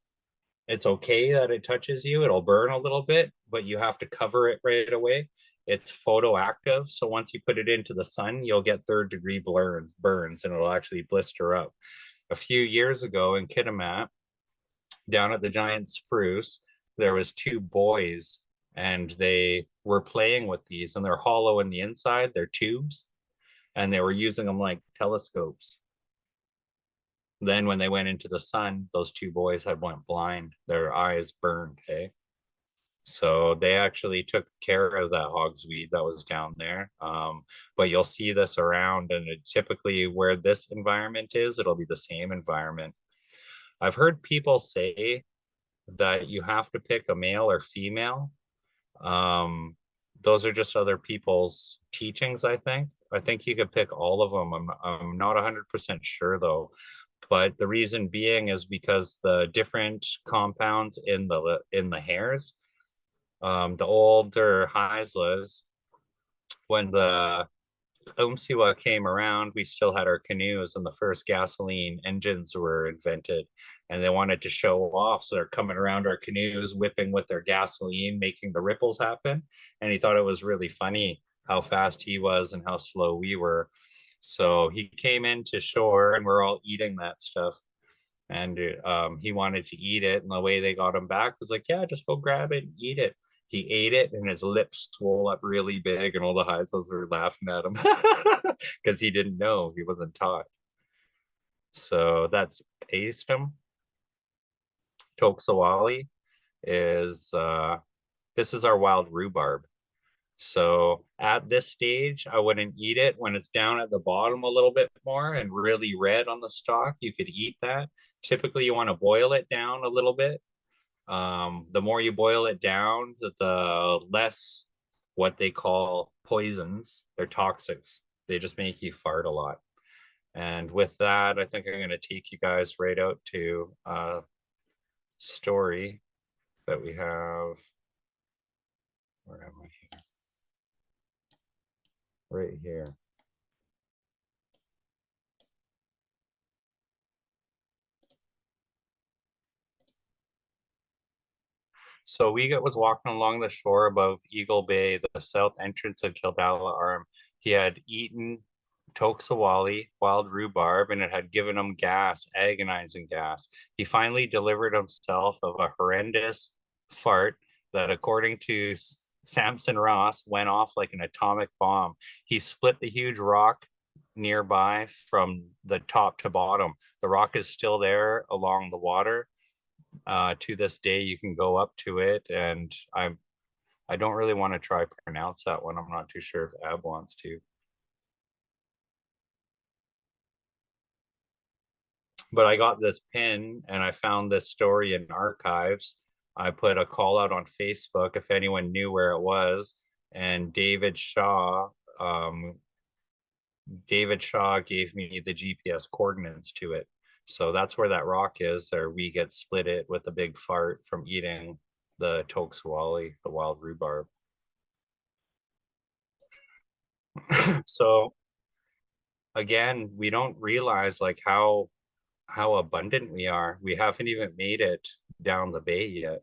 it's okay that it touches you. It'll burn a little bit, but you have to cover it right away. It's photoactive, so once you put it into the sun, you'll get 3rd-degree burns, and it'll actually blister up. A few years ago in Kitimat, down at the giant spruce, there was 2 boys, and they were playing with these, and they're hollow in the inside, they're tubes, and they were using them like telescopes. Then when they went into the sun, those 2 boys had went blind, their eyes burned, hey? So they actually took care of that hogsweed that was down there. But you'll see this around, and typically where this environment is, it'll be the same environment. I've heard people say that you have to pick a male or female. Those are just other people's teachings, I think. I think you could pick all of them. I'm not 100% sure though. But the reason being is because the different compounds in the hairs, the older Heislas, when the Umsiwa came around, we still had our canoes, and the first gasoline engines were invented, and they wanted to show off. So they're coming around our canoes, whipping with their gasoline, making the ripples happen. And he thought it was really funny how fast he was and how slow we were. So he came into shore, and we're all eating that stuff. And he wanted to eat it. And the way they got him back was like, yeah, just go grab it and eat it. He ate it, and his lips swole up really big, and all the Heisels were laughing at him because he didn't know, he wasn't taught. So that's Pastem. Toxawali is this is our wild rhubarb. So at this stage, I wouldn't eat it. When it's down at the bottom a little bit more and really red on the stalk, you could eat that. Typically, you want to boil it down a little bit. The more you boil it down, the less what they call poisons. They're toxics. They just make you fart a lot. And with that, I think I'm going to take you guys right out to a story that we have. Where am I here? Right here. So Weegit was walking along the shore above Eagle Bay, the south entrance of Kildala Arm. He had eaten Toxawali, wild rhubarb, and it had given him gas, agonizing gas. He finally delivered himself of a horrendous fart that, according to Samson Ross, went off like an atomic bomb. He split the huge rock nearby from the top to bottom. The rock is still there along the water. To this day, you can go up to it, and I don't really want to try pronounce that one. I'm not too sure if Ab wants to. But I got this pin and I found this story in archives. I put a call out on Facebook if anyone knew where it was, and David Shaw gave me the GPS coordinates to it. So that's where that rock is, or we get split it with a big fart from eating the toxawali, the wild rhubarb. So again, we don't realize like how abundant we are. We haven't even made it down the bay yet.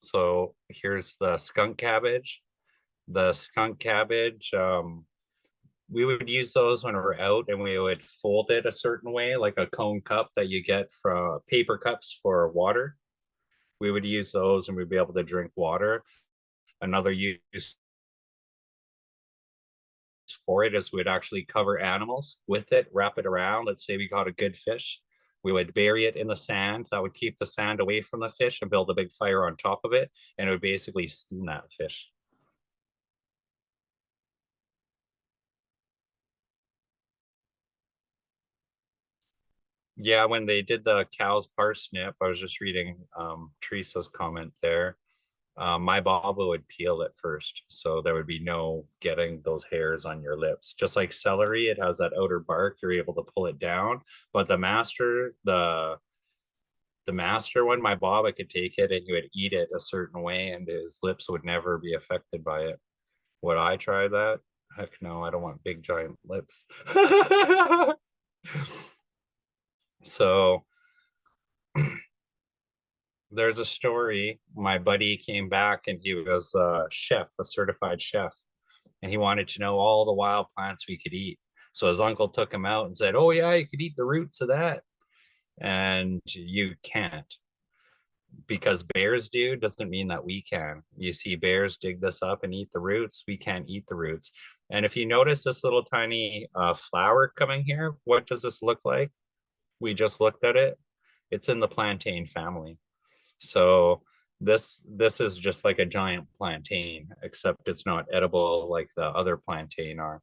So here's the skunk cabbage. The skunk cabbage, we would use those when we're out, and we would fold it a certain way, like a cone cup that you get from paper cups for water. We would use those and we'd be able to drink water. Another use for it is we'd actually cover animals with it, wrap it around. Let's say we caught a good fish. We would bury it in the sand. That would keep the sand away from the fish and build a big fire on top of it. And it would basically steam that fish. Yeah, when they did the cow's parsnip, I was just reading Teresa's comment there. My baba would peel it first, so there would be no getting those hairs on your lips. Just like celery, it has that outer bark, you're able to pull it down. But the master one, my baba could take it and he would eat it a certain way, and his lips would never be affected by it. Would I try that? Heck no, I don't want big giant lips. So there's a story. My buddy came back and he was a chef, a certified chef, and he wanted to know all the wild plants we could eat. So his uncle took him out and said, "Oh yeah, you could eat the roots of that." And you can't, because bears do doesn't mean that we can. You see bears dig this up and eat the roots. We can't eat the roots. And if you notice this little tiny flower coming here, what does this look like? We just looked at it. It's in the plantain family. So this is just like a giant plantain, except it's not edible like the other plantain are.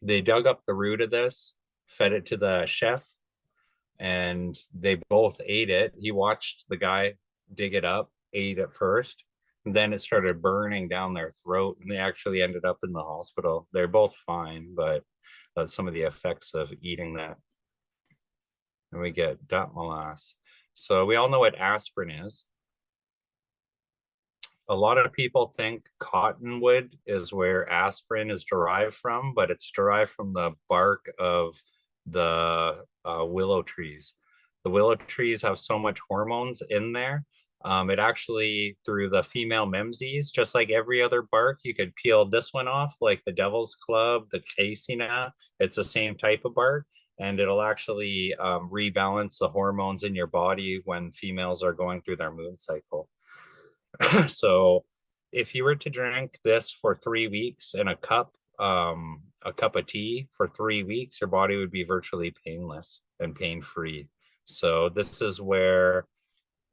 They dug up the root of this, fed it to the chef, and they both ate it. He watched the guy dig it up, ate it first, and then it started burning down their throat, and they actually ended up in the hospital. They're both fine, but that's some of the effects of eating that. And we get dot molasses. So we all know what aspirin is. A lot of people think cottonwood is where aspirin is derived from, but it's derived from the bark of the willow trees. The willow trees have so much hormones in there. It actually, through the female memsies, just like every other bark, you could peel this one off, like the Devil's Club, the Caseina. It's the same type of bark, and it'll actually rebalance the hormones in your body when females are going through their moon cycle. So if you were to drink this for 3 weeks in a cup of tea for 3 weeks, your body would be virtually painless and pain-free. So this is where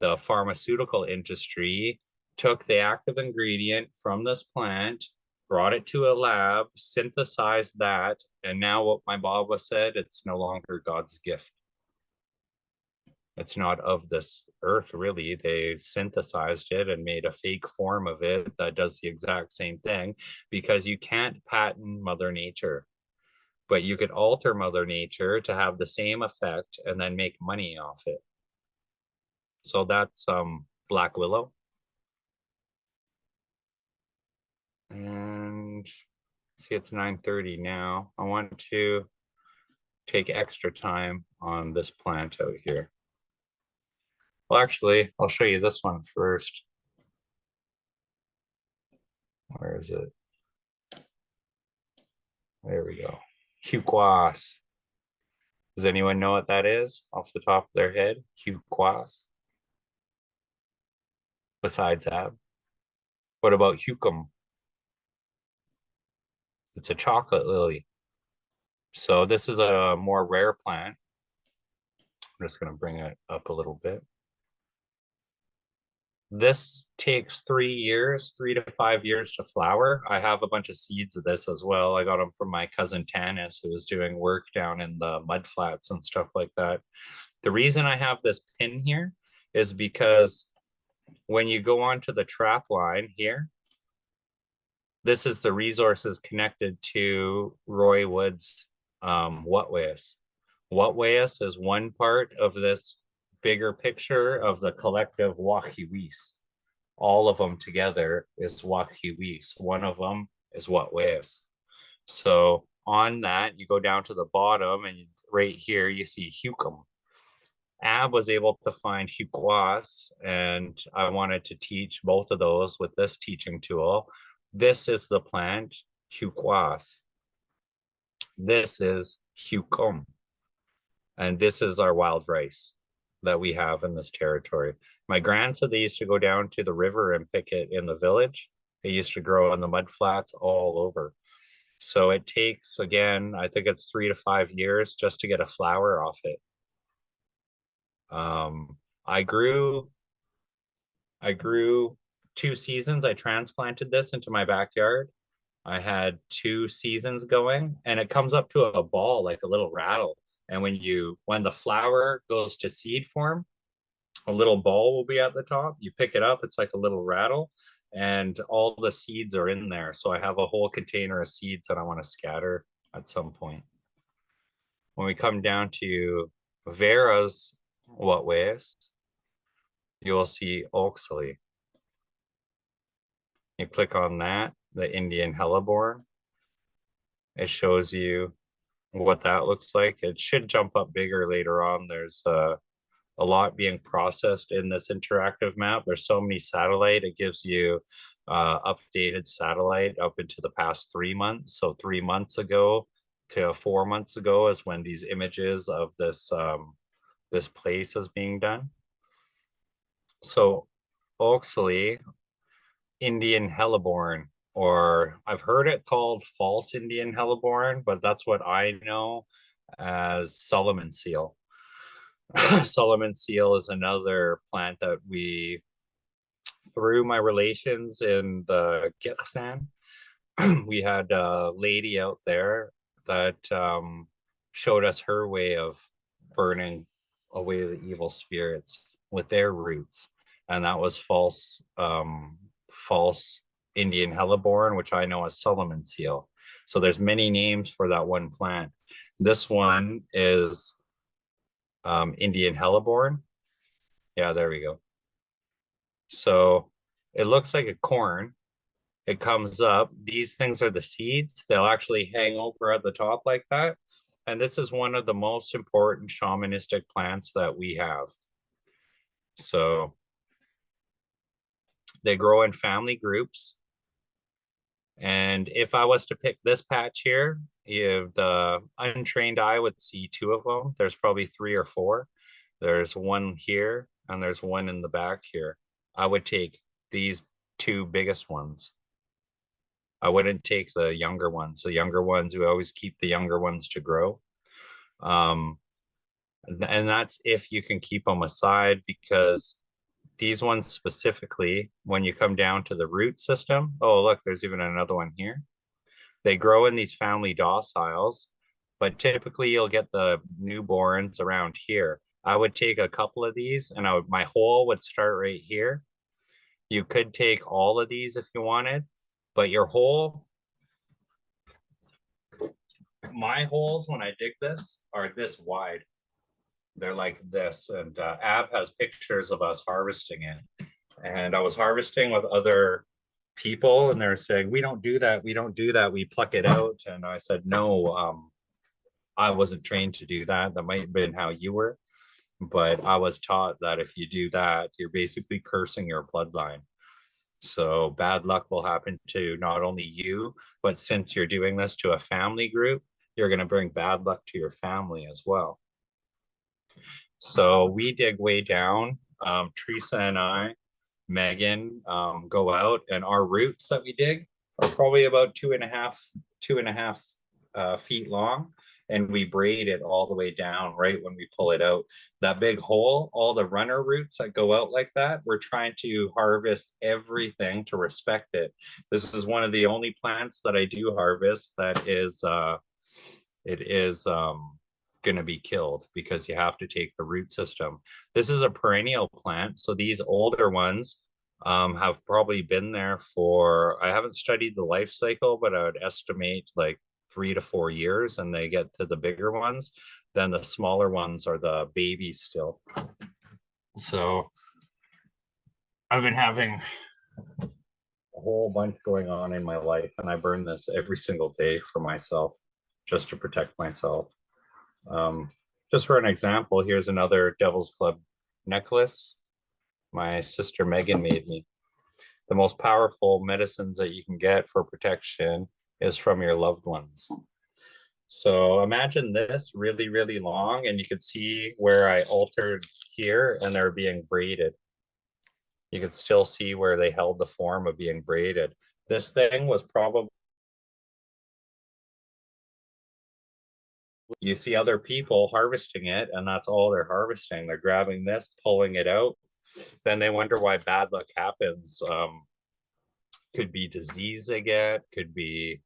the pharmaceutical industry took the active ingredient from this plant, brought it to a lab, synthesized that, and now what my Baba said, it's no longer God's gift. It's not of this earth, really. They synthesized it and made a fake form of it that does the exact same thing, because you can't patent Mother Nature, but you could alter Mother Nature to have the same effect and then make money off it. So that's black willow. And see, it's 9:30 now. I want to take extra time on this plant out here. Well, actually, I'll show you this one first. Where is it? There we go. Huquas. Does anyone know what that is off the top of their head? Huquas. Besides Ab. What about Hucum? It's a chocolate lily. So this is a more rare plant. I'm just going to bring it up a little bit. This takes 3 years, 3 to 5 years to flower. I have a bunch of seeds of this as well. I got them from my cousin Tanis, who was doing work down in the mud flats and stuff like that. The reason I have this pin here is because when you go onto the trap line here, this is the resources connected to Roy Wood's Whatwayas. Whatwayas is one part of this bigger picture of the collective Wahiwis. All of them together is Wahiwis. One of them is Whatwayas. So on that, you go down to the bottom and right here you see Hukum. Ab was able to find Huquas, and I wanted to teach both of those with this teaching tool. This is the plant Huquas. This is Hukum. And this is our wild rice that we have in this territory. My grand said they used to go down to the river and pick it in the village. It used to grow on the mud flats all over. So it takes, again, I think it's 3 to 5 years just to get a flower off it. I grew 2 seasons. I transplanted this into my backyard. I had 2 seasons going, and it comes up to a ball like a little rattle. And when the flower goes to seed form, a little ball will be at the top. You pick it up, it's like a little rattle, and all the seeds are in there. So I have a whole container of seeds that I want to scatter at some point. When we come down to Vera's Whatwayas, you will see Oxley. You click on that, the Indian Hellebore. It shows you what that looks like. It should jump up bigger later on. There's a lot being processed in this interactive map. There's so many satellite. It gives you updated satellite up into the past 3 months. So 3 months ago to 4 months ago is when these images of this this place is being done. So Oxley, Indian Hellebore, or I've heard it called false Indian Hellebore, but that's what I know as Solomon seal. Solomon seal is another plant that we, through my relations in the Gitxan, we had a lady out there that showed us her way of burning away the evil spirits with their roots, and that was false Indian Hellebore, which I know as Solomon seal. So there's many names for that one plant. This one is Indian Hellebore. Yeah, there we go. So it looks like a corn. It comes up. These things are the seeds. They'll actually hang over at the top like that. And this is one of the most important shamanistic plants that we have. So they grow in family groups. And if I was to pick this patch here, the untrained eye would see 2 of them. There's probably 3 or 4. There's one here and there's one in the back here. I would take these 2 biggest ones. I wouldn't take the younger ones. The younger ones, we always keep the younger ones to grow. And that's if you can keep them aside, because these ones specifically, when you come down to the root system, oh, look, there's even another one here. They grow in these family dociles, but typically you'll get the newborns around here. I would take a couple of these and my hole would start right here. You could take all of these if you wanted, but your hole, my holes when I dig this are this wide. They're like this, and Ab has pictures of us harvesting it. And I was harvesting with other people and they're saying, we don't do that, we pluck it out. And I said, no, I wasn't trained to do that. That might have been how you were, but I was taught that if you do that, you're basically cursing your bloodline. So bad luck will happen to not only you, but since you're doing this to a family group, you're going to bring bad luck to your family as well. So we dig way down. Teresa and I, Megan, go out, and our roots that we dig are probably about 2.5 feet long, and we braid it all the way down right when we pull it out. That big hole, all the runner roots that go out like that, we're trying to harvest everything to respect it. This is one of the only plants that I do harvest that is going to be killed because you have to take the root system. This is a perennial plant, so these older ones have probably been there for, I haven't studied the life cycle, but I would estimate like 3 to 4 years, and they get to the bigger ones. Then the smaller ones are the babies still. So I've been having a whole bunch going on in my life, and I burn this every single day for myself, just to protect myself. Just for an example, here's another Devil's Club necklace my sister Megan made me. The most powerful medicines that you can get for protection is from your loved ones. So imagine this really, really long, and you could see where I altered here and they're being braided. You could still see where they held the form of being braided. This thing was probably, you see other people harvesting it, and that's all they're harvesting. They're grabbing this, pulling it out. Then they wonder why bad luck happens. Could be disease they get, could be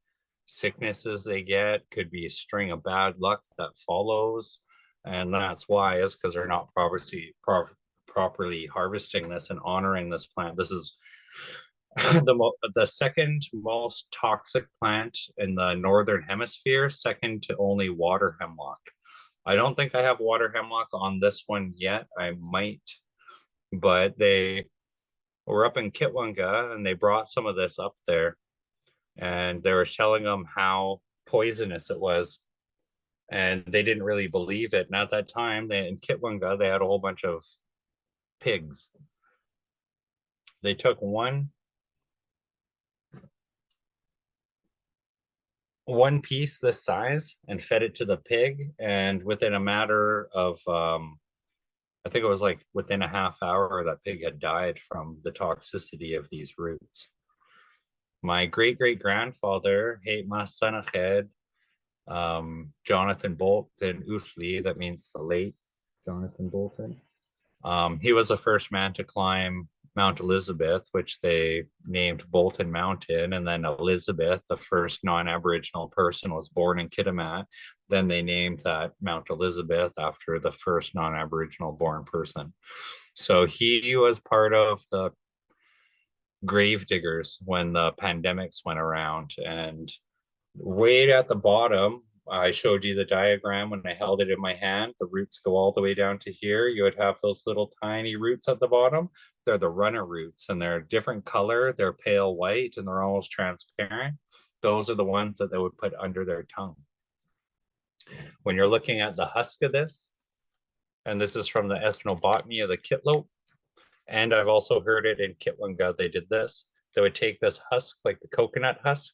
sicknesses they get, could be a string of bad luck that follows. And that's why, is because they're not properly harvesting this and honoring this plant. This is the second most toxic plant in the northern hemisphere, second to only water hemlock. I don't think I have water hemlock on this one yet. I might, but they were up in Kitwanga and they brought some of this up there, and they were telling them how poisonous it was, and they didn't really believe it. And at that time, in Kitwanga, they had a whole bunch of pigs. They took one piece this size and fed it to the pig, and within a matter of I think it was like within a half hour, that pig had died from the toxicity of these roots. My great-great-grandfather, Hate Masanached, Jonathan Bolton Ufley, that means the late Jonathan Bolton. He was the first man to climb Mount Elizabeth, which they named Bolton Mountain, and then Elizabeth, the first non-Aboriginal person, was born in Kitimat. Then they named that Mount Elizabeth after the first non-Aboriginal born person. So he was part of the grave diggers when the pandemics went around. And way at the bottom, I showed you the diagram when I held it in my hand. The roots go all the way down to here. You would have those little tiny roots at the bottom. They're the runner roots, and they're a different color. They're pale white and they're almost transparent. Those are the ones that they would put under their tongue. When you're looking at the husk of this, and this is from the ethnobotany of the kitlope, and I've also heard it in Kitwanga, they did this. They would take this husk, like the coconut husk,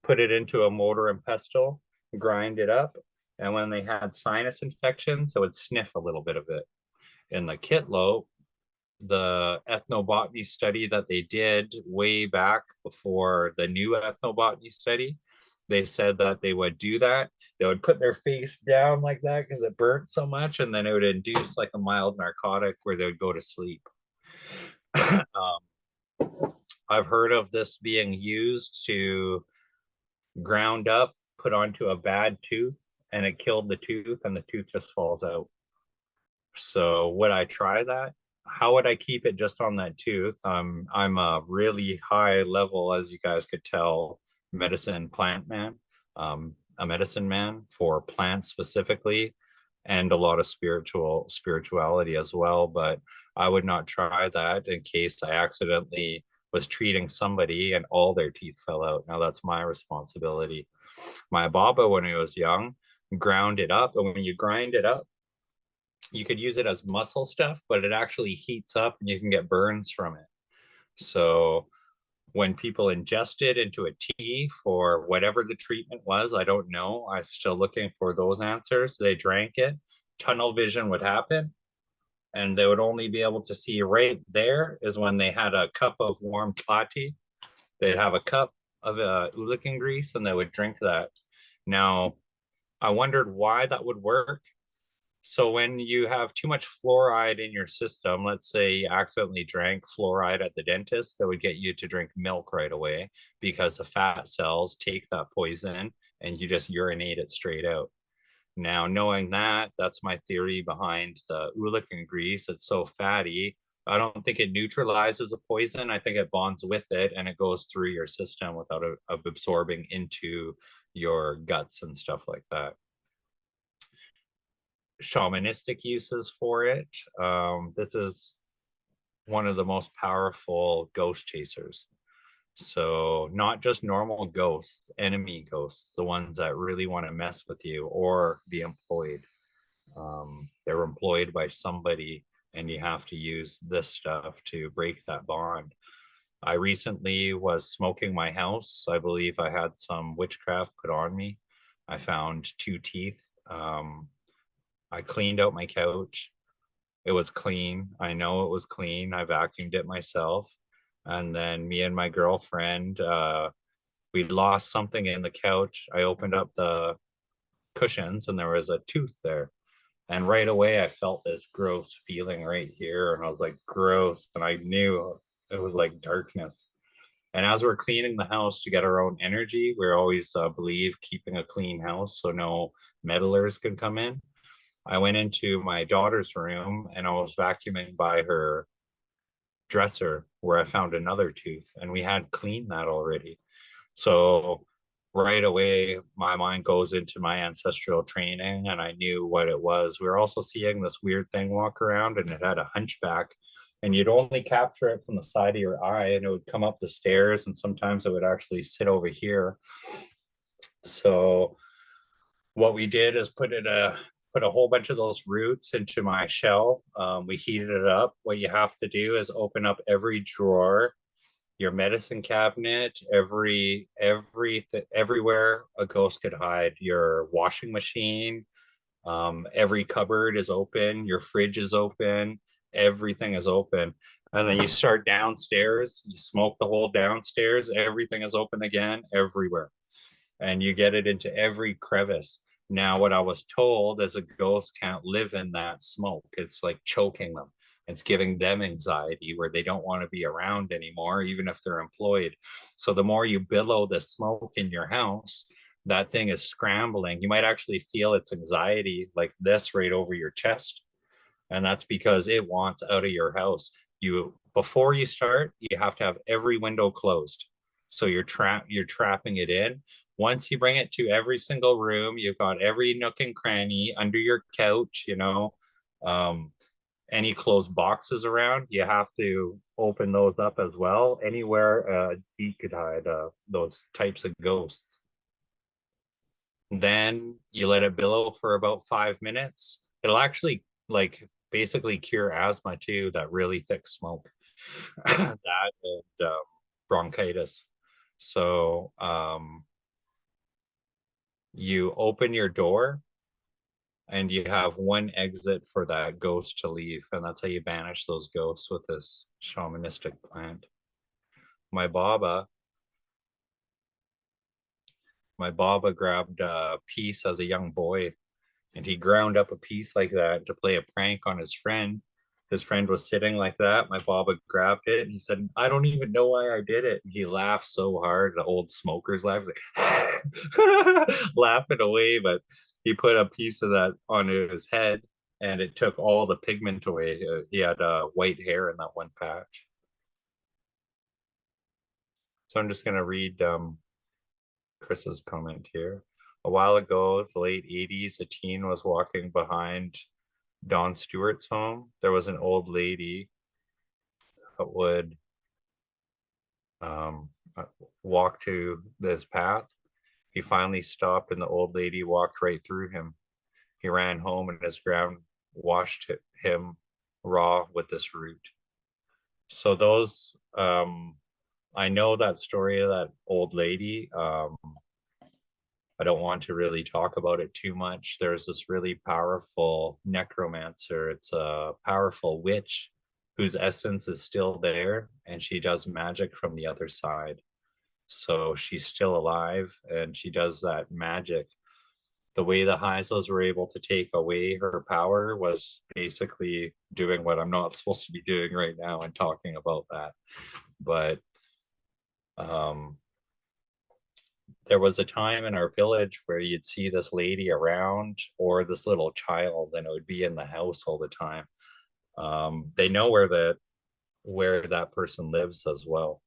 put it into a mortar and pestle, grind it up, and when they had sinus infections, they would sniff a little bit of it. In the kitlope, the ethnobotany study that they did way back before the new ethnobotany study, they said that they would do that. They would put their face down like that because it burnt so much, and then it would induce like a mild narcotic where they would go to sleep. I've heard of this being used to ground up, put onto a bad tooth, and it killed the tooth, and the tooth just falls out. So would I try that? How would I keep it just on that tooth? I'm a really high level, as you guys could tell, plant man, a medicine man for plants specifically, and a lot of spirituality as well. But I would not try that in case I accidentally was treating somebody and all their teeth fell out. Now that's my responsibility. My baba, when he was young, ground it up, and when you grind it up, you could use it as muscle stuff, but it actually heats up and you can get burns from it. So when people ingest it into a tea for whatever the treatment was, I don't know. I'm still looking for those answers. They drank it, tunnel vision would happen, and they would only be able to see right there is when they had a cup of warm tlati. They'd have a cup, of ulican grease, and they would drink that. Now, I wondered why that would work. So when you have too much fluoride in your system, let's say you accidentally drank fluoride at the dentist, that would get you to drink milk right away because the fat cells take that poison and you just urinate it straight out. Now, knowing that, that's my theory behind the ulican grease. It's so fatty. I don't think it neutralizes the poison. I think it bonds with it and it goes through your system without absorbing into your guts and stuff like that. Shamanistic uses for it. This is one of the most powerful ghost chasers. So not just normal ghosts, enemy ghosts, the ones that really want to mess with you or be employed. They're employed by somebody and you have to use this stuff to break that bond. I recently was smoking my house. I believe I had some witchcraft put on me. I found 2 teeth. I cleaned out my couch. It was clean. I know it was clean. I vacuumed it myself. And then me and my girlfriend, we lost something in the couch. I opened up the cushions and there was a tooth there. And right away I felt this gross feeling right here. And I was like, gross. And I knew it was like darkness. And as we're cleaning the house to get our own energy, we always believe keeping a clean house so no meddlers can come in. I went into my daughter's room and I was vacuuming by her dresser where I found another tooth and we had cleaned that already. So right away, my mind goes into my ancestral training and I knew what it was. We were also seeing this weird thing walk around and it had a hunchback and you'd only capture it from the side of your eye and it would come up the stairs and sometimes it would actually sit over here. So what we did is put a whole bunch of those roots into my shell. We heated it up. What you have to do is open up every drawer, your medicine cabinet, everywhere a ghost could hide, your washing machine, every cupboard is open, your fridge is open, everything is open. And then you start downstairs, you smoke the whole downstairs, everything is open again, everywhere. And you get it into every crevice. Now, what I was told is a ghost can't live in that smoke. It's like choking them. It's giving them anxiety where they don't want to be around anymore, even if they're employed. So the more you billow the smoke in your house, that thing is scrambling. You might actually feel its anxiety like this right over your chest. And that's because it wants out of your house. Before you start, you have to have every window closed. So you're trapping it in. Once you bring it to every single room, you've got every nook and cranny under your couch, any closed boxes around, you have to open those up as well. Anywhere a feet could hide those types of ghosts. Then you let it billow for about 5 minutes. It'll actually basically cure asthma too, that really thick smoke. That and bronchitis. So you open your door and you have one exit for that ghost to leave, and that's how you banish those ghosts with this shamanistic plant. My baba grabbed a piece as a young boy and he ground up a piece like that to play a prank on his friend. His friend was sitting like that. My baba grabbed it and he said, I don't even know why I did it. And he laughed so hard, the old smokers laughed, like laughing away, but he put a piece of that on his head and it took all the pigment away. He had white hair in that one patch. So I'm just going to read Chris's comment here. A while ago, the late 80s, a teen was walking behind Don Stewart's home. There was an old lady that would walk to this path. He finally stopped and the old lady walked right through him. He ran home and his ground washed him raw with this root. So those, I know that story of that old lady. I don't want to really talk about it too much. There's this really powerful necromancer. It's a powerful witch whose essence is still there and she does magic from the other side. So she's still alive and she does that magic. The way the Heisels were able to take away her power was basically doing what I'm not supposed to be doing right now and talking about that. But there was a time in our village where you'd see this lady around or this little child, and it would be in the house all the time. They know where that person lives as well.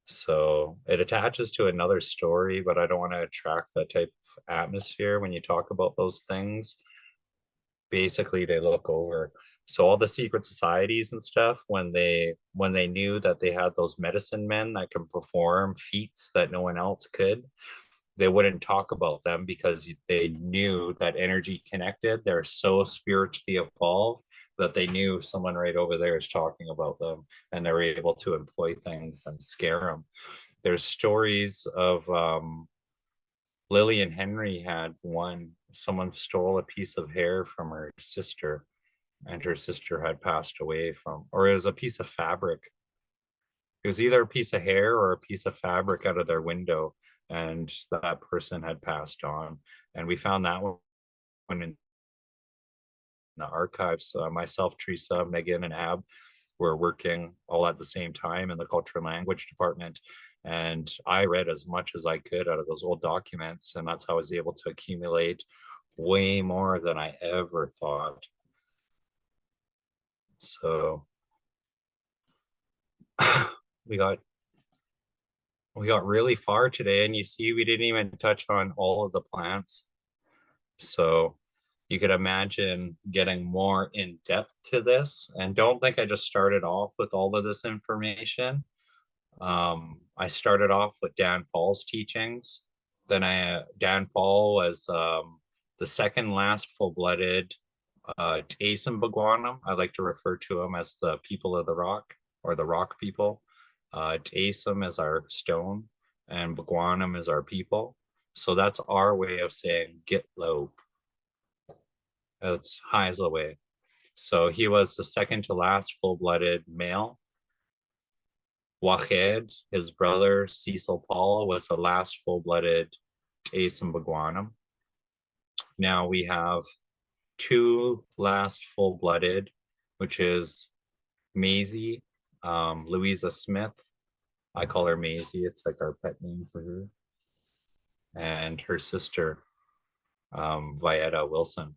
So it attaches to another story, but I don't want to attract that type of atmosphere when you talk about those things. Basically, they look over. So all the secret societies and stuff, when they knew that they had those medicine men that can perform feats that no one else could, they wouldn't talk about them because they knew that energy connected. They're so spiritually evolved that they knew someone right over there is talking about them, and they were able to employ things and scare them. There's stories of Lily and Henry had one. Someone stole a piece of hair from her sister, and her sister had passed away from, or it was a piece of fabric. It was either a piece of hair or a piece of fabric out of their window, and that person had passed on. And we found that one in the archives. Myself, Teresa, Megan, and Ab were working all at the same time in the culture and language department. And I read as much as I could out of those old documents, and that's how I was able to accumulate way more than I ever thought. So we got really far today, and you see we didn't even touch on all of the plants. So you could imagine getting more in depth to this. And don't think I just started off with all of this information. I started off with Dan Paul's teachings. Then Dan Paul was the second last full-blooded Asim Bagwanam. I like to refer to them as the people of the rock, or the rock people. Asim is our stone, and Bagwanam is our people. So that's our way of saying Gitlope. It's Heisel way. So he was the second to last full-blooded male. Wahed, his brother Cecil Paul, was the last full-blooded Asim Bagwanam. Now we have two last full-blooded, which is Maisie, Louisa Smith. I call her Maisie. It's like our pet name for her. And her sister, Vieta Wilson.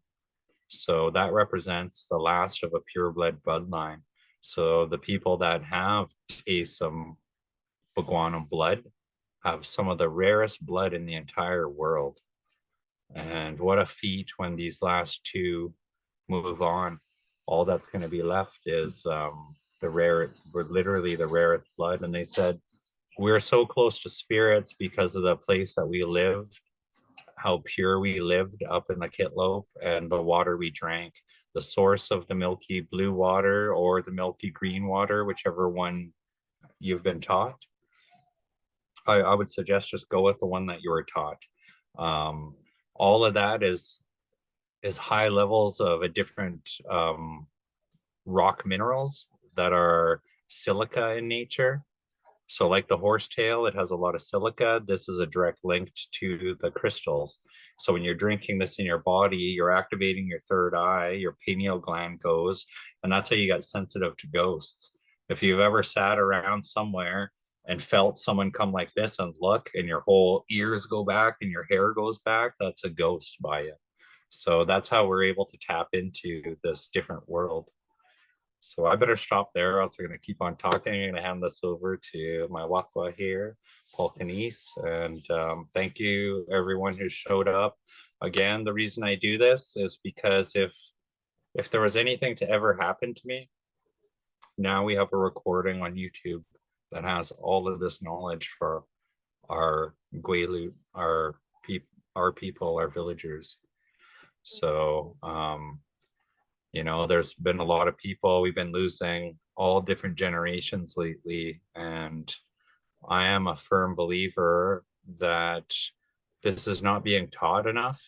So that represents the last of a purebred bloodline. So the people that have Asim Bagwanam blood have some of the rarest blood in the entire world. And what a feat when these last two move on. All that's going to be left is literally the rarest blood. And they said, we're so close to spirits because of the place that we lived, how pure we lived up in the Kitlope, and the water we drank, the source of the milky blue water or the milky green water, whichever one you've been taught. I would suggest just go with the one that you were taught. All of that is high levels of a different rock minerals that are silica in nature. So like the horsetail, it has a lot of silica. This is a direct link to the crystals. So when you're drinking this in your body, you're activating your third eye, your pineal gland goes, and that's how you get sensitive to ghosts. If you've ever sat around somewhere and felt someone come like this and look, and your whole ears go back and your hair goes back, that's a ghost by you. So that's how we're able to tap into this different world. So I better stop there, or else I'm going to keep on talking. I'm going to hand this over to my Wakwa here, Paul Canise. And thank you, everyone who showed up. Again, the reason I do this is because if there was anything to ever happen to me, now we have a recording on YouTube that has all of this knowledge for our Gwelu, our people, our villagers. So, you know, there's been a lot of people, we've been losing all different generations lately. And I am a firm believer that this is not being taught enough.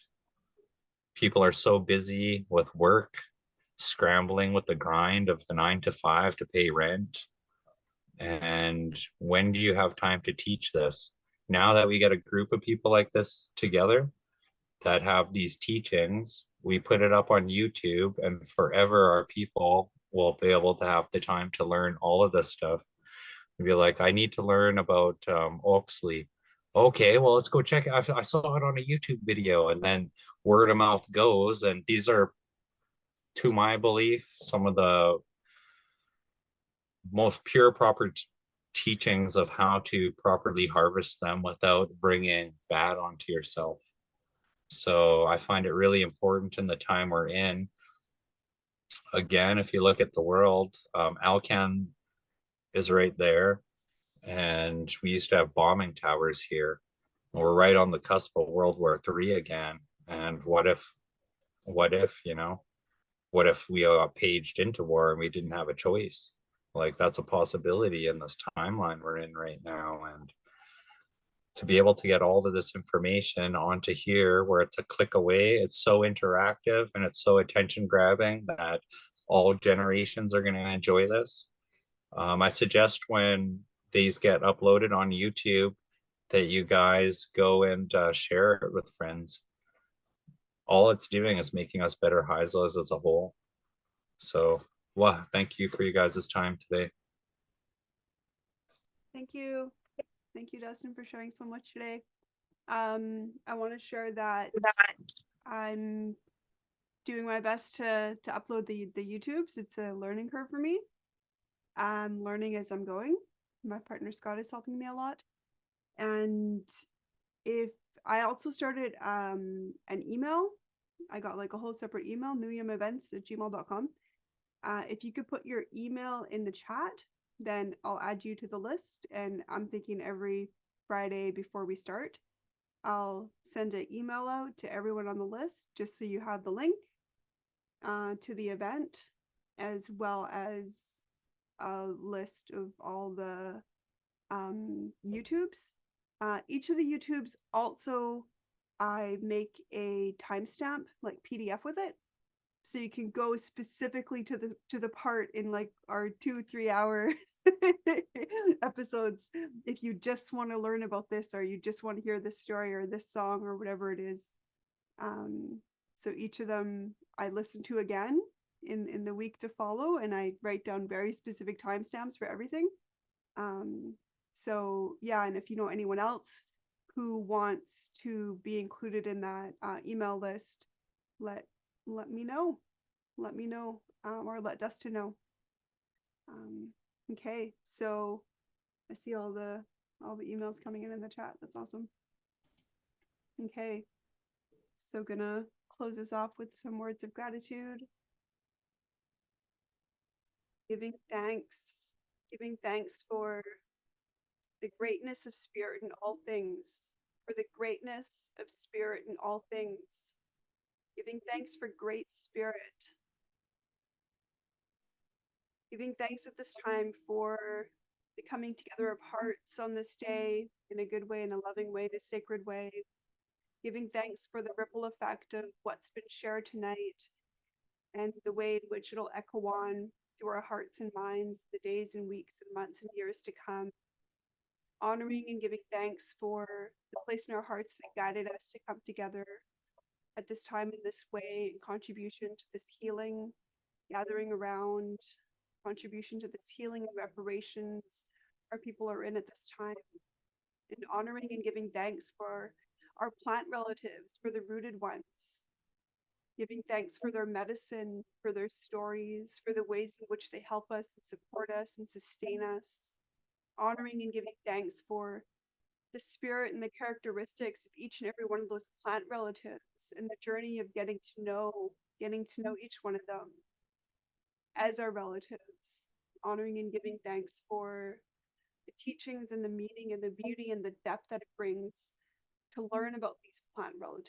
People are so busy with work, scrambling with the grind of the 9 to 5 to pay rent. And when do you have time to teach this? now that we get a group of people like this together that have these teachings, we put it up on YouTube, and forever our people will be able to have the time to learn all of this stuff. And be like, I need to learn about Oxley. Okay, well, let's go check it. I saw it on a YouTube video, and then word of mouth goes. And these are, to my belief, some of the most pure, proper teachings of how to properly harvest them without bringing bad onto yourself. So I find it really important in the time we're in. Again, if you look at the world, Alcan is right there, and we used to have bombing towers here. We're right on the cusp of World War III again. And what if, what if we got paged into war and we didn't have a choice? Like, that's a possibility in this timeline we're in right now. And to be able to get all of this information onto here where it's a click away, it's so interactive and it's so attention grabbing that all generations are going to enjoy this. I suggest when these get uploaded on YouTube that you guys go and share it with friends. All it's doing is making us better Heislas as a whole. So, well, thank you for you guys' time today. Thank you. Thank you, Dustin, for sharing so much today. I want to share that I'm doing my best to upload the YouTubes. It's a learning curve for me. I'm learning as I'm going. My partner Scott is helping me a lot. And if I also started an email, I got like a whole separate email, nuyemevents@gmail.com. If you could put your email in the chat, then I'll add you to the list. And I'm thinking every Friday before we start, I'll send an email out to everyone on the list just so you have the link to the event, as well as a list of all the YouTubes. Each of the YouTubes also, I make a timestamp, like PDF with it. So you can go specifically to the part in like our 2-3 hour episodes if you just want to learn about this, or you just want to hear this story or this song or whatever it is. So each of them I listen to again in the week to follow, and I write down very specific timestamps for everything. So yeah, and if you know anyone else who wants to be included in that email list, let me know. Let me know, or let Dustin know. Okay, so I see all the emails coming in the chat. That's awesome. Okay, so gonna close this off with some words of gratitude. Giving thanks for the greatness of spirit in all things, for the greatness of spirit in all things. Giving thanks for great spirit. Giving thanks at this time for the coming together of hearts on this day in a good way, in a loving way, the sacred way. Giving thanks for the ripple effect of what's been shared tonight and the way in which it'll echo on through our hearts and minds, the days and weeks and months and years to come. Honoring and giving thanks for the place in our hearts that guided us to come together at this time in this way, in contribution to this healing, gathering around, contribution to this healing and reparations our people are in at this time. And honoring and giving thanks for our plant relatives, for the rooted ones. Giving thanks for their medicine, for their stories, for the ways in which they help us and support us and sustain us. Honoring and giving thanks for the spirit and the characteristics of each and every one of those plant relatives, and the journey of getting to know each one of them as our relatives. Honoring and giving thanks for the teachings and the meaning and the beauty and the depth that it brings to learn about these plant relatives.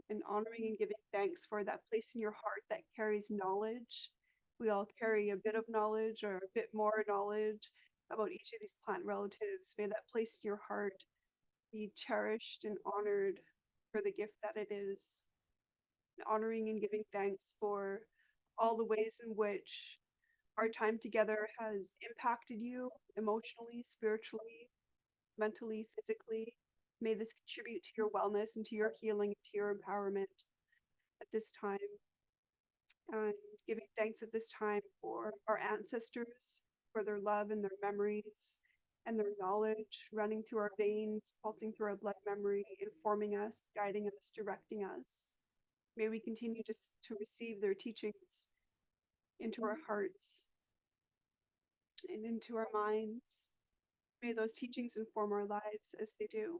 And honoring and giving thanks for that place in your heart that carries knowledge. We all carry a bit of knowledge or a bit more knowledge about each of these plant relatives. May that place in your heart be cherished and honored for the gift that it is. And honoring and giving thanks for all the ways in which our time together has impacted you emotionally, spiritually, mentally, physically. May this contribute to your wellness and to your healing, to your empowerment at this time. And giving thanks at this time for our ancestors, for their love and their memories and their knowledge running through our veins, pulsing through our blood memory, informing us, guiding us, directing us. May we continue just to receive their teachings into our hearts and into our minds. May those teachings inform our lives as they do.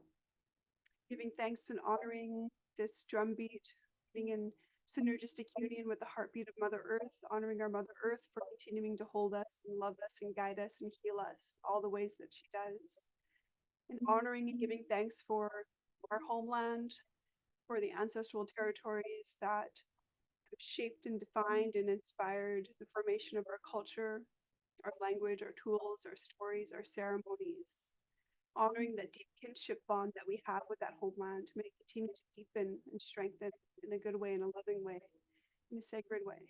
Giving thanks and honoring this drumbeat, being in synergistic union with the heartbeat of Mother Earth, honoring our Mother Earth for continuing to hold us and love us and guide us and heal us all the ways that she does. And honoring and giving thanks for our homeland, for the ancestral territories that have shaped and defined and inspired the formation of our culture, our language, our tools, our stories, our ceremonies. Honoring that deep kinship bond that we have with that homeland, may it continue to deepen and strengthen in a good way, in a loving way, in a sacred way.